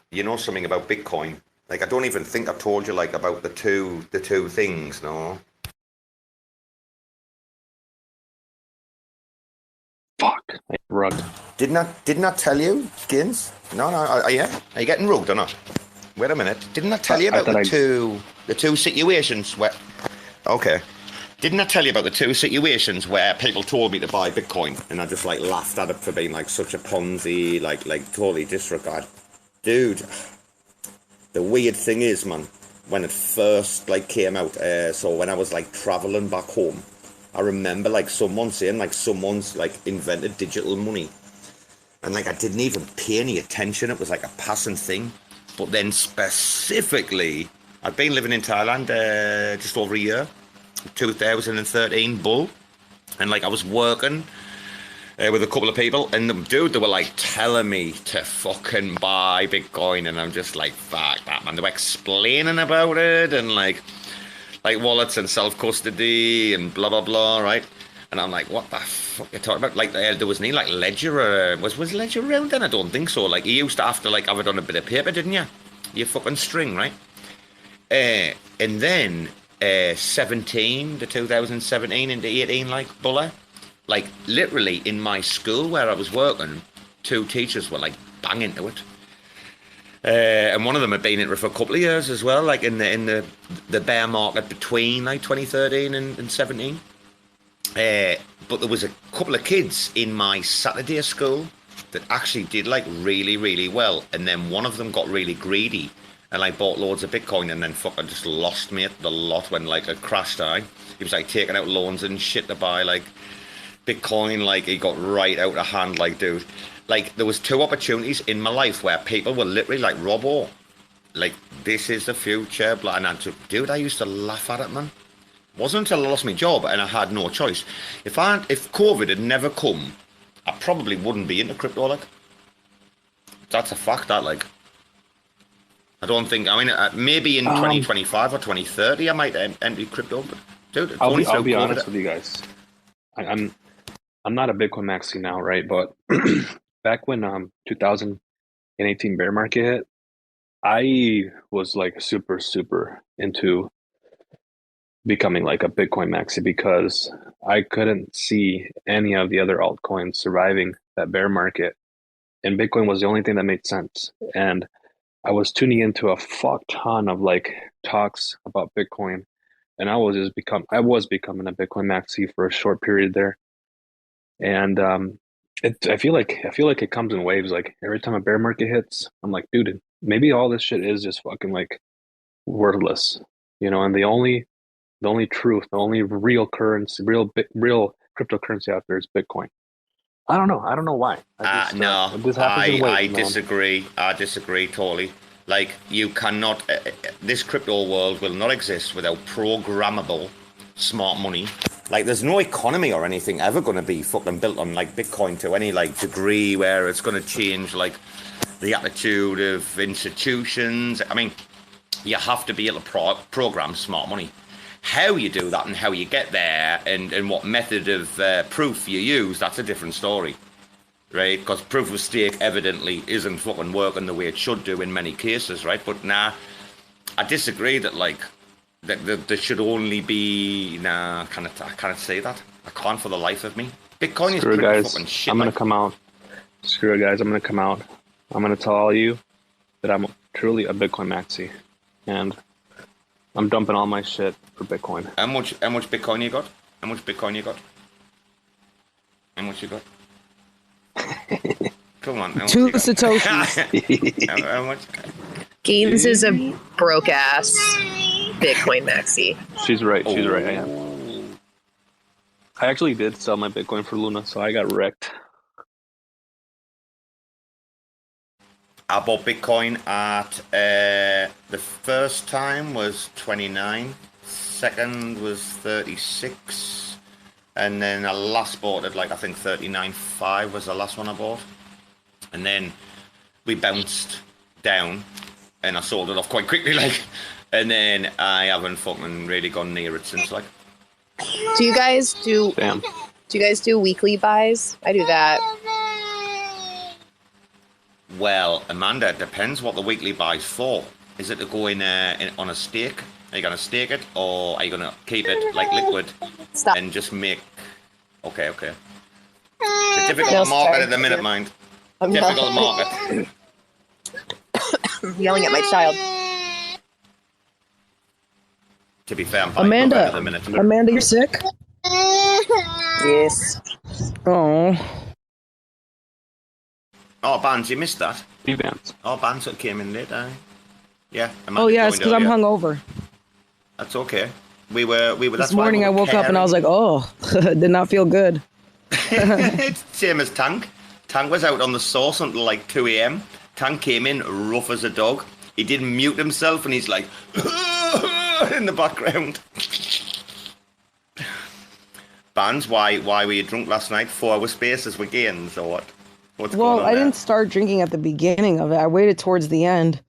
Speaker 2: You know something about Bitcoin? Like, I don't even think I've told you like about the two things, no?
Speaker 5: Fuck, I rugged.
Speaker 2: Didn't I tell you, Skins? No, are you getting rugged or not? Wait a minute. Didn't I tell you about the two situations where? Okay. Didn't I tell you about the two situations where people told me to buy Bitcoin and I just like laughed at it for being like such a Ponzi, like totally disregard, dude. The weird thing is, man, when it first like came out, so when I was like traveling back home. I remember like someone saying like someone's like invented digital money and like I didn't even pay any attention. It was like a passing thing. But then specifically, I've been living in Thailand just over a year, 2013 bull. And like I was working with a couple of people and dude, they were like telling me to fucking buy Bitcoin. And I'm just like, fuck that, man. They were explaining about it and like wallets and self-custody and blah, blah, blah, right? And I'm like, what the fuck are you talking about? Like, there was no, like, Ledger, was Ledger around then? I don't think so. Like, you used to have to, like, have it on a bit of paper, didn't you? Your fucking string, right? And then, 2017 into 18, like, buller. Like, literally, in my school where I was working, 2 teachers were, like, banging to it. And one of them had been in it for a couple of years as well, like in the bear market between like 2013 and 17. But there was a couple of kids in my Saturday school that actually did like really, really well, and then one of them got really greedy and like bought loads of Bitcoin and then fucking just lost me the lot when like it crashed. He was like taking out loans and shit to buy like Bitcoin, like he got right out of hand, like dude. Like there was 2 opportunities in my life where people were literally like, Robo, like this is the future, blah, and dude, I used to laugh at it, man. It wasn't until I lost my job and I had no choice. If COVID had never come, I probably wouldn't be into crypto, like. That's a fact, that, like. I don't think, I mean, maybe in 2025 or 2030 I might enter crypto, but dude,
Speaker 5: I'll be honest with you guys. I'm not a Bitcoin maxi now, right? But back when 2018 bear market hit, I was like super into becoming like a Bitcoin maxi because I couldn't see any of the other altcoins surviving that bear market, and Bitcoin was the only thing that made sense. And I was tuning into a fuck ton of like talks about Bitcoin, and I was becoming a Bitcoin maxi for a short period there. And I feel like it comes in waves. Like every time a bear market hits, I'm like, dude, maybe all this shit is just fucking like worthless, you know. And the only truth, the only real currency, real cryptocurrency out there is Bitcoin. I don't know why.
Speaker 2: No,
Speaker 5: this happens in waves,
Speaker 2: I
Speaker 5: man.
Speaker 2: disagree. I disagree totally. Like, you cannot, this crypto world will not exist without programmable smart money. Like, there's no economy or anything ever going to be fucking built on, like, Bitcoin to any, like, degree where it's going to change, like, the attitude of institutions. I mean, you have to be able to program smart money. How you do that and how you get there and what method of proof you use, that's a different story, right? Because proof of stake evidently isn't fucking working the way it should do in many cases, right? But nah, I disagree that, like, that there should only be, I can't say that. I can't for the life of me. Bitcoin is pretty fucking shit.
Speaker 5: I'm going to come out. Screw it, guys. I'm going to come out. I'm going to tell all you that I'm truly a Bitcoin maxi. And I'm dumping all my shit for Bitcoin.
Speaker 2: How much Bitcoin you got? How much Bitcoin you got? How much you got? Come on.
Speaker 10: 2 Satoshis.
Speaker 2: how much?
Speaker 12: Gaines is a broke ass Bitcoin maxi.
Speaker 5: She's right. I am. I actually did sell my Bitcoin for Luna, so I got wrecked.
Speaker 2: I bought Bitcoin at the first time was 29, second was 36, and then I last bought it like I think 39.5 was the last one I bought, and then we bounced down, and I sold it off quite quickly, like, and then I haven't fucking really gone near it since, like.
Speaker 12: Do you guys do?
Speaker 5: Damn.
Speaker 12: Do you guys do weekly buys? I do that.
Speaker 2: Well, Amanda, it depends what the weekly buy's for. Is it to go in on a stake? Are you going to stake it, or are you going to keep it like liquid and just make... Okay. It's a difficult market at the minute, mind. Difficult market.
Speaker 12: I'm yelling at my child.
Speaker 2: To be fair, I'm buying Amanda, at the minute.
Speaker 10: Amanda, you're sick?
Speaker 12: Yes.
Speaker 10: Oh.
Speaker 2: Oh, Bbandz, you missed that.
Speaker 5: Bbandz.
Speaker 2: Oh, Bbandz came in late, yeah.
Speaker 10: Oh yeah, it's because I'm hungover.
Speaker 2: That's okay. We were.
Speaker 10: This morning I woke up and I was like, oh, did not feel good.
Speaker 2: It's the same as Tank. Tank was out on the sauce until like 2 a.m. Tank came in rough as a dog. He didn't mute himself and he's like in the background. Bbandz, why were you drunk last night? 4 hour spaces with gains or what? What's going on
Speaker 10: I
Speaker 2: there?
Speaker 10: didn't start drinking at the beginning of it. I waited towards the end.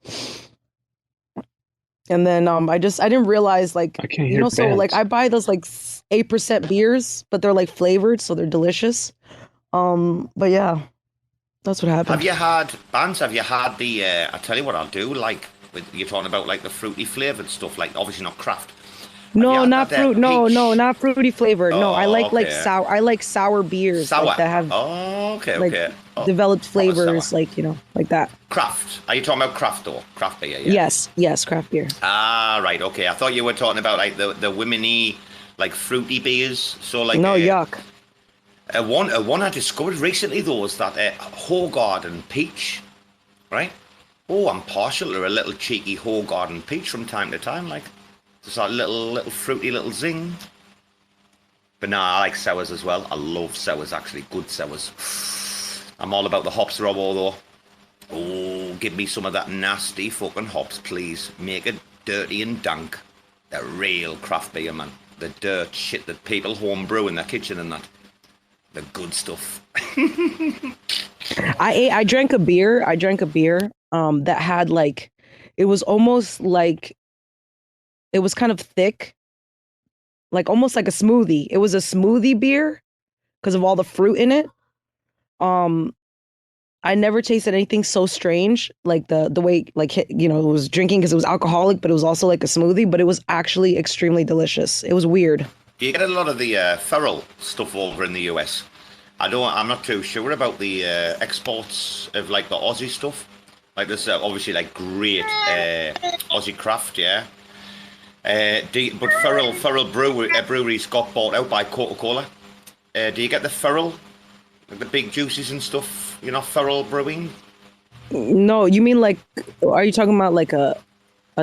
Speaker 10: And then I didn't realize, like, you know, so like I buy those like 8% beers, but they're like flavored, so they're delicious. But yeah, that's what happened.
Speaker 2: Have you had the I tell you what I'll do, like you're talking about like the fruity flavored stuff, like obviously not craft.
Speaker 10: No, not fruit. No, not fruity flavored. No, I like
Speaker 2: okay.
Speaker 10: sour. I like sour beers like, that have developed flavors, like, you know, like that.
Speaker 2: Craft. Are you talking about craft or craft beer? Yeah.
Speaker 10: Yes, craft beer.
Speaker 2: Ah, right. Okay, I thought you were talking about like the women-y, like fruity beers. So like
Speaker 10: no, yuck.
Speaker 2: One I discovered recently though was that Hogarden peach, right? Oh, I'm partial to a little cheeky Hogarden peach from time to time, like just that little fruity little zing. But no, I like sours as well. I love sours, actually, good sours. I'm all about the hops, Robo, though. Oh, give me some of that nasty fucking hops, please. Make it dirty and dank. The real craft beer, man. The dirt shit that people home brew in their kitchen and that. The good stuff.
Speaker 10: I drank a beer that had like, it was almost like, it was kind of thick, like almost like a smoothie. It was a smoothie beer because of all the fruit in it. I never tasted anything so strange, like the way, like, it was drinking because it was alcoholic, but it was also like a smoothie, but it was actually extremely delicious. It was weird.
Speaker 2: Do you get a lot of the feral stuff over in the US? I'm not too sure about the exports of like the Aussie stuff. Like there's obviously like great Aussie craft, yeah. But feral breweries got bought out by Coca-Cola. Do you get the feral, like the big juices and stuff? Feral brewing?
Speaker 10: No, you mean like, are you talking about like a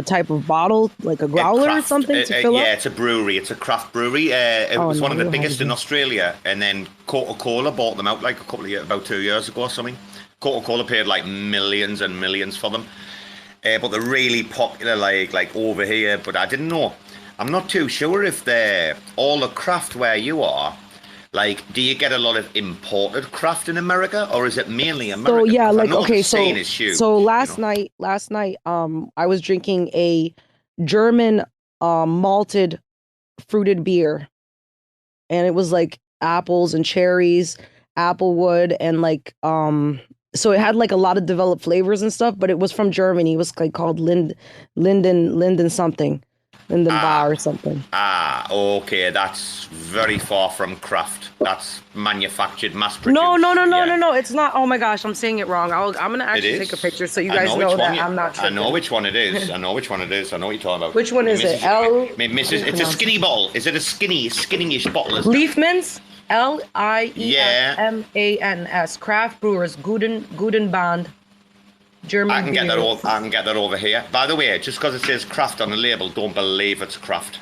Speaker 10: type of bottle, like a growler or something to fill up?
Speaker 2: Yeah, it's a brewery. It's a craft brewery. It was one of the biggest in Australia, and then Coca-Cola bought them out like about 2 years ago or something. Coca-Cola paid like millions and millions for them. But they're really popular like over here, but I didn't know. I'm not too sure if they're all the craft where you are. Like, do you get a lot of imported craft in America, or is it mainly American?
Speaker 10: So yeah, like okay,
Speaker 2: so
Speaker 10: last night, I was drinking a German malted fruited beer, and it was like apples and cherries, applewood, and like so it had like a lot of developed flavors and stuff, but it was from Germany. It was like called Linden something. In the bar or something.
Speaker 2: Okay, that's very far from craft. That's manufactured, mass produced.
Speaker 10: No, it's not. Oh my gosh, I'm saying it wrong. I'm gonna actually take a picture so you guys know that I'm not tripping.
Speaker 2: I know which one it is. I know what you're talking about.
Speaker 10: Which one is it?
Speaker 2: It's a skinny bottle. Is it a skinny-ish bottle?
Speaker 10: Liefmans? Liefmans. Craft Brewers, Bbandz. German
Speaker 2: I can get that over here. By the way, just because it says craft on the label, don't believe it's craft.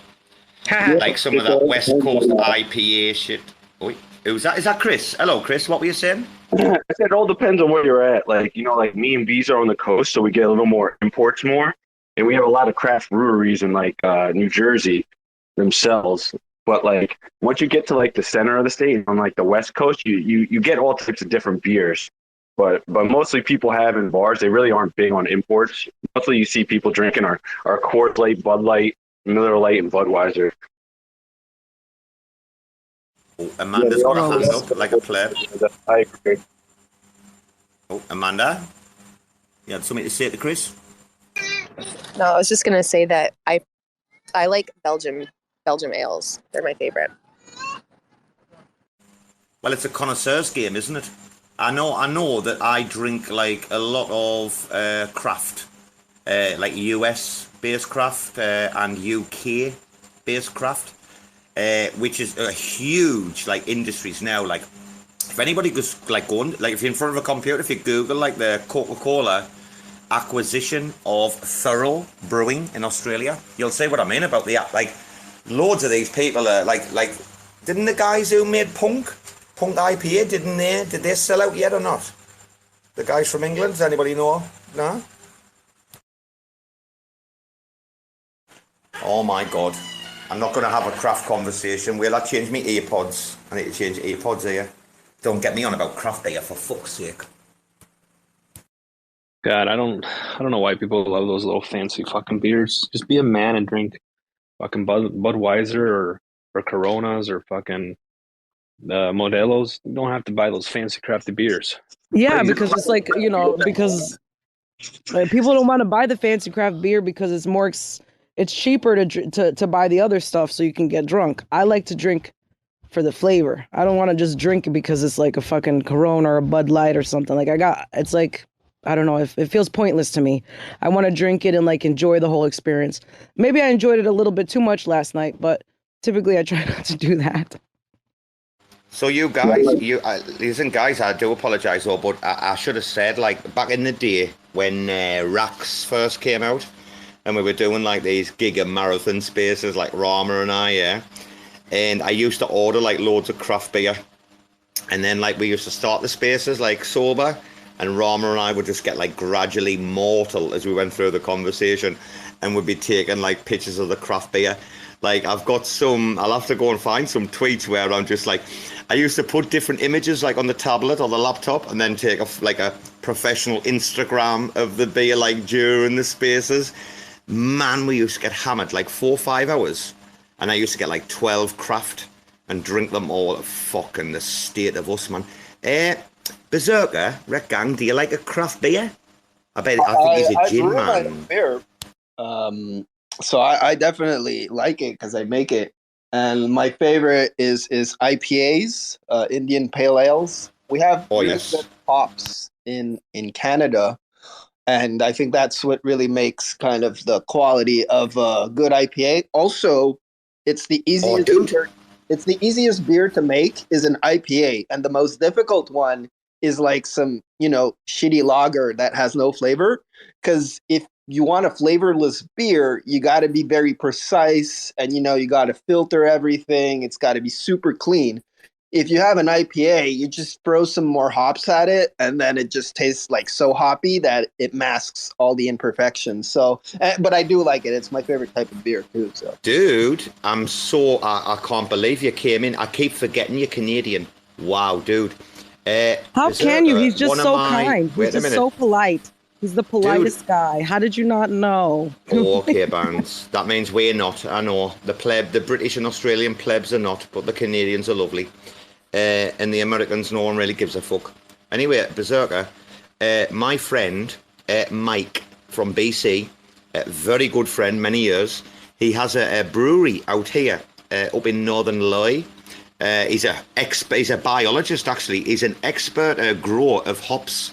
Speaker 2: Like some of that West Coast IPA shit. Oh, who's that? Is that Chris? Hello, Chris. What were you saying?
Speaker 13: I said it all depends on where you're at. Like, like me and Bees are on the coast, so we get a little more imports more. And we have a lot of craft breweries in like New Jersey themselves. But like once you get to like the center of the state on like the West Coast, you get all types of different beers. But mostly people have in bars, they really aren't big on imports. Mostly you see people drinking our Coors Light, Bud Light, Miller Lite, and Budweiser.
Speaker 2: Oh, Amanda's got a hand up like a pleb.
Speaker 13: I agree.
Speaker 2: Oh, Amanda? You had something to say to Chris?
Speaker 12: No, I was just going to say that I like Belgium ales. They're my favorite.
Speaker 2: Well, it's a connoisseur's game, isn't it? I know that I drink like a lot of craft, like US based craft and UK based craft, which is a huge like industries now. Like if anybody goes like going like if you're in front of a computer, if you Google like the Coca-Cola acquisition of Thorough Brewing in Australia, you'll see what I mean about the like loads of these people are like didn't the guys who made Punk IPA, did they sell out yet or not? The guys from England, does anybody know? No? Oh my God. I'm not going to have a craft conversation. Will I change my earpods? I need to change earpods here. Don't get me on about craft beer, for fuck's sake.
Speaker 5: God, I don't know why people love those little fancy fucking beers. Just be a man and drink fucking Budweiser or Coronas or fucking Modelos. You don't have to buy those fancy crafty beers.
Speaker 10: Yeah, because it's like, because like, people don't want to buy the fancy craft beer because it's more it's cheaper to buy the other stuff so you can get drunk. I like to drink for the flavor. I don't want to just drink it because it's like a fucking Corona or a Bud Light or something. Like it's like, I don't know, it feels pointless to me. I want to drink it and like enjoy the whole experience. Maybe I enjoyed it a little bit too much last night, but typically I try not to do that.
Speaker 2: So you guys, listen, guys, I do apologise, though, but I should have said, like, back in the day when RACs first came out, and we were doing, like, these giga marathon spaces, like Rama and I, yeah, and I used to order, like, loads of craft beer, and then, like, we used to start the spaces, like, sober, and Rama and I would just get, like, gradually mortal as we went through the conversation, and we'd be taking, like, pictures of the craft beer. Like, I've got some, I'll have to go and find some tweets where I'm just like, I used to put different images like on the tablet or the laptop and then take a professional Instagram of the beer like during the spaces. Man, we used to get hammered like 4 or 5 hours. And I used to get like 12 craft and drink them all. Fucking the state of us, man. Berserker, Rekt Gang, do you like a craft beer? I think he's a gin man.
Speaker 8: Beer. So I definitely like it because I make it. And my favorite is IPAs, Indian Pale Ales. We have really good hops in Canada. And I think that's what really makes kind of the quality of a good IPA. Also, it's the easiest beer. It's the easiest beer to make is an IPA. And the most difficult one is like some, shitty lager that has no flavor. Because if you want a flavorless beer, you got to be very precise and, you got to filter everything. It's got to be super clean. If you have an IPA, you just throw some more hops at it and then it just tastes like so hoppy that it masks all the imperfections. So, but I do like it. It's my favorite type of beer too. So,
Speaker 2: dude, I can't believe you came in. I keep forgetting you're Canadian. Wow, dude.
Speaker 10: How can you? He's just so kind. He's just so polite. He's the politest guy. How did you not know?
Speaker 2: Okay, Bbandz. That means we're not. I know. The British and Australian plebs are not, but the Canadians are lovely. And the Americans, no one really gives a fuck. Anyway, Berserker, my friend, Mike from BC, a very good friend, many years, he has a brewery out here, up in Northern Loy. He's a biologist, actually. He's an expert grower of hops.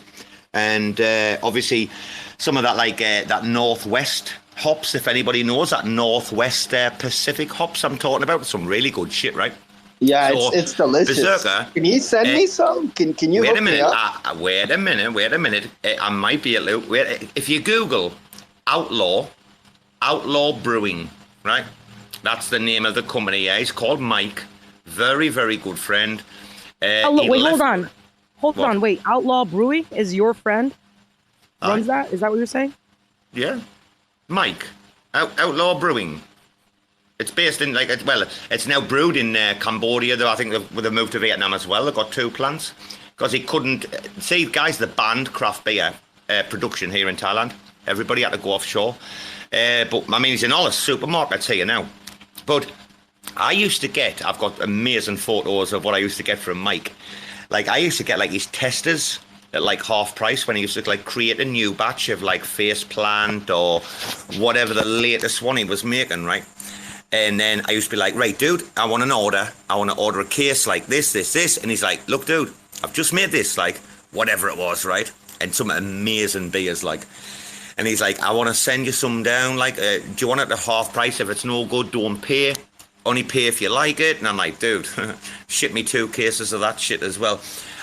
Speaker 2: And obviously some of that that Northwest hops, if anybody knows that Northwest Pacific hops I'm talking about, some really good shit, right?
Speaker 8: Yeah, so, it's delicious.
Speaker 2: Berserker,
Speaker 8: can you send me some? Can you
Speaker 2: wait
Speaker 8: hook
Speaker 2: a minute?
Speaker 8: Me up?
Speaker 2: Wait a minute. I might be able to. If you Google Outlaw Brewing, right? That's the name of the company. Yeah, he's called Mike. Very, very good friend.
Speaker 10: Hold on. Hold on, wait. Outlaw Brewing is your friend? Runs that? Is that what you're saying?
Speaker 2: Yeah. Mike. Outlaw Brewing. It's based in, it's now brewed in Cambodia, though I think they've moved to Vietnam as well. They've got 2 plants. Because he couldn't... See, guys, the banned craft beer production here in Thailand. Everybody had to go offshore. But, I mean, it's in all the supermarkets here now. But I used to get... I've got amazing photos of what I used to get from Mike. Like, I used to get, his testers at, half price when he used to, create a new batch of, face plant or whatever the latest one he was making, right? And then I used to be like, right, dude, I want to order a case like this. And he's like, look, dude, I've just made this, whatever it was, right? And some amazing beers, And he's like, I want to send you some down, do you want it at half price? If it's no good, don't pay. Only pay if you like it. And I'm like, dude, ship me 2 cases of that shit as well.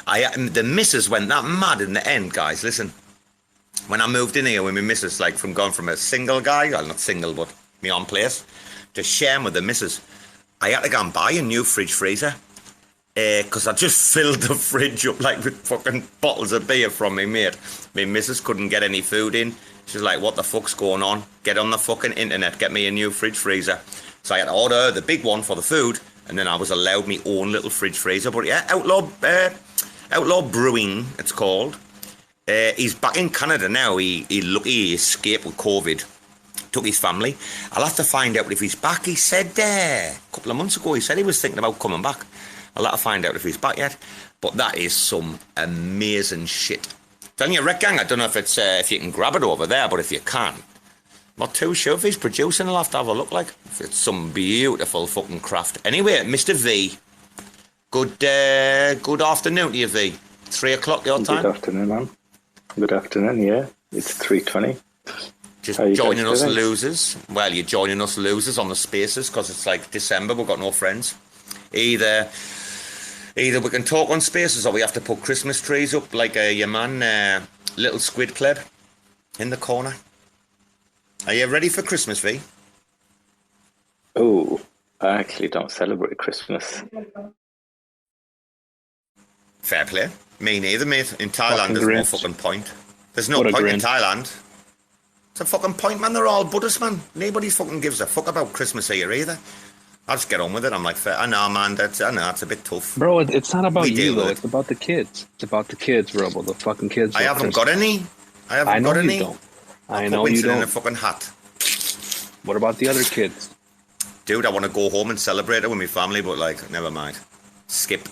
Speaker 2: The missus went that mad in the end, guys. Listen, when I moved in here with my missus, from going from a single guy, well, not single, but my own place, to sharing with the missus, I had to go and buy a new fridge freezer. Because I just filled the fridge up, with fucking bottles of beer from me mate. My missus couldn't get any food in. She's like, what the fuck's going on? Get on the fucking internet, get me a new fridge freezer. So I had to order the big one for the food, and then I was allowed my own little fridge freezer. But yeah, Outlaw Brewing, it's called. He's back in Canada now. He escaped with COVID, took his family. I'll have to find out if he's back. He said a couple of months ago, he said he was thinking about coming back. I'll have to find out if he's back yet. But that is some amazing shit. Telling you, Rekt Gang, I don't know if it's if you can grab it over there, but if you can. Not too sure if he's producing. I'll have to have a look if it's some beautiful fucking craft. Anyway, Mr. V, good afternoon to you, V. 3 o'clock your time?
Speaker 3: Good afternoon, man. Good afternoon, yeah. It's 3:20.
Speaker 2: Just joining us losers. Well, you're joining us losers on the spaces because it's December. We've got no friends. Either Either we can talk on Spaces or we have to put Christmas trees up like your man, Little Squid Pleb, in the corner. Are you ready for Christmas, Vee?
Speaker 14: Oh, I actually don't celebrate Christmas.
Speaker 2: Fair play. Me neither, mate. In Thailand, there's no fucking point. There's no point in Thailand. It's a fucking point, man. They're all Buddhists, man. Nobody fucking gives a fuck about Christmas here either. I'll just get on with it. I'm like, I know, man. I know, it's a bit tough.
Speaker 5: Bro, it's not about you, though. It's about the kids. It's about the kids, Robo. The fucking kids.
Speaker 2: I haven't got any. I haven't got any.
Speaker 5: I know you don't.
Speaker 2: In a fucking hat.
Speaker 5: What about the other kids?
Speaker 2: Dude, I want to go home and celebrate it with my family, but, like, never mind. Skip.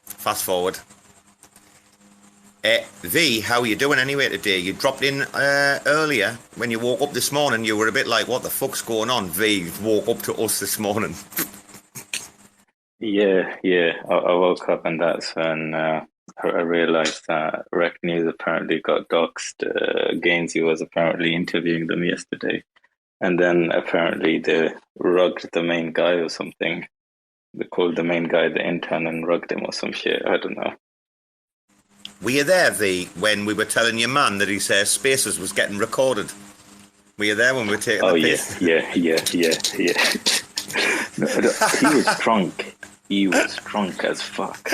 Speaker 2: Fast forward. V, how are you doing anyway today? You dropped in earlier when you woke up this morning. You were a bit like, what the fuck's going on? V woke up to us this morning.
Speaker 14: Yeah. I woke up and that's when I realized that Rekt News apparently got doxxed. Gainsy was apparently interviewing them yesterday. And then apparently they rugged the main guy or something. They called the main guy the intern and rugged him or some shit. I don't know.
Speaker 2: Were you there, V, when we were telling your man that he says Spaces was getting recorded? Were you there when we were taking the piss?
Speaker 14: Yeah. He was drunk. He was drunk as fuck.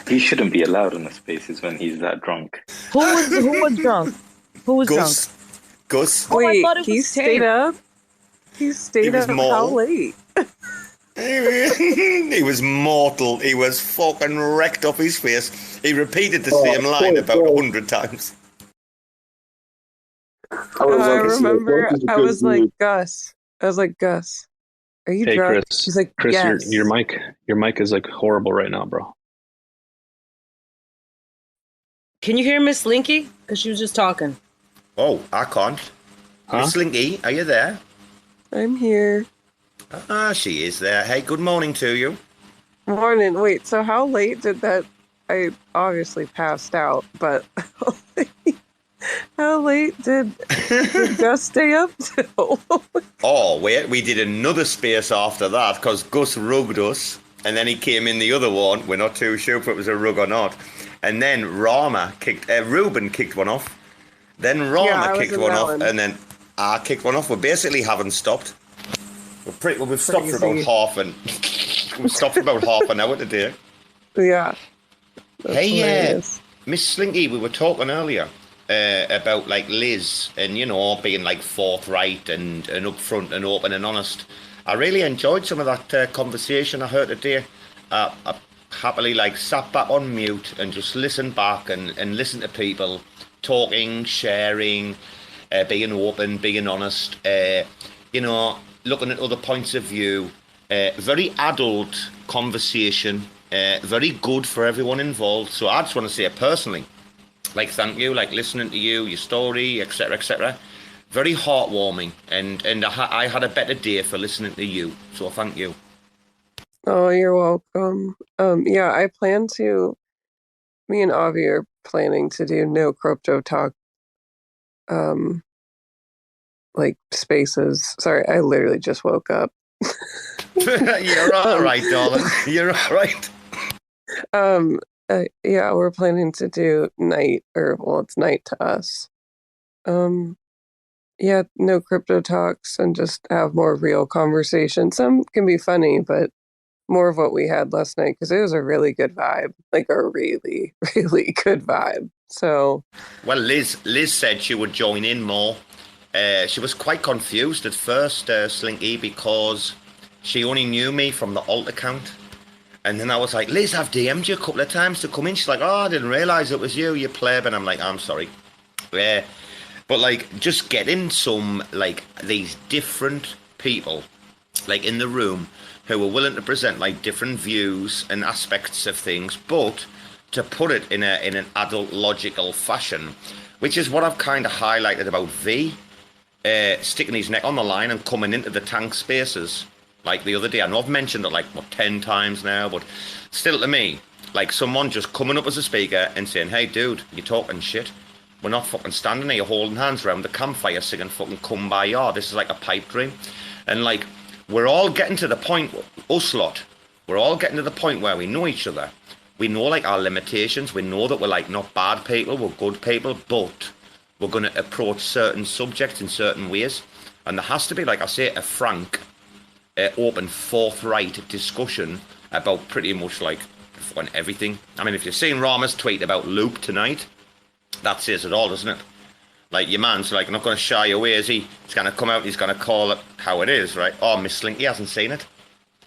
Speaker 14: He shouldn't be allowed on the Spaces when he's that drunk.
Speaker 10: Who was drunk? Who was
Speaker 2: Gus.
Speaker 10: drunk?
Speaker 2: Gus.
Speaker 10: Oh,
Speaker 15: Wait,
Speaker 10: I thought it
Speaker 15: he
Speaker 10: was
Speaker 15: stayed up? He stayed up how late?
Speaker 2: He was mortal. He was fucking wrecked off his face. He repeated the same line about 100 times.
Speaker 15: I remember I was like, Gus. I was like, Gus, are you drunk?
Speaker 5: Chris.
Speaker 15: He's like,
Speaker 5: Chris,
Speaker 15: yes.
Speaker 5: your mic is like horrible right now, bro.
Speaker 10: Can you hear Miss Slinky? Because she was just talking.
Speaker 2: Oh, I can't. Miss Slinky, are you there?
Speaker 15: I'm here.
Speaker 2: Ah, she is there. Hey, good morning to you.
Speaker 15: Morning. Wait, so how late did that? I obviously passed out, but how late did Gus stay up till?
Speaker 2: Oh, wait, we did another space after that because Gus rugged us, and then he came in the other one. We're not too sure if it was a rug or not. And then Ruben kicked one off. Then Rama kicked one off, and then I kicked one off. We basically haven't stopped. We've stopped for about half an hour today.
Speaker 15: Yeah.
Speaker 2: Hey, Miss Slinky, we were talking earlier about like Liz and being like forthright and upfront and open and honest. I really enjoyed some of that conversation I heard today. I happily like sat back on mute and just listened back and listened to people talking, sharing, being open, being honest. Looking at other points of view, very adult conversation, very good for everyone involved. So I just want to say personally, like, thank you, like listening to you, your story, etc., etc. Very heartwarming, and I had a better day for listening to you. So thank you.
Speaker 15: Oh, you're welcome. Yeah, I plan to. Me and Avi are planning to do no crypto talk. Like Spaces. Sorry, I literally just woke up.
Speaker 2: You're all right, darling. You're all right.
Speaker 15: Yeah, we're planning to do night, it's night to us. Yeah, no crypto talks and just have more real conversation. Some can be funny, but more of what we had last night because it was a really good vibe, like a really, really good vibe. So,
Speaker 2: well, Liz said she would join in more. She was quite confused at first, Slinky, because she only knew me from the alt account. And then I was like, Liz, I've DM'd you a couple of times to come in. She's like, oh, I didn't realise it was you pleb. And I'm like, I'm sorry. Yeah. But, like, just getting some, like, these different people, like, in the room who were willing to present, like, different views and aspects of things, but to put it in an adult, logical fashion, which is what I've kind of highlighted about V. Sticking his neck on the line and coming into the tank spaces like the other day. I know I've mentioned it like 10 times now, but still, to me, like someone just coming up as a speaker and saying, hey dude, you're talking shit. We're not fucking standing here holding hands around the campfire singing fucking Kumbaya. This is like a pipe dream. And like, we're all getting to the point, us lot, We're all getting to the point where we know each other. We know like our limitations. We know that we're like not bad people, we're good people, but we're going to approach certain subjects in certain ways. And there has to be, like I say, a frank, open, forthright discussion about pretty much like everything. I mean, if you've seen Rama's tweet about Loop tonight, that says it all, doesn't it? Like, your man's like not going to shy away, is he? He's going to come out, he's going to call it how it is, right? Oh, Miss Slinky hasn't seen it.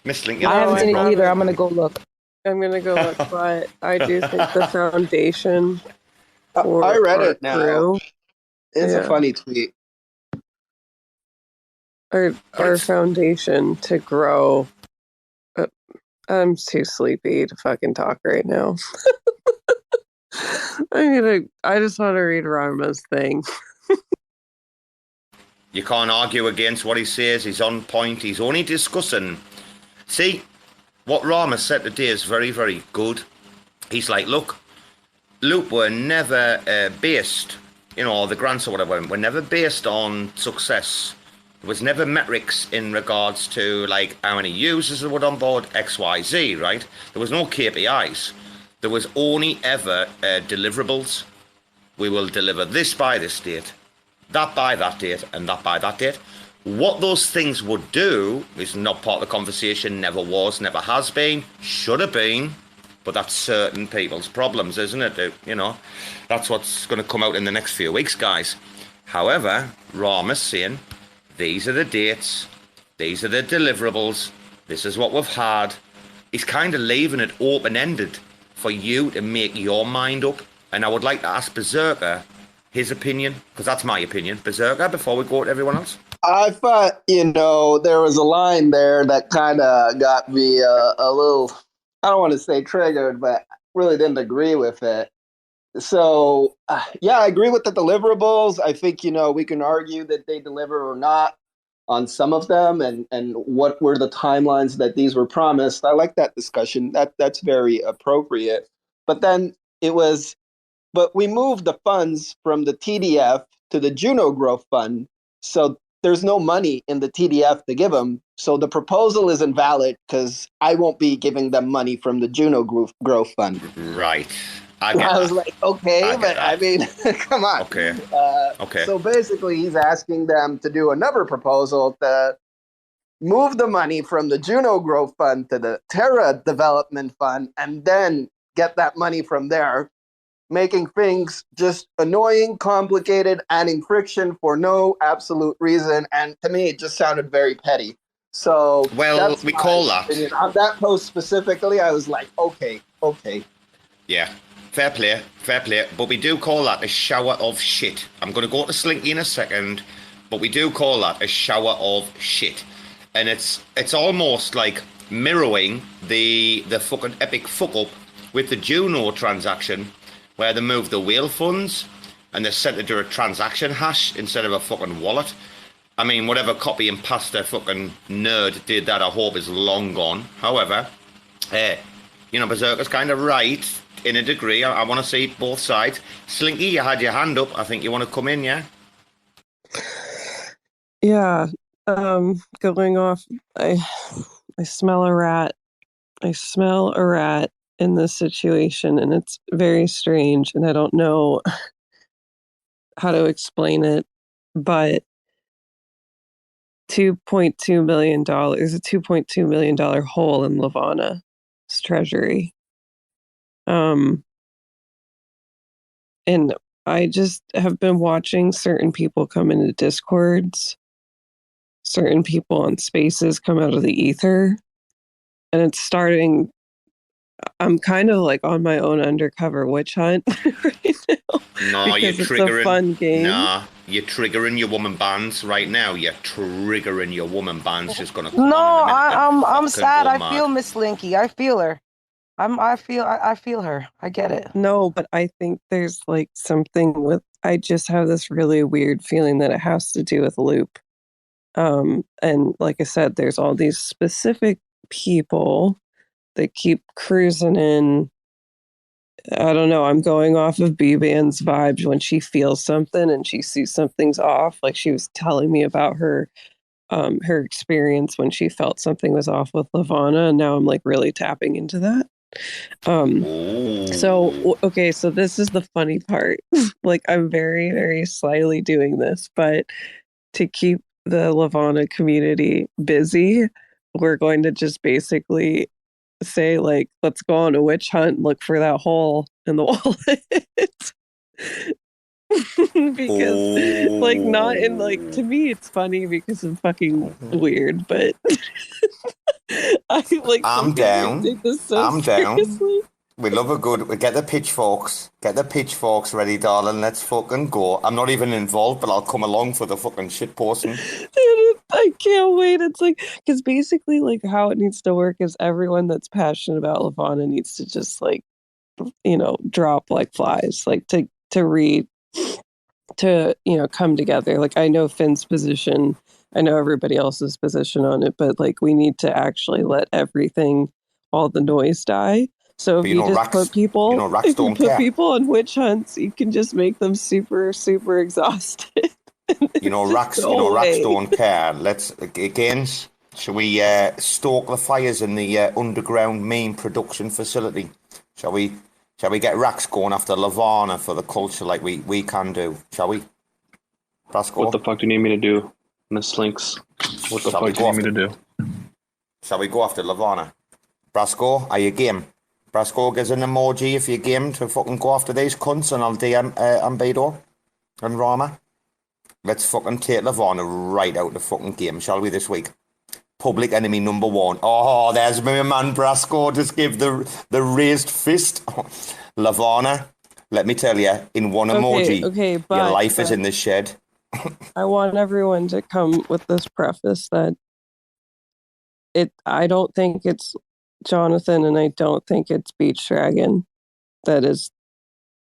Speaker 2: Miss Slinky,
Speaker 10: I haven't seen it either. I'm going to go look.
Speaker 15: I'm going to go look, but I do think the foundation.
Speaker 8: I read it now.
Speaker 15: Crew,
Speaker 8: it's a funny tweet.
Speaker 15: Our foundation to grow. I'm too sleepy to fucking talk right now. I just want to read Rama's thing.
Speaker 2: You can't argue against what he says. He's on point. He's only discussing. See, what Rama said today is very, very good. He's like, look, Loop were never based, the grants or whatever, were never based on success. There was never metrics in regards to, like, how many users were on board, X, Y, Z, right? There was no KPIs. There was only ever deliverables. We will deliver this by this date, that by that date, and that by that date. What those things would do is not part of the conversation, never was, never has been, should have been, but that's certain people's problems, isn't it? That's what's going to come out in the next few weeks, guys. However, Rama's saying, these are the dates, these are the deliverables, this is what we've had. He's kind of leaving it open-ended for you to make your mind up. And I would like to ask Berserker his opinion, because that's my opinion. Berserker, before we go to everyone else.
Speaker 8: I thought, there was a line there that kind of got me a little, I don't want to say triggered, but really didn't agree with it. So, I agree with the deliverables. I think, we can argue that they deliver or not on some of them and what were the timelines that these were promised. I like that discussion. That's very appropriate. But then but we moved the funds from the TDF to the Juno Growth Fund. So there's no money in the TDF to give them. So the proposal is invalid because I won't be giving them money from the Juno Growth Fund.
Speaker 2: Right.
Speaker 8: I was like, okay, but I mean, come on.
Speaker 2: Okay. Okay.
Speaker 8: So basically, he's asking them to do another proposal to move the money from the Juno Growth Fund to the Terra Development Fund and then get that money from there, making things just annoying, complicated, adding friction for no absolute reason. And to me, it just sounded very petty. So,
Speaker 2: well, we call that.
Speaker 8: Opinion. On that post specifically, I was like, okay.
Speaker 2: Yeah. Fair play. But we do call that a shower of shit. I'm going to go to Slinky in a second, but we do call that a shower of shit. And it's almost like mirroring the fucking epic fuck up with the Juno transaction, where they moved the whale funds and they sent it to a transaction hash instead of a fucking wallet. I mean, whatever copy and pasta fucking nerd did that, I hope is long gone. However, Berserker's kind of right. In a degree, I want to see both sides. Slinky, you had your hand up. I think you want to come in, yeah?
Speaker 15: Yeah. Going off, I smell a rat. I smell a rat in this situation, and it's very strange, and I don't know how to explain it, but $2.2 million, a $2.2 million hole in Levana's treasury. And I just have been watching certain people come into Discords, certain people on spaces come out of the ether, and it's starting. I'm kind of like on my own undercover witch hunt right now.
Speaker 2: No, you're triggering.
Speaker 15: It's a fun game.
Speaker 2: Nah, you're triggering your woman bands right now. You're triggering your woman bands. Just gonna.
Speaker 10: No, I'm sad. I feel Miss Slinky. I feel her. I feel her. I get it.
Speaker 15: No, but I think there's like something with. I just have this really weird feeling that it has to do with Loop. And like I said, there's all these specific people that keep cruising in. I don't know. I'm going off of Bbandz vibes when she feels something and she sees something's off. Like she was telling me about her her experience when she felt something was off with Lavana, and now I'm like really tapping into that. So this is the funny part. Like, I'm very, very slyly doing this, but to keep the Lavana community busy, we're going to just basically say, like, let's go on a witch hunt, look for that hole in the wallet. Because like, not in like, to me it's funny because I'm fucking weird, but
Speaker 2: I'm down.
Speaker 15: Take this so
Speaker 2: I'm down.
Speaker 15: seriously.
Speaker 2: We love a good. We get the pitchforks. Get the pitchforks ready, darling. Let's fucking go. I'm not even involved, but I'll come along for the fucking shit posting.
Speaker 15: I can't wait. It's like, because basically, like, how it needs to work is everyone that's passionate about Lavana needs to just, like, you know, drop like flies, like to read, to, you know, come together. Like, I know Finn's position, I know everybody else's position on it, but like, we need to actually let everything, all the noise die. So if you just put people, if you put people on witch hunts, you can just make them super, super exhausted.
Speaker 2: You know, racks don't care. Let's again. Shall we stalk the fires in the underground main production facility? Shall we get racks going after Lavana for the culture like we can do? Shall we? Brasco?
Speaker 5: What the fuck do you need me to do, Miss Slinks? What the fuck do you need me to do?
Speaker 2: Shall we go after Lavana? Brasco, are you game? Brasco, gives an emoji if you're game to fucking go after these cunts, and I'll DM Ambador and Rama. Let's fucking take Lavana right out the fucking game, shall we, this week? Public enemy number one. Oh, there's my man Brasco. Just give the raised fist. Lavana, let me tell you, in one emoji, your life is in the shed.
Speaker 15: I want everyone to come with this preface that I don't think it's Jonathan, and I don't think it's Beach Dragon that is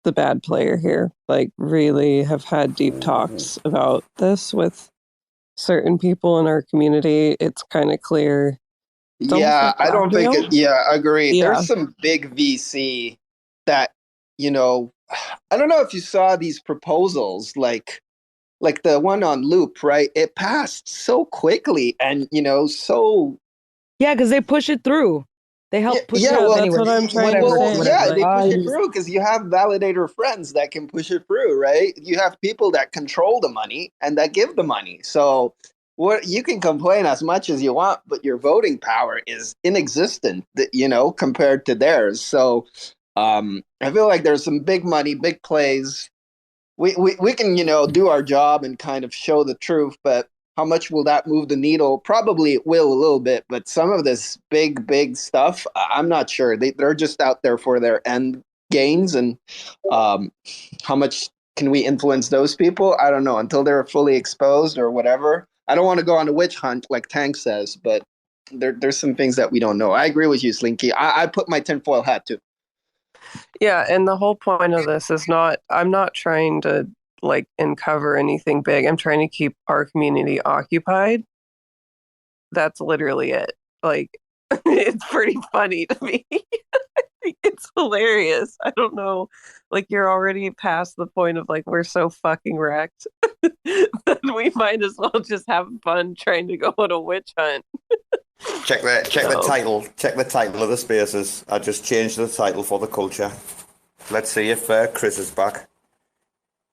Speaker 15: the bad player here. Like, really have had deep talks about this with certain people in our community. It's kind of clear.
Speaker 8: Yeah, I don't think it. Yeah, agree.
Speaker 15: Yeah.
Speaker 8: There's some big VC that, you know, I don't know if you saw these proposals, like the one on Loop, right? It passed so quickly, and you know, so
Speaker 10: yeah, because they push it through. They help push it
Speaker 8: well,
Speaker 10: out.
Speaker 15: That's what I'm trying to say.
Speaker 8: Yeah, they push it through because you have validator friends that can push it through, right? You have people that control the money and that give the money. So what you can complain as much as you want, but your voting power is inexistent, you know, compared to theirs. So I feel like there's some big money, big plays. We can, you know, do our job and kind of show the truth, but how much will that move the needle? Probably it will a little bit, but some of this big stuff, I'm not sure. They're just out there for their end gains, and how much can we influence those people? I don't know, until they're fully exposed or whatever. I don't want to go on a witch hunt like Tank says, but there's some things that we don't know. I agree with you, Slinky. I put my tinfoil hat too.
Speaker 15: Yeah, and the whole point of this is I'm not trying to like uncover anything big. I'm trying to keep our community occupied. That's literally it. Like, it's pretty funny to me. I think it's hilarious. I don't know. Like, you're already past the point of like, we're so fucking wrecked that we might as well just have fun trying to go on a witch hunt.
Speaker 2: Check the title. Check the title of the spaces. I just changed the title for the culture. Let's see if Chris is back.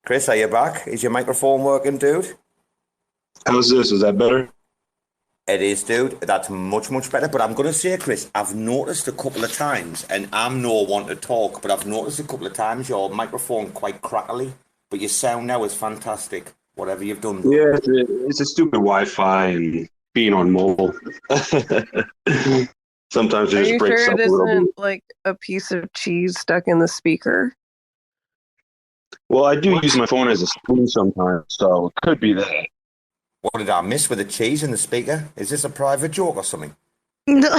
Speaker 2: Chris, are you back? Is your microphone working, dude?
Speaker 13: How's this? Is that better?
Speaker 2: It is, dude. That's much better. But I'm going to say, Chris, I've noticed a couple of times, and I'm no one to talk, but I've noticed a couple of times your microphone quite crackly, but your sound now is fantastic. Whatever you've done.
Speaker 13: Yeah, it's a stupid Wi-Fi and being on mobile. Sometimes it just breaks up a little bit.
Speaker 15: Are you sure it isn't like a piece of cheese stuck in the speaker?
Speaker 13: Well, I do use my phone as a spoon sometimes, so it could be that.
Speaker 2: What did I miss with the cheese in the speaker? Is this a private joke or something?
Speaker 15: No,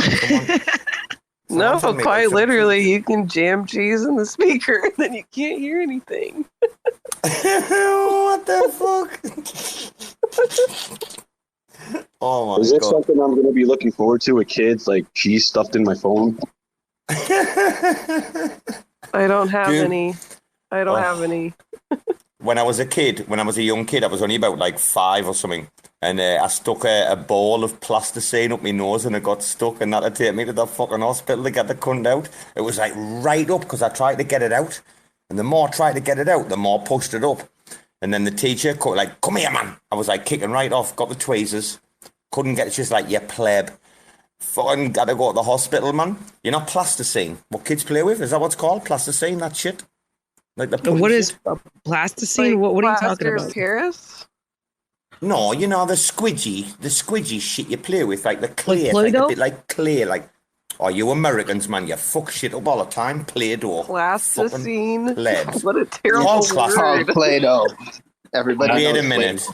Speaker 15: quite literally, you can jam cheese in the speaker and then you can't hear anything.
Speaker 2: What the fuck? Oh my God.
Speaker 13: Is this something I'm going to be looking forward to with kids, like cheese stuffed in my phone?
Speaker 15: I don't have any.
Speaker 2: When I was a young kid, I was only about like 5 or something. And I stuck a ball of plasticine up my nose and it got stuck, and that had to take me to the fucking hospital to get the cunt out. It was like right up because I tried to get it out. And the more I tried to get it out, the more I pushed it up. And then the teacher, like, come here, man. I was like kicking right off, got the tweezers. Couldn't get it. She's like, you pleb. Fucking got to go to the hospital, man. You know plasticine? What kids play with? Is that what's called? Plasticine, that shit? Like the
Speaker 10: What is plasticine?
Speaker 15: Like
Speaker 10: what are you talking
Speaker 15: plaster
Speaker 10: about?
Speaker 15: Paris?
Speaker 2: No, you know, the squidgy shit you play with, like the clay.
Speaker 10: Like
Speaker 2: It's like
Speaker 10: Play-Doh?
Speaker 2: a bit like clay, like, oh, you Americans, man, you fuck shit up all the time. Play-Doh.
Speaker 15: Plasticine?
Speaker 2: Plebs.
Speaker 15: What a terrible
Speaker 2: All
Speaker 15: word.
Speaker 2: plastic.
Speaker 16: Play-Doh. Everybody
Speaker 2: Wait
Speaker 16: knows
Speaker 2: a minute.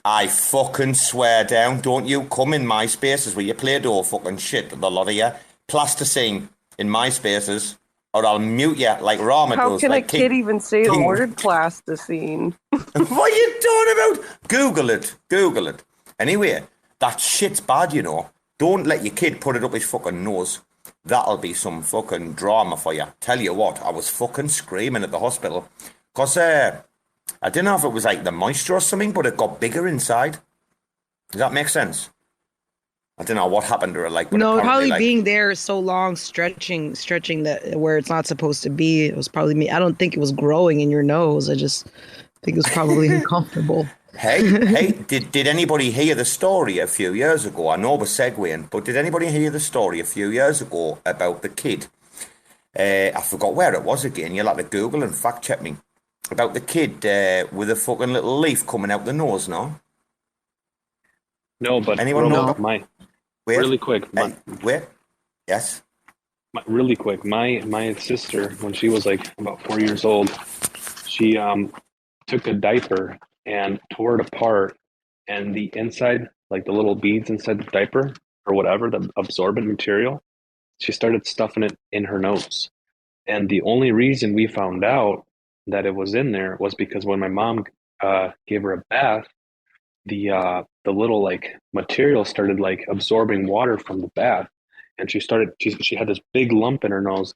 Speaker 2: I fucking swear down, don't you come in my spaces where you Play-Doh fucking shit, the lot of you. Plasticine in my spaces, or I'll mute you like Rama
Speaker 15: How
Speaker 2: does.
Speaker 15: can
Speaker 2: like
Speaker 15: a kid even say the
Speaker 2: King-
Speaker 15: word plasticine?
Speaker 2: What are you talking about? Google it. Anyway, that shit's bad, you know. Don't let your kid put it up his fucking nose. That'll be some fucking drama for you. Tell you what, I was fucking screaming at the hospital. Because I didn't know if it was like the moisture or something, but it got bigger inside. Does that make sense? I don't know what happened to it. Like, but
Speaker 10: No,
Speaker 2: apparently,
Speaker 10: probably
Speaker 2: like,
Speaker 10: being there so long, stretching that where it's not supposed to be. It was probably me. I don't think it was growing in your nose. I just think it was probably uncomfortable.
Speaker 2: Hey, did anybody hear the story a few years ago? I know we're segueing, but did anybody hear the story a few years ago about the kid? I forgot where it was again. You'll have to Google and fact check me. About the kid with a fucking little leaf coming out the nose, no?
Speaker 5: No, but
Speaker 2: Anyone
Speaker 5: Robo,
Speaker 2: know?
Speaker 5: my
Speaker 2: Wait,
Speaker 5: really quick.
Speaker 2: wait. Yes.
Speaker 5: Really quick. My sister, when she was like about 4 years old, she took a diaper and tore it apart, and the inside, like the little beads inside the diaper or whatever, the absorbent material, she started stuffing it in her nose. And the only reason we found out that it was in there was because when my mom gave her a bath, the little like material started like absorbing water from the bath, and she had this big lump in her nose.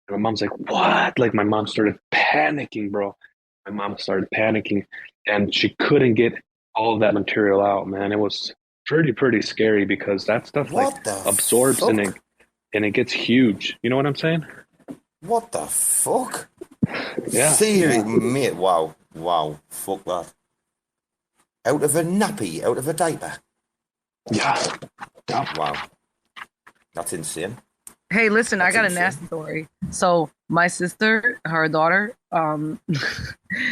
Speaker 5: And my mom's like, what? Like my mom started panicking, bro. My mom started panicking, and she couldn't get all of that material out, man. It was pretty scary because that stuff like absorbs and it gets huge. You know what I'm saying?
Speaker 2: What the fuck?
Speaker 5: Yeah.
Speaker 2: Seriously, mate. Wow. Fuck that. Out of a nappy, out of a diaper.
Speaker 5: Yeah.
Speaker 2: Wow. That's insane.
Speaker 10: Hey, listen, I got a
Speaker 2: insane.
Speaker 10: nasty story. So my sister, her daughter,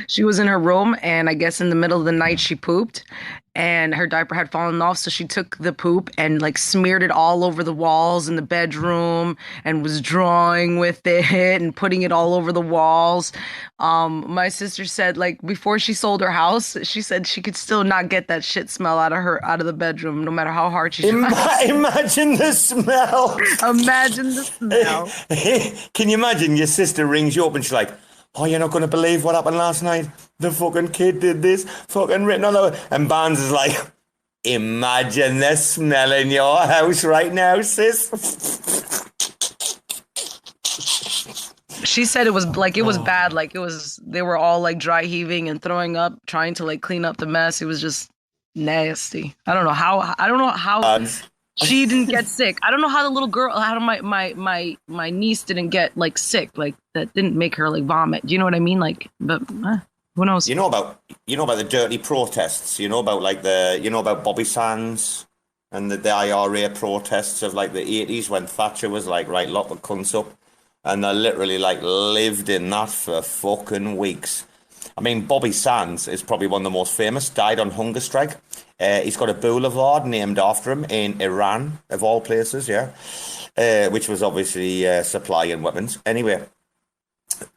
Speaker 10: she was in her room, and I guess in the middle of the night she pooped, and her diaper had fallen off, so she took the poop and like smeared it all over the walls in the bedroom and was drawing with it and putting it all over the walls. My sister said, like, before she sold her house, she said she could still not get that shit smell out of the bedroom, no matter how hard she tried.
Speaker 2: Imagine the smell.
Speaker 10: Imagine the smell.
Speaker 2: Can you imagine your sister rings you up and she's like, oh, you're not going to believe what happened last night. The fucking kid did this, fucking written all over. And Bbandz is like, imagine the smell in your house right now, sis.
Speaker 10: She said it was bad. Like they were all like dry heaving and throwing up, trying to like clean up the mess. It was just nasty. I don't know how she didn't get sick. I don't know how the little girl, how my niece didn't get like sick. Like that didn't make her like vomit. Do you know what I mean? Like, but who knows?
Speaker 2: You know about the dirty protests. You know about Bobby Sands and the IRA protests of like the 80s when Thatcher was like, right, lock the cunts up. And they literally like lived in that for fucking weeks. I mean, Bobby Sands is probably one of the most famous, died on hunger strike. He's got a boulevard named after him in Iran, of all places, yeah. Which was obviously supplying weapons. Anyway,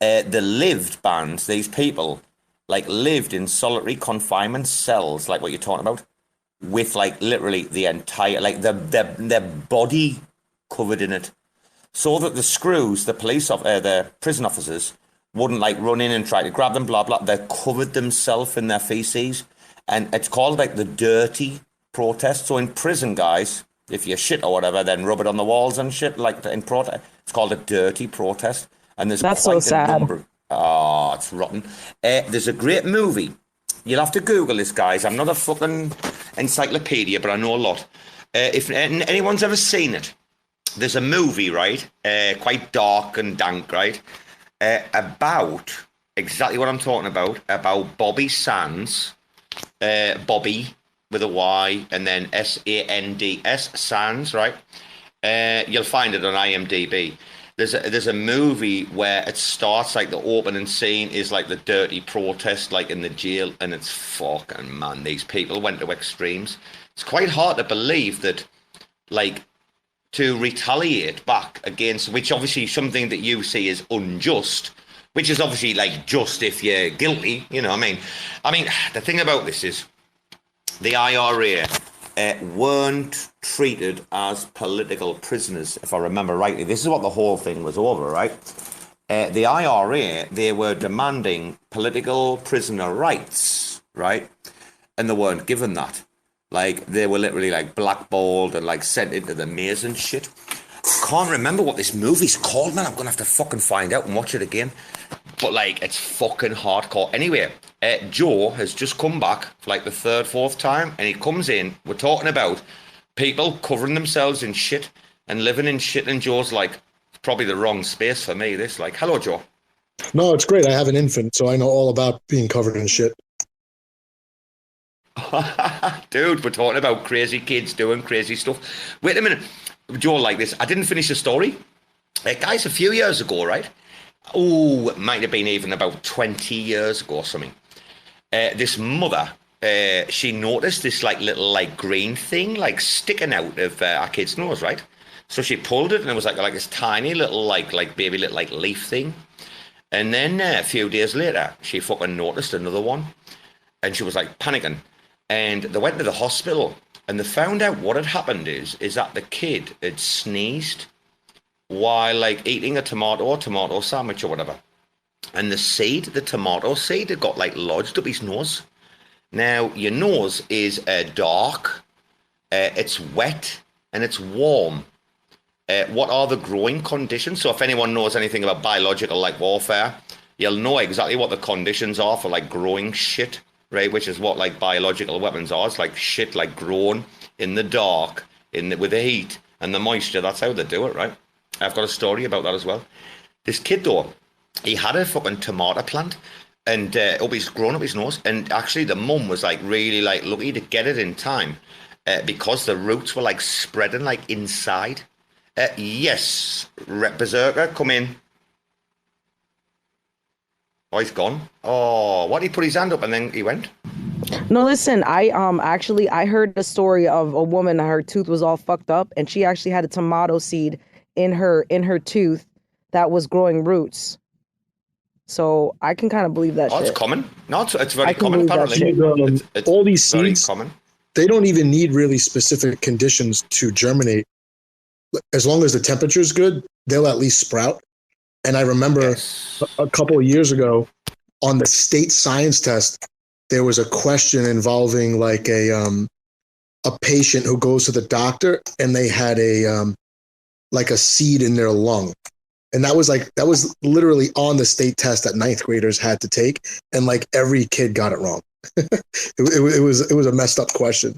Speaker 2: the lived bands, these people, like lived in solitary confinement cells, like what you're talking about, with like literally the entire, like their body covered in it. So that the screws, the prison officers, wouldn't like run in and try to grab them, blah, blah. They covered themselves in their feces. And it's called like the dirty protest. So in prison, guys, if you shit or whatever, then rub it on the walls and shit, like in protest. It's called a dirty protest. And there's
Speaker 10: That's
Speaker 2: quite
Speaker 10: so
Speaker 2: a
Speaker 10: sad.
Speaker 2: number. Oh, it's rotten. There's a great movie. You'll have to Google this, guys. I'm not a fucking encyclopedia, but I know a lot. If anyone's ever seen it, there's a movie, right? Quite dark and dank, right? About exactly what I'm talking about Bobby Sands, Bobby with a Y, and then Sands, Sands, right? You'll find it on IMDb. There's a movie where it starts like the opening scene is like the dirty protest, like in the jail, and it's fucking, man, these people went to extremes. It's quite hard to believe that, like, to retaliate back against, which obviously something that you see is unjust, which is obviously like just if you're guilty, you know what I mean, the thing about this is the IRA weren't treated as political prisoners, if I remember rightly. This is what the whole thing was over, right? The IRA, they were demanding political prisoner rights, right? And they weren't given that. Like, they were literally like blackballed and like sent into the maze and shit. Can't remember what this movie's called, man. I'm gonna have to fucking find out and watch it again. But like, it's fucking hardcore. Anyway, Joe has just come back for like the third, fourth time, and he comes in. We're talking about people covering themselves in shit and living in shit, and Joe's like, probably the wrong space for me. This, like, hello, Joe.
Speaker 7: No, it's great. I have an infant, so I know all about being covered in shit.
Speaker 2: Dude, we're talking about crazy kids doing crazy stuff. Wait a minute, Joe, like this. I didn't finish the story. Guys, a few years ago, right? Oh, it might have been even about 20 years ago or something. This mother, she noticed this like little like green thing like sticking out of our kid's nose, right? So she pulled it, and it was like this tiny little like baby little like leaf thing. And then a few days later, she fucking noticed another one, and she was like panicking. And they went to the hospital, and they found out what had happened is that the kid had sneezed while like eating a tomato sandwich or whatever. And the tomato seed had got like lodged up his nose. Now, your nose is dark, it's wet, and it's warm. What are the growing conditions? So if anyone knows anything about biological like warfare, you'll know exactly what the conditions are for like growing shit. Right, which is what like biological weapons are. It's like shit like grown in the dark, with the heat and the moisture. That's how they do it, right? I've got a story about that as well. This kid though, he had a fucking tomato plant, and he's grown up his nose. And actually, the mum was like really like lucky to get it in time, because the roots were like spreading like inside. Yes, Berserker, come in. Oh, he's gone. Oh, what? He put his hand up and then he went?
Speaker 10: No, listen, I heard the story of a woman, her tooth was all fucked up, and she actually had a tomato seed in her tooth that was growing roots. So I can kind of believe that shit.
Speaker 2: It's common. No, it's very common, apparently.
Speaker 7: It's all these seeds, common. They don't even need really specific conditions to germinate. As long as the temperature is good, they'll at least sprout. And I remember a couple of years ago on the state science test, there was a question involving like a patient who goes to the doctor and they had a seed in their lung. And that was literally on the state test that ninth graders had to take. And like every kid got it wrong. it was a messed up question.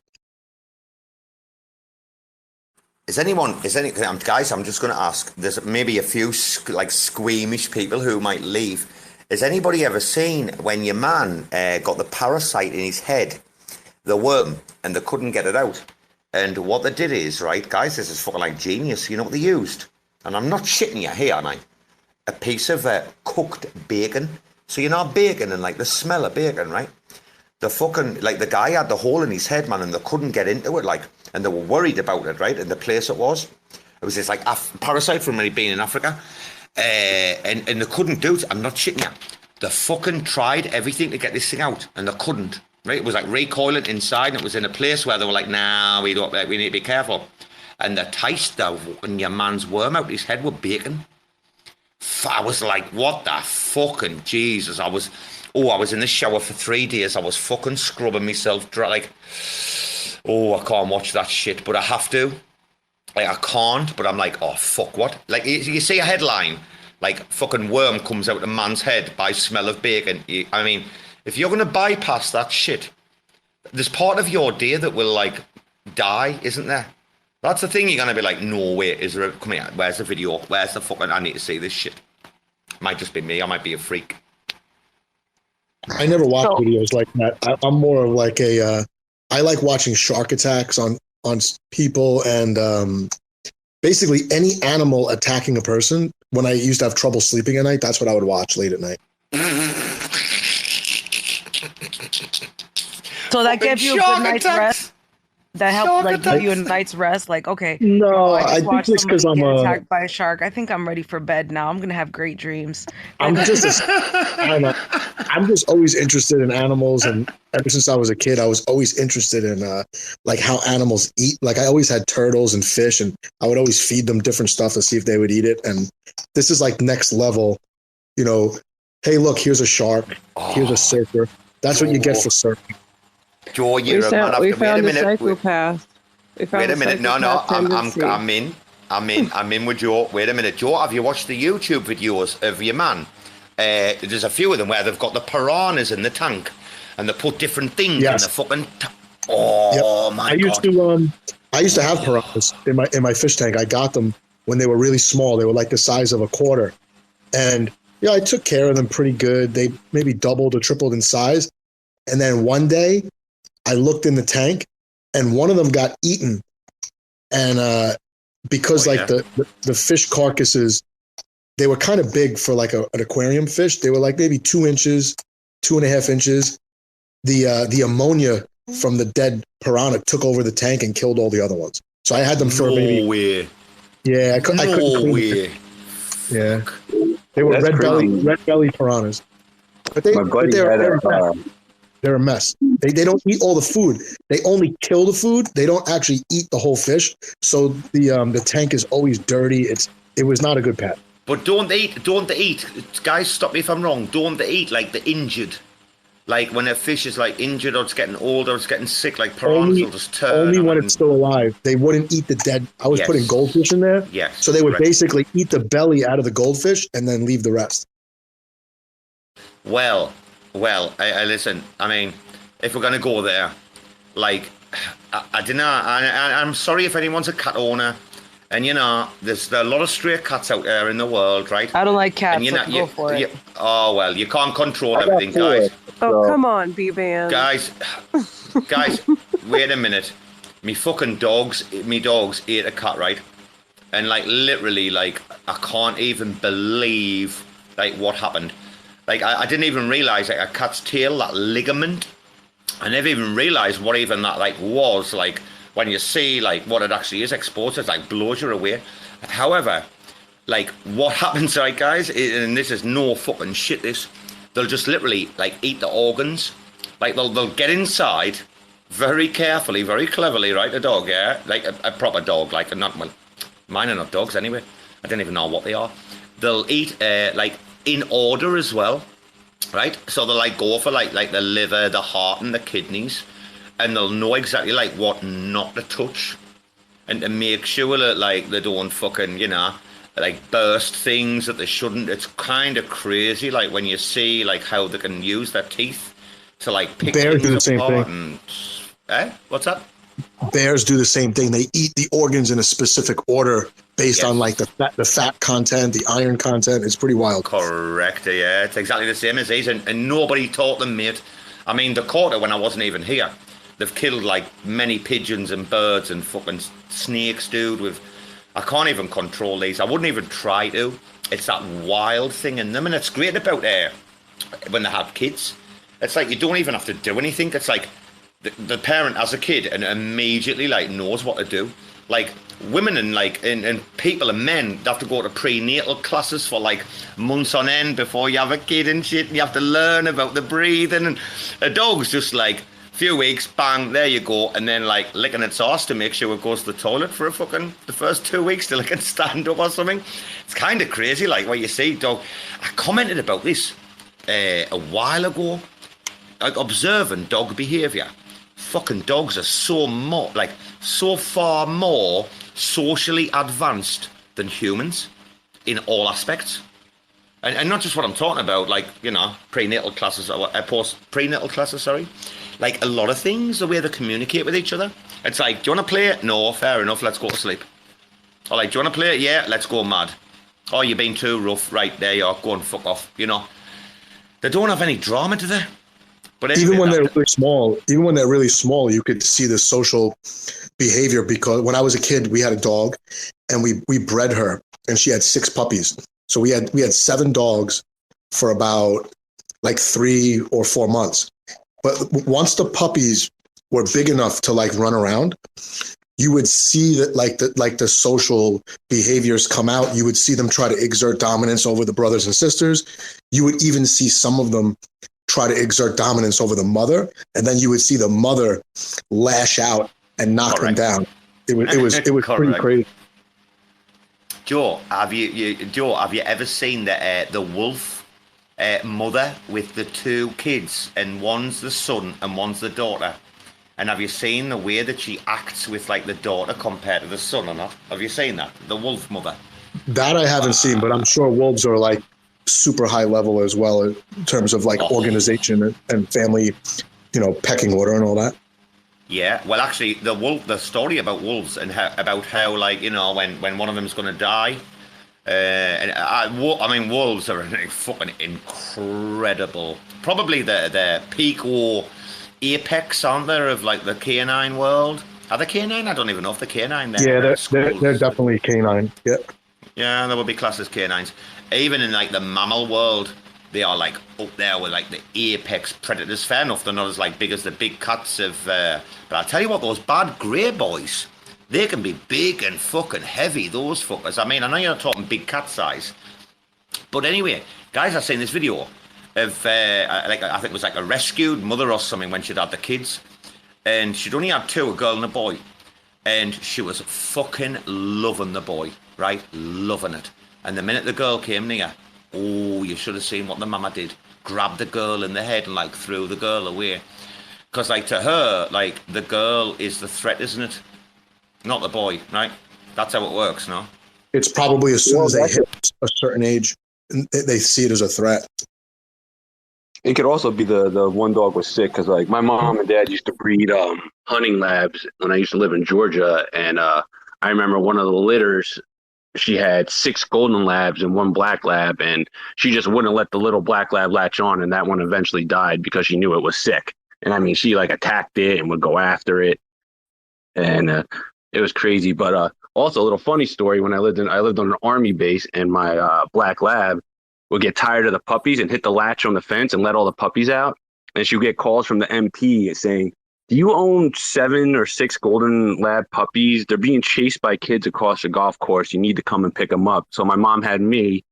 Speaker 2: Guys, I'm just going to ask, there's maybe a few like squeamish people who might leave. Has anybody ever seen when your man got the parasite in his head, the worm, and they couldn't get it out? And what they did is, right, guys, this is fucking like genius. You know what they used? And I'm not shitting you here, am I? A piece of cooked bacon. So you know bacon and like the smell of bacon, right? The guy had the hole in his head, man, and they couldn't get into it, like, and they were worried about it, right? And the place it was this like parasite from being in Africa, and they couldn't do it. I'm not shitting you. They fucking tried everything to get this thing out, and they couldn't, right? It was like recoiling inside, and it was in a place where they were like, nah, we need to be careful. And the taste of when your man's worm out his head with bacon. I was like, what the fucking Jesus? I was in the shower for 3 days. I was fucking scrubbing myself dry. Like, I can't watch that shit, but I have to. Like, I can't, but I'm like, oh, fuck, what? Like, you see a headline, like, fucking worm comes out of man's head by smell of bacon. I mean, if you're going to bypass that shit, there's part of your day that will like die, isn't there? That's the thing. You're gonna be like, no, wait, is there a, come here, where's the video? Where's the fucking, I need to see this shit. Might just be me, I might be a freak.
Speaker 7: I never watch videos like that. I'm more of like I like watching shark attacks on people and basically any animal attacking a person. When I used to have trouble sleeping at night, that's what I would watch late at night.
Speaker 10: So that gives you a good night's rest. That helps like give you a night's rest. Like, okay,
Speaker 7: no,
Speaker 10: I
Speaker 7: think it's because I'm
Speaker 10: attacked by a shark. I think I'm ready for bed now. I'm gonna have great dreams.
Speaker 7: I'm just always interested in animals, and ever since I was a kid, I was always interested in like how animals eat. Like I always had turtles and fish, and I would always feed them different stuff to see if they would eat it. And this is like next level, you know. Hey, look, here's a shark. Here's a surfer. That's what you get for surfing.
Speaker 2: Joe, you're a man.
Speaker 15: We found
Speaker 2: wait a minute.
Speaker 15: psychopath.
Speaker 2: Wait a minute. No, I'm in with Joe. Wait a minute, Joe. Have you watched the YouTube videos of your man? There's a few of them where they've got the piranhas in the tank, and they put different things in the fucking. My God!
Speaker 7: I used to have piranhas in my fish tank. I got them when they were really small. They were like the size of a quarter, and yeah, I took care of them pretty good. They maybe doubled or tripled in size, and then one day I looked in the tank, and one of them got eaten, and because the fish carcasses, they were kind of big for like an aquarium fish. They were like maybe 2 inches, 2.5 inches. The ammonia from the dead piranha took over the tank and killed all the other ones. So I had them for maybe. Yeah, I couldn't clean it. Yeah, they were red belly piranhas, but they're a mess. They don't eat all the food. They only kill the food. They don't actually eat the whole fish. So the tank is always dirty. It was not a good pet.
Speaker 2: But don't they eat, guys, stop me if I'm wrong, don't they eat like the injured? Like when a fish is like injured or it's getting old or it's getting sick, like piranhas will just turn.
Speaker 7: Only when it's still alive. They wouldn't eat the dead. I was putting goldfish in there.
Speaker 2: Yes.
Speaker 7: So they would basically eat the belly out of the goldfish and then leave the rest.
Speaker 2: Well, I listen, I mean, if we're going to go there, like, I don't know, I'm sorry if anyone's a cat owner, and you know, there's a lot of stray cats out there in the world, right?
Speaker 10: I don't like cats,
Speaker 2: and, you know,
Speaker 10: go for it.
Speaker 2: Oh, well, you can't control everything, guys.
Speaker 15: Oh, come on, Bbandz.
Speaker 2: Guys, wait a minute. Me dogs ate a cat, right? And, like, literally, like, I can't even believe, like, what happened. Like, I didn't even realise, like, a cat's tail, that ligament, I never even realised what even that, like, was. Like, when you see, like, what it actually is exposed, it, like, blows you away. However, like, what happens, right, guys, and this is no fucking shit, they'll just literally, like, eat the organs. Like, they'll get inside very carefully, very cleverly, right, a dog, yeah? Like, a proper dog, like, mine are not dogs anyway. I don't even know what they are. They'll eat, like, in order as well, right? So they'll like go for like the liver, the heart, and the kidneys, and they'll know exactly like what not to touch, and to make sure that like they don't fucking, you know, like burst things that they shouldn't. It's kind of crazy, like when you see like how they can use their teeth to like pick
Speaker 7: Bears
Speaker 2: things
Speaker 7: do the same
Speaker 2: apart.
Speaker 7: thing.
Speaker 2: What's that?
Speaker 7: Bears do the same thing. They eat the organs in a specific order based on like the fat content, the iron content. It's pretty wild.
Speaker 2: Correct, yeah. It's exactly the same as these, and nobody taught them, mate. I mean, they caught it when I wasn't even here. They've killed like many pigeons and birds and fucking snakes, dude. I can't even control these. I wouldn't even try to. It's that wild thing in them, and it's great about when they have kids. It's like you don't even have to do anything. It's like the parent as a kid and immediately like knows what to do. Like women and like and people and men have to go to prenatal classes for like months on end before you have a kid and shit, and you have to learn about the breathing, and a dog's just like few weeks, bang, there you go, and then like licking its arse to make sure it goes to the toilet for the first 2 weeks till it can stand up or something. It's kind of crazy, like what you see, dog. I commented about this a while ago, like observing dog behaviour. Fucking dogs are so far more socially advanced than humans in all aspects. And not just what I'm talking about, like, you know, prenatal classes, sorry. like a lot of things, the way they communicate with each other. It's like, do you want to play it? No, fair enough, let's go to sleep. Or like, do you want to play it? Yeah, let's go mad. Oh, you've been too rough. Right, there you are, go and fuck off, you know. They don't have any drama to them. But anyway,
Speaker 7: even when they're really small, you could see the social behavior, because when I was a kid, we had a dog and we bred her and she had 6 puppies. So we had 7 dogs for about like 3 or 4 months. But once the puppies were big enough to like run around, you would see that like the social behaviors come out. You would see them try to exert dominance over the brothers and sisters. You would even see some of them try to exert dominance over the mother, and then you would see the mother lash out and knock them down. It was pretty crazy.
Speaker 2: Joe, have you ever seen the wolf mother with the 2 kids, and one's the son and one's the daughter? And have you seen the way that she acts with like the daughter compared to the son or not? Have you seen that? The wolf mother.
Speaker 7: That I haven't seen, but I'm sure wolves are like super high level as well in terms of like organization and family, pecking order and all that.
Speaker 2: Yeah, well, actually, the story about wolves and about how like when one of them's going to die, I mean, wolves are fucking incredible. Probably the peak or apex, aren't there, of like the canine world? Are they canine? I don't even know if they're canine.
Speaker 7: Yeah, they're definitely canine. Yeah.
Speaker 2: Yeah, they would be classed as canines. Even in like the mammal world, they are like up there with like the apex predators. Fair enough, they're not as like big as the big cats of. But I'll tell you what, those bad grey boys, they can be big and fucking heavy. Those fuckers. I mean, I know you're not talking big cat size, but anyway, guys, I've seen this video of like I think it was like a rescued mother or something when she'd had the kids, and she'd only had 2, a girl and a boy, and she was fucking loving the boy, right, loving it. And the minute the girl came near, oh, you should have seen what the mama did. Grabbed the girl in the head and like threw the girl away. Because like to her, like the girl is the threat, isn't it? Not the boy, right? That's how it works, no?
Speaker 7: It's probably as soon as they hit a certain age, they see it as a threat.
Speaker 13: It could also be the one dog was sick, because like my mom and dad used to breed hunting labs when I used to live in Georgia, and I remember one of the litters, she had 6 golden labs and 1 black lab, and she just wouldn't let the little black lab latch on, and that one eventually died because she knew it was sick. And I mean, she like attacked it and would go after it, and it was crazy. But also a little funny story: when I lived on an army base, and my black lab would get tired of the puppies and hit the latch on the fence and let all the puppies out, and she would get calls from the MP saying, "Do you own 7 or 6 golden lab puppies? They're being chased by kids across the golf course. You need to come and pick them up." So my mom had me,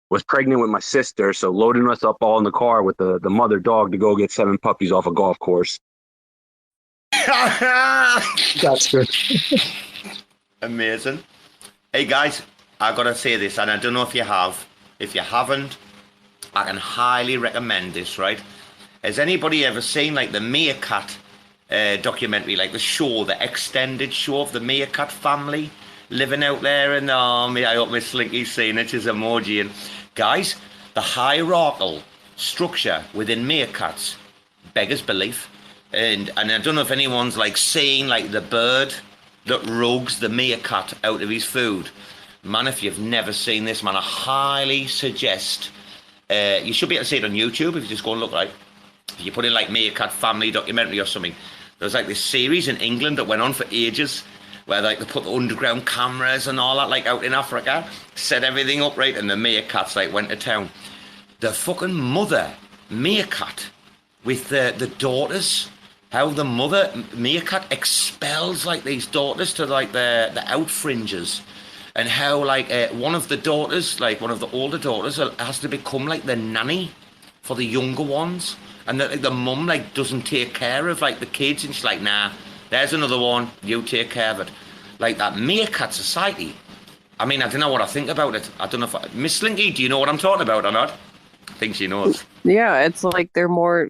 Speaker 13: was pregnant with my sister, so loading us up all in the car with the mother dog to go get 7 puppies off a golf course.
Speaker 7: That's good.
Speaker 2: Amazing. Hey guys, I gotta say this, and I don't know if you have. If you haven't, I can highly recommend this, right? Has anybody ever seen like the meerkat documentary, like the show, the extended show of the meerkat family living out there in the army? I hope Miss Slinky's seen it, she's emoji. And guys, the hierarchical structure within meerkats beggars belief. And I don't know if anyone's like seen like the bird that rogues the meerkat out of his food. Man, if you've never seen this, man, I highly suggest you should be able to see it on YouTube if you just go and look, right? If you put in like meerkat family documentary or something. There's like this series in England that went on for ages where like they put the underground cameras and all that like out in Africa, set everything up, right, and the meerkats like went to town. The fucking mother meerkat with the daughters, how the mother meerkat expels like these daughters to like the out fringes, and how like one of the daughters, like one of the older daughters, has to become like the nanny for the younger ones. And that like, the mum like doesn't take care of like the kids, and she's like, nah, there's another one, you take care of it. Like that meerkat society. I mean, I don't know what I think about it. I don't know if Miss Slinky, do you know what I'm talking about or not? I think she knows.
Speaker 15: Yeah, it's like they're more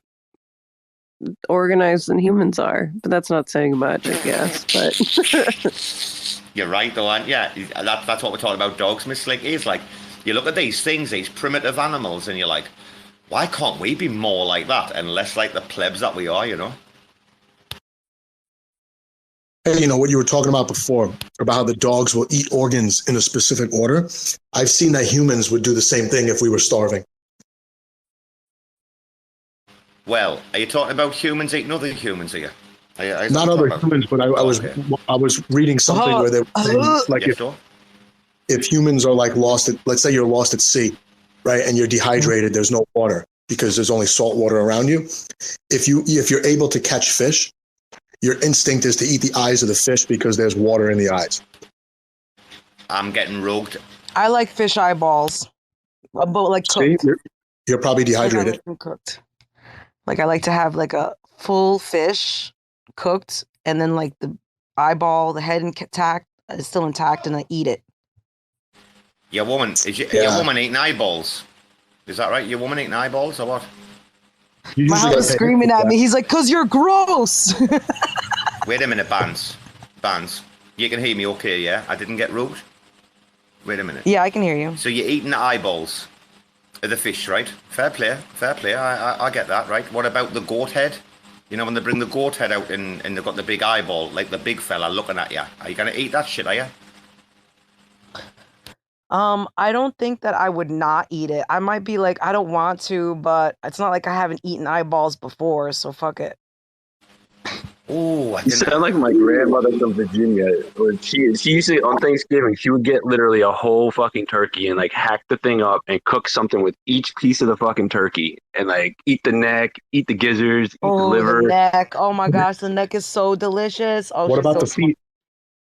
Speaker 15: organized than humans are, but that's not saying much, I guess. But
Speaker 2: you're right, though, aren't you? That's what we're talking about. Dogs, Miss Slinky. It's like you look at these things, these primitive animals, and you're like, why can't we be more like that and less like the plebs that we are, you know?
Speaker 7: Hey, you know what you were talking about before, about how the dogs will eat organs in a specific order? I've seen that humans would do the same thing if we were starving.
Speaker 2: Well, are you talking about humans eating other humans here?
Speaker 7: Not other humans, but I was reading something where they were saying, like, if humans are like lost at, let's say you're lost at sea, right, and you're dehydrated, there's no water because there's only salt water around you. If you're able to catch fish, your instinct is to eat the eyes of the fish because there's water in the eyes.
Speaker 2: I'm getting rugged.
Speaker 10: I like fish eyeballs, but like cooked.
Speaker 7: See, you're probably dehydrated.
Speaker 10: Like I like them cooked. Like I like to have like a full fish cooked, and then like the eyeball, the head intact is still intact, and I eat it.
Speaker 2: Your woman eating eyeballs? Is that right? Your woman eating eyeballs or what?
Speaker 10: My husband's screaming at me. He's like, "'Cause you're gross."
Speaker 2: Wait a minute, Bbandz. You can hear me okay, yeah? I didn't get rude. Wait a minute.
Speaker 10: Yeah, I can hear you.
Speaker 2: So you're eating the eyeballs of the fish, right? Fair play. I get that, right? What about the goat head? You know, when they bring the goat head out and they've got the big eyeball, like the big fella looking at you. Are you going to eat that shit, are you?
Speaker 10: I don't think that I would not eat it. I might be like, I don't want to, but it's not like I haven't eaten eyeballs before, so fuck it.
Speaker 2: Oh,
Speaker 13: you sound like my grandmother from Virginia. She used to, on Thanksgiving, she would get literally a whole fucking turkey and like hack the thing up and cook something with each piece of the fucking turkey and like eat the neck, eat the gizzards, eat the liver.
Speaker 10: The neck. Oh my gosh, the neck is so delicious. Oh,
Speaker 7: what about the feet?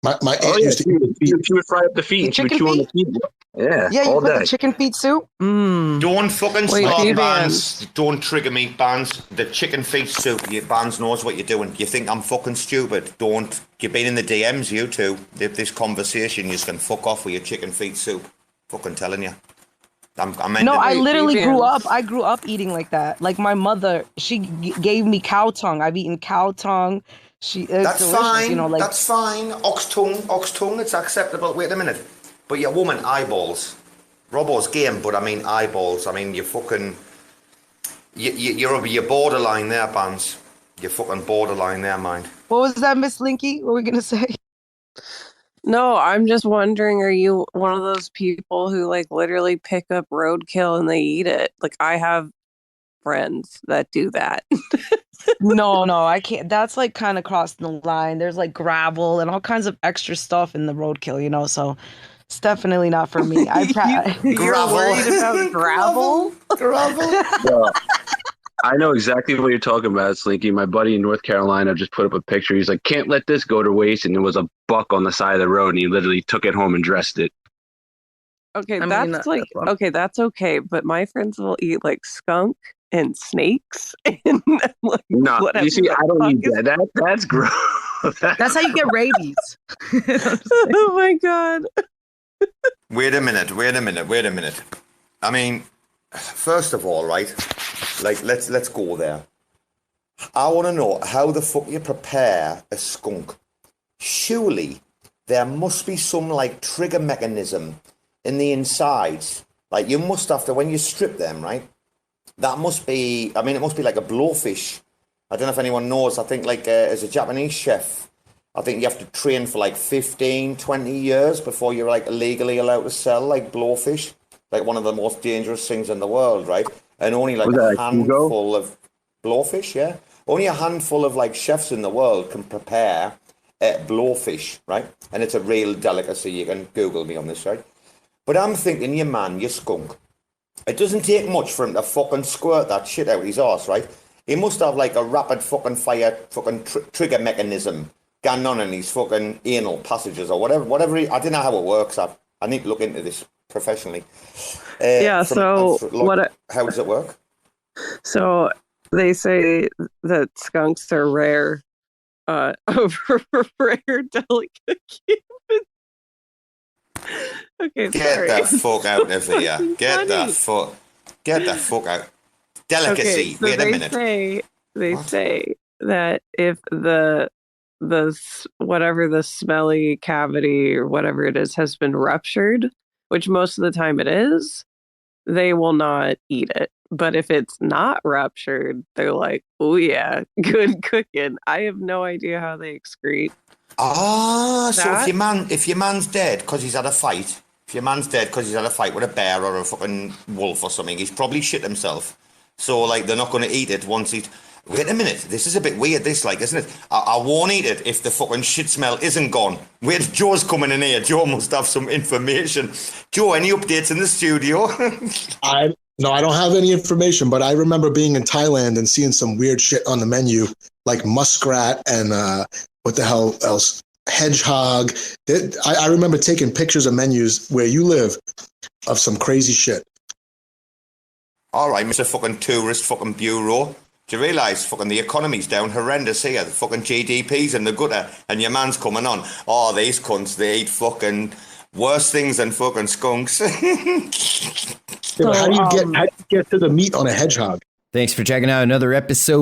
Speaker 7: My aunt used to eat the feet.
Speaker 13: She would fry up the feet and she would chew on the feet. Yeah,
Speaker 10: yeah,
Speaker 13: all
Speaker 10: you put
Speaker 13: day.
Speaker 10: the chicken feet soup? Mm.
Speaker 2: Don't fucking start, Bbandz. Don't trigger me, Bbandz. The chicken feet soup, Bbandz knows what you're doing. You think I'm fucking stupid? Don't. You've been in the DMs, you two. This conversation, you just can fuck off with your chicken feet soup. Fucking telling you.
Speaker 10: I literally grew up. I grew up eating like that. Like my mother, she gave me cow tongue. I've eaten cow tongue.
Speaker 2: That's
Speaker 10: delicious,
Speaker 2: fine.
Speaker 10: You know, like,
Speaker 2: that's fine. Ox tongue. It's acceptable. Wait a minute. But your woman eyeballs. Robo's game, but I mean eyeballs. I mean you fucking. You're borderline there, Bbandz. You're fucking borderline there, mind.
Speaker 10: What was that, Miss Slinky? What were we gonna say?
Speaker 15: No, I'm just wondering, are you one of those people who like literally pick up roadkill and they eat it? Like I have friends that do that.
Speaker 10: No, I can't. That's like kind of crossing the line. There's like gravel and all kinds of extra stuff in the roadkill, you know, so it's definitely not for me.
Speaker 15: You're worried about gravel?
Speaker 2: Gravel?
Speaker 13: I know exactly what you're talking about, Slinky. My buddy in North Carolina just put up a picture. He's like, can't let this go to waste. And there was a buck on the side of the road and he literally took it home and dressed it.
Speaker 15: Okay, that's okay. But my friends will eat like skunk and snakes and like
Speaker 13: you see, I don't eat that. That's gross.
Speaker 10: That's how you get rabies.
Speaker 15: Oh my god.
Speaker 2: Wait a minute. I mean, first of all, right? Like let's go there. I want to know how the fuck you prepare a skunk. Surely there must be some like trigger mechanism in the insides. Like you must have to, when you strip them, right? That must be, I mean, it must be like a blowfish. I don't know if anyone knows. I think like as a Japanese chef, I think you have to train for like 15, 20 years before you're like legally allowed to sell like blowfish. Like one of the most dangerous things in the world, right? And only like a handful of blowfish, yeah? Only a handful of like chefs in the world can prepare blowfish, right? And it's a real delicacy. You can Google me on this, right? But I'm thinking, your skunk, it doesn't take much for him to fucking squirt that shit out his arse, right? He must have like a rapid fucking fire fucking trigger mechanism going on in his fucking anal passages or whatever. I don't know how it works. I need to look into this professionally.
Speaker 15: How
Speaker 2: does it work?
Speaker 15: So they say that skunks are rare, rare delicacy. Okay,
Speaker 2: get the fuck out of here. Get the fuck out. Delicacy.
Speaker 15: Okay, so
Speaker 2: wait a minute.
Speaker 15: They say that if the whatever the smelly cavity or whatever it is has been ruptured, which most of the time it is, they will not eat it. But if it's not ruptured, they're like, oh yeah, good cooking. I have no idea how they excrete.
Speaker 2: So if your man's dead because he's had a fight, with a bear or a fucking wolf or something, he's probably shit himself. So like they're not going to eat it once he's. Wait a minute, this is a bit weird. This like, isn't it? I won't eat it if the fucking shit smell isn't gone. Wait, Joe's coming in here. Joe must have some information. Joe, any updates in the studio?
Speaker 7: No, I don't have any information, but I remember being in Thailand and seeing some weird shit on the menu, like muskrat and what the hell else? Hedgehog. I remember taking pictures of menus where you live of some crazy shit.
Speaker 2: All right, Mr. fucking Tourist fucking Bureau. Do you realise fucking the economy's down horrendous here? The fucking GDP's in the gutter and your man's coming on. Oh, these cunts, they eat fucking worse things than fucking skunks.
Speaker 7: Yeah, how do you get to the meat on a hedgehog?
Speaker 1: Thanks for checking out another episode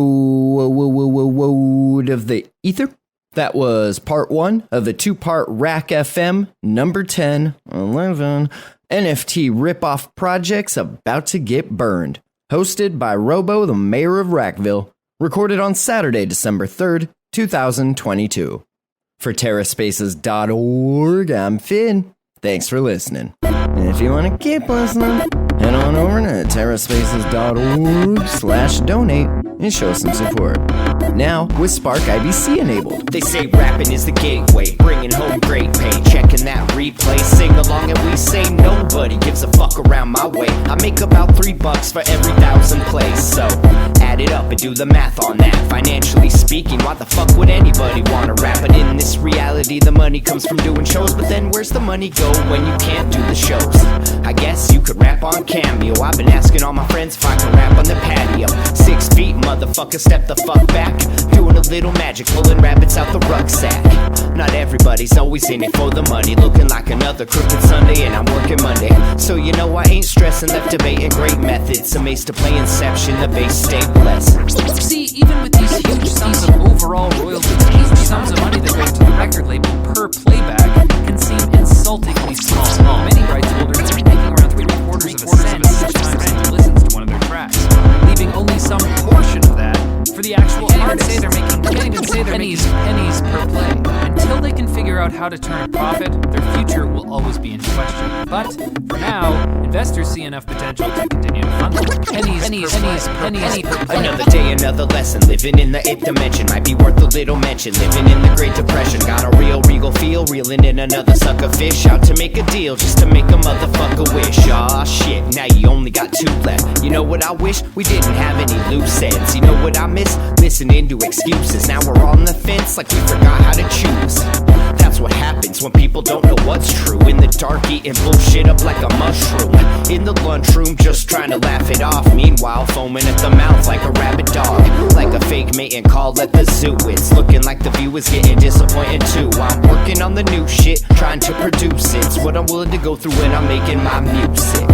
Speaker 1: of the Ether. That was part 1 of the 2-part RAC FM number 10, 11 NFT ripoff projects about to get burned. Hosted by Robo, the mayor of RACville. Recorded on Saturday, December 3rd, 2022. For TerraSpaces.org, I'm Finn. Thanks for listening. And if you want to keep listening, head on over to TerraSpaces.org/donate and show some support. Now, with Spark IBC enabled.
Speaker 17: They say rapping is the gateway, bringing home great pay. Checking that replay, sing along and we say nobody gives a fuck around my way. I make about $3 for every 1,000 plays, so add it up and do the math on that. Financially speaking, why the fuck would anybody wanna rap? But in this reality, the money comes from doing shows. But then where's the money go when you can't do the shows? I guess you could rap on Cameo. I've been asking all my friends if I can rap on the patio. 6 feet, motherfucker, step the fuck back. Doing a little magic, pulling rabbits out the rucksack. Not everybody's always in it for the money. Looking like another crooked Sunday and I'm working Monday. So you know I ain't stressing, left debating great methods. Amazed to play Inception, the bass stay blessed.
Speaker 18: See, even with these huge sums of overall royalties, huge sums of money that goes to the record label per playback can seem insultingly small. Many rights holders are making around 3/4 of a cent each time someone listens to one of their tracks, leaving only some portion of that for the actual artist. Can't even say they're making pennies per play. Until they can figure out how to turn a profit, their future will always be in question. But for now, investors see enough potential to continue to fund them. Pennies per play.
Speaker 17: Another day, another lesson. Living in the 8th dimension might be worth a little mention. Living in the Great Depression, got a real regal feel. Reeling in another sucker fish, out to make a deal just to make a motherfucker wish. Aw shit, now you only got 2 left. You know what I wish? We didn't have any loose ends. You know what I miss? Listening to excuses. Now we're on the fence like we forgot how to choose. That's what happens when people don't know what's true. In the dark, eating bullshit up like a mushroom. In the lunchroom, just trying to laugh it off. Meanwhile, foaming at the mouth like a rabid dog. Like a fake mating call at the zoo. It's looking like the view is getting disappointed too. I'm working on the new shit, trying to produce it. It's what I'm willing to go through when I'm making my music.